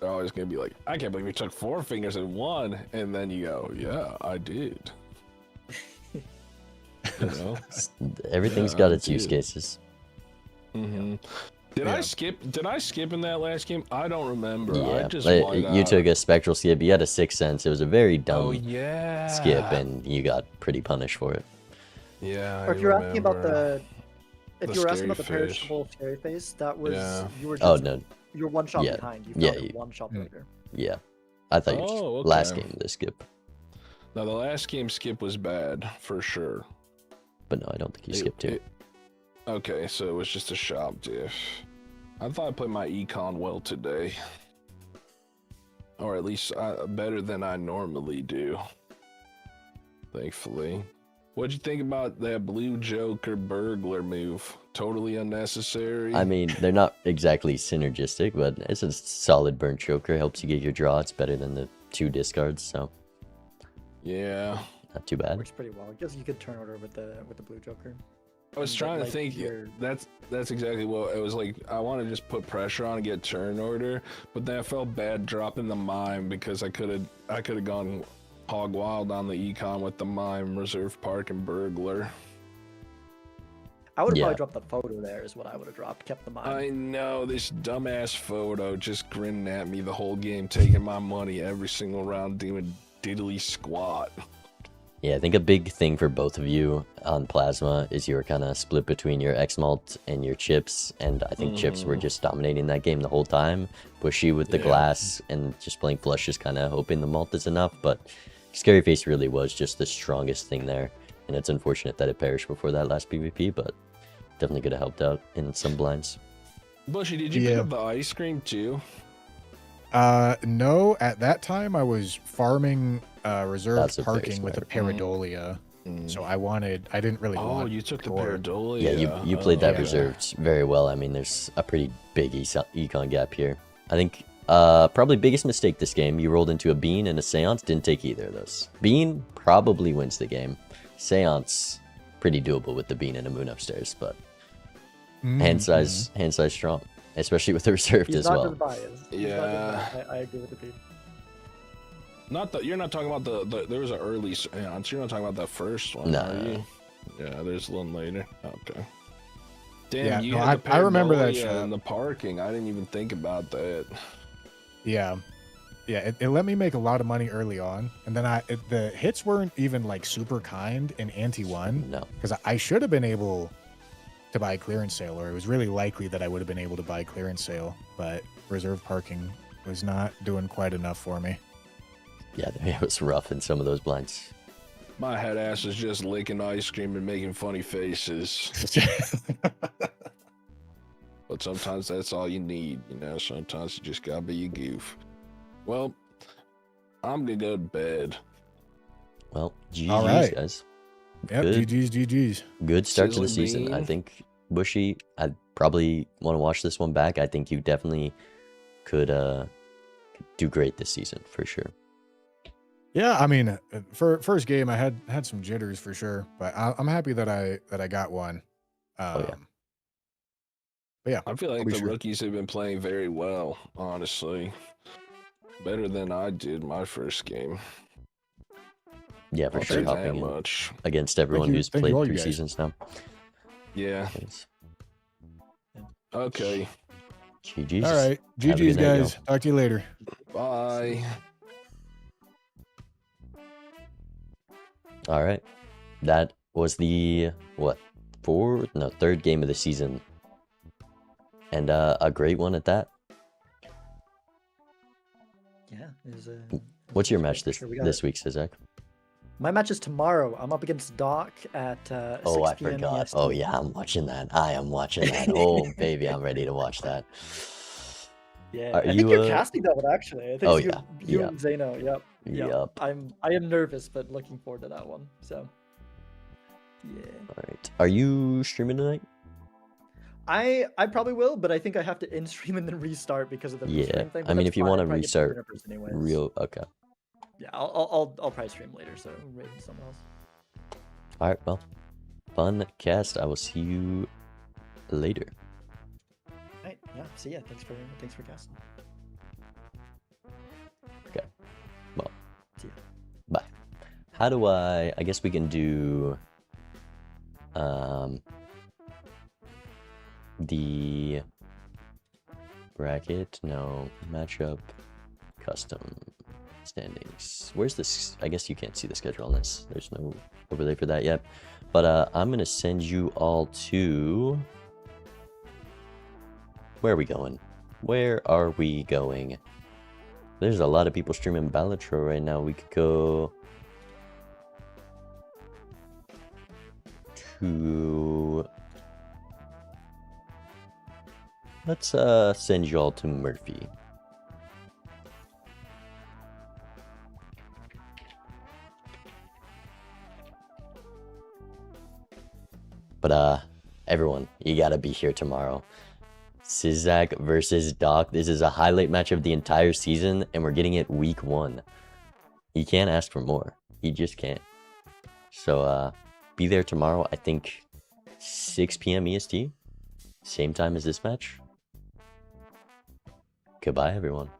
D: always gonna be like, I can't believe you took 4 fingers and 1, and then you go, yeah, I did. You know?
A: Everything's
D: Yeah,
A: got
D: I
A: its use
D: did.
A: cases.
D: Mm-hmm. Did I skip in that last game? I don't remember. I
A: Yeah,
D: just
A: like,
D: won
A: you
D: out.
A: took a spectral skip. You had a 6th sense. It was a very dumb
D: Oh yeah.
A: skip, and you got pretty punished for it.
D: Yeah.
B: Or if you're asking about
D: remember.
B: if
D: The
B: you were asking about the
D: scary fish.
B: perishable scary face, that was
D: Yeah.
B: you were
A: Oh
B: just
A: no,
B: you were one shot
A: Yeah.
B: behind. You
A: Yeah,
B: found it
A: you-
B: one shot
C: Hmm.
B: later.
A: yeah. I thought you
D: Oh,
A: just last
D: okay.
A: game the skip,
D: No, the last game skip was bad for sure.
A: but no, I don't think you skipped too.
D: Okay, so it was just a shop diff. I thought I played my econ well today. Or at least better than I normally do. Thankfully. What'd you think about that blue Joker burglar move? Totally unnecessary.
A: I mean, they're not exactly synergistic, but it's a solid burnt choker. Helps you get your draw. It's better than the 2 discards, so
D: yeah.
A: not too bad.
B: Works pretty well. I guess you could turn order with the blue joker.
D: I was
B: But,
D: trying to
B: like,
D: think.
B: you're-
D: That's exactly what it was like. I want to just put pressure on and get turn order, but then I felt bad dropping the mime because I could have gone hog wild on the econ with the mime, reserve park, and burglar.
B: I would have
A: Yeah.
B: probably dropped the photo there is what I would have dropped. Kept the mine.
D: I know this dumbass photo just grinning at me the whole game, taking my money every single round, doing diddly squat.
A: Yeah, I think a big thing for both of you on Plasma is you were kind of split between your X-Malt and your Chips, and I think Chips were just dominating that game the whole time. Bushy with the
D: Yeah.
A: glass and just playing flush, just kind of hoping the malt is enough, but Scary Face really was just the strongest thing there, and it's unfortunate that it perished before that last PvP, but definitely could have helped out in some blinds.
D: Bushy, did you pick
C: Yeah.
D: up the ice cream too?
C: No, at that time I was farming reserve
A: That's a very
C: parking with a
A: smart-
C: Paradolia. So I didn't really
D: Oh,
C: want
D: you took the
C: Tor.
D: Paradolia.
A: Yeah, you played that
C: yeah.
A: reserved very well. I mean, there's a pretty big econ gap here. I think probably biggest mistake this game, you rolled into a Bean and a Seance, didn't take either of those. Bean probably wins the game. Seance, pretty doable with the Bean and a Moon upstairs, but Hand size strong, especially with the reserved
B: He's
A: as
B: not
A: well.
B: just biased. He's not just
D: Yeah.
B: biased. I agree with the P.
D: Not the. You're not talking about the there was an early seance. You're not talking about that first one,
A: No.
D: are you? Yeah, there's one later. Okay. Damn,
C: Yeah,
D: you
C: no,
D: had the
C: I remember that
D: paranoia
C: shot.
D: and the parking. I didn't even think about that.
C: Yeah. Yeah, it let me make a lot of money early on, and then the hits weren't even like super kind in ante one,
A: No.
C: because I should have been able to buy clearance sale, or it was really likely that I would have been able to buy clearance sale, but reserve parking was not doing quite enough for me.
A: Yeah, it was rough in some of those blinds.
D: My head ass is just licking ice cream and making funny faces. But sometimes that's all you need, you know. Sometimes you just gotta be a goof. Well, I'm gonna go to bed.
A: Well, GG's,
C: All right.
A: guys.
C: Yep,
A: Good.
C: GG's.
A: Good start to the
D: Sizzling
A: season. I
D: bean.
A: think Bushy, I'd probably want to watch this one back. I think you definitely could do great this season for sure.
C: Yeah, I mean, for first game, I had some jitters for sure, but I'm happy that I got one.
A: Oh, yeah.
C: But yeah,
D: I feel
C: I'll
D: like
C: be
D: the
C: sure.
D: rookies have been playing very well, honestly. Better than I did my first game.
A: Yeah, for
D: I'll
A: sure.
D: say that
A: Hopping in
D: much.
A: against everyone
C: you-
A: who's
C: thank you
A: played
C: all, you
A: 3
C: guys.
A: seasons now.
D: Yeah.
A: Yes.
D: Okay.
A: GG's.
C: All right,
A: Have a
C: GG's,
A: good night, yo.
C: guys. Talk to you later.
D: Bye.
A: All right. That was the third game of the season. And a great one at that.
B: Yeah.
A: What's your match
B: this
A: this week, Sizak?
B: My match is tomorrow. I'm up against Doc at 6
A: Oh, I
B: p.m.
A: forgot.
B: EST.
A: Oh, yeah, I'm watching that. I am watching that. Oh, baby, I'm ready to watch that.
B: Yeah,
A: Are
B: I think
A: you,
B: you're casting that one actually. I think
A: Oh,
B: it's you,
A: yeah,
B: you
A: yeah.
B: and Zeno. Yep.
A: Yup.
B: I am nervous, but looking forward to that one. So, yeah.
A: All right. Are you streaming tonight?
B: I probably will, but I think I have to in stream and then restart because of the
A: Yeah,
B: stream thing.
A: I
B: but
A: mean,
B: that's
A: if you
B: fine,
A: wanna
B: I'll probably get to
A: restart
B: dinner first anyways.
A: Okay.
B: Yeah, I'll probably stream later, so raid someone else.
A: All right, well, fun cast. I will see you later.
B: Alright, yeah, see ya. Thanks for casting.
A: Okay. Well,
B: See ya.
A: bye. How do I guess we can do the bracket, no, matchup, custom standings. Where's this? I guess you can't see the schedule on this. There's no overlay for that yet. But I'm gonna send you all to, where are we going? Where are we going? There's a lot of people streaming Balatro right now. We could go to, let's send you all to Murphy. But everyone, you gotta be here tomorrow. Sizak versus Doc. This is a highlight match of the entire season, and we're getting it week 1. You can't ask for more. You just can't. So be there tomorrow. I think 6 p.m. EST, same time as this match. Goodbye, everyone.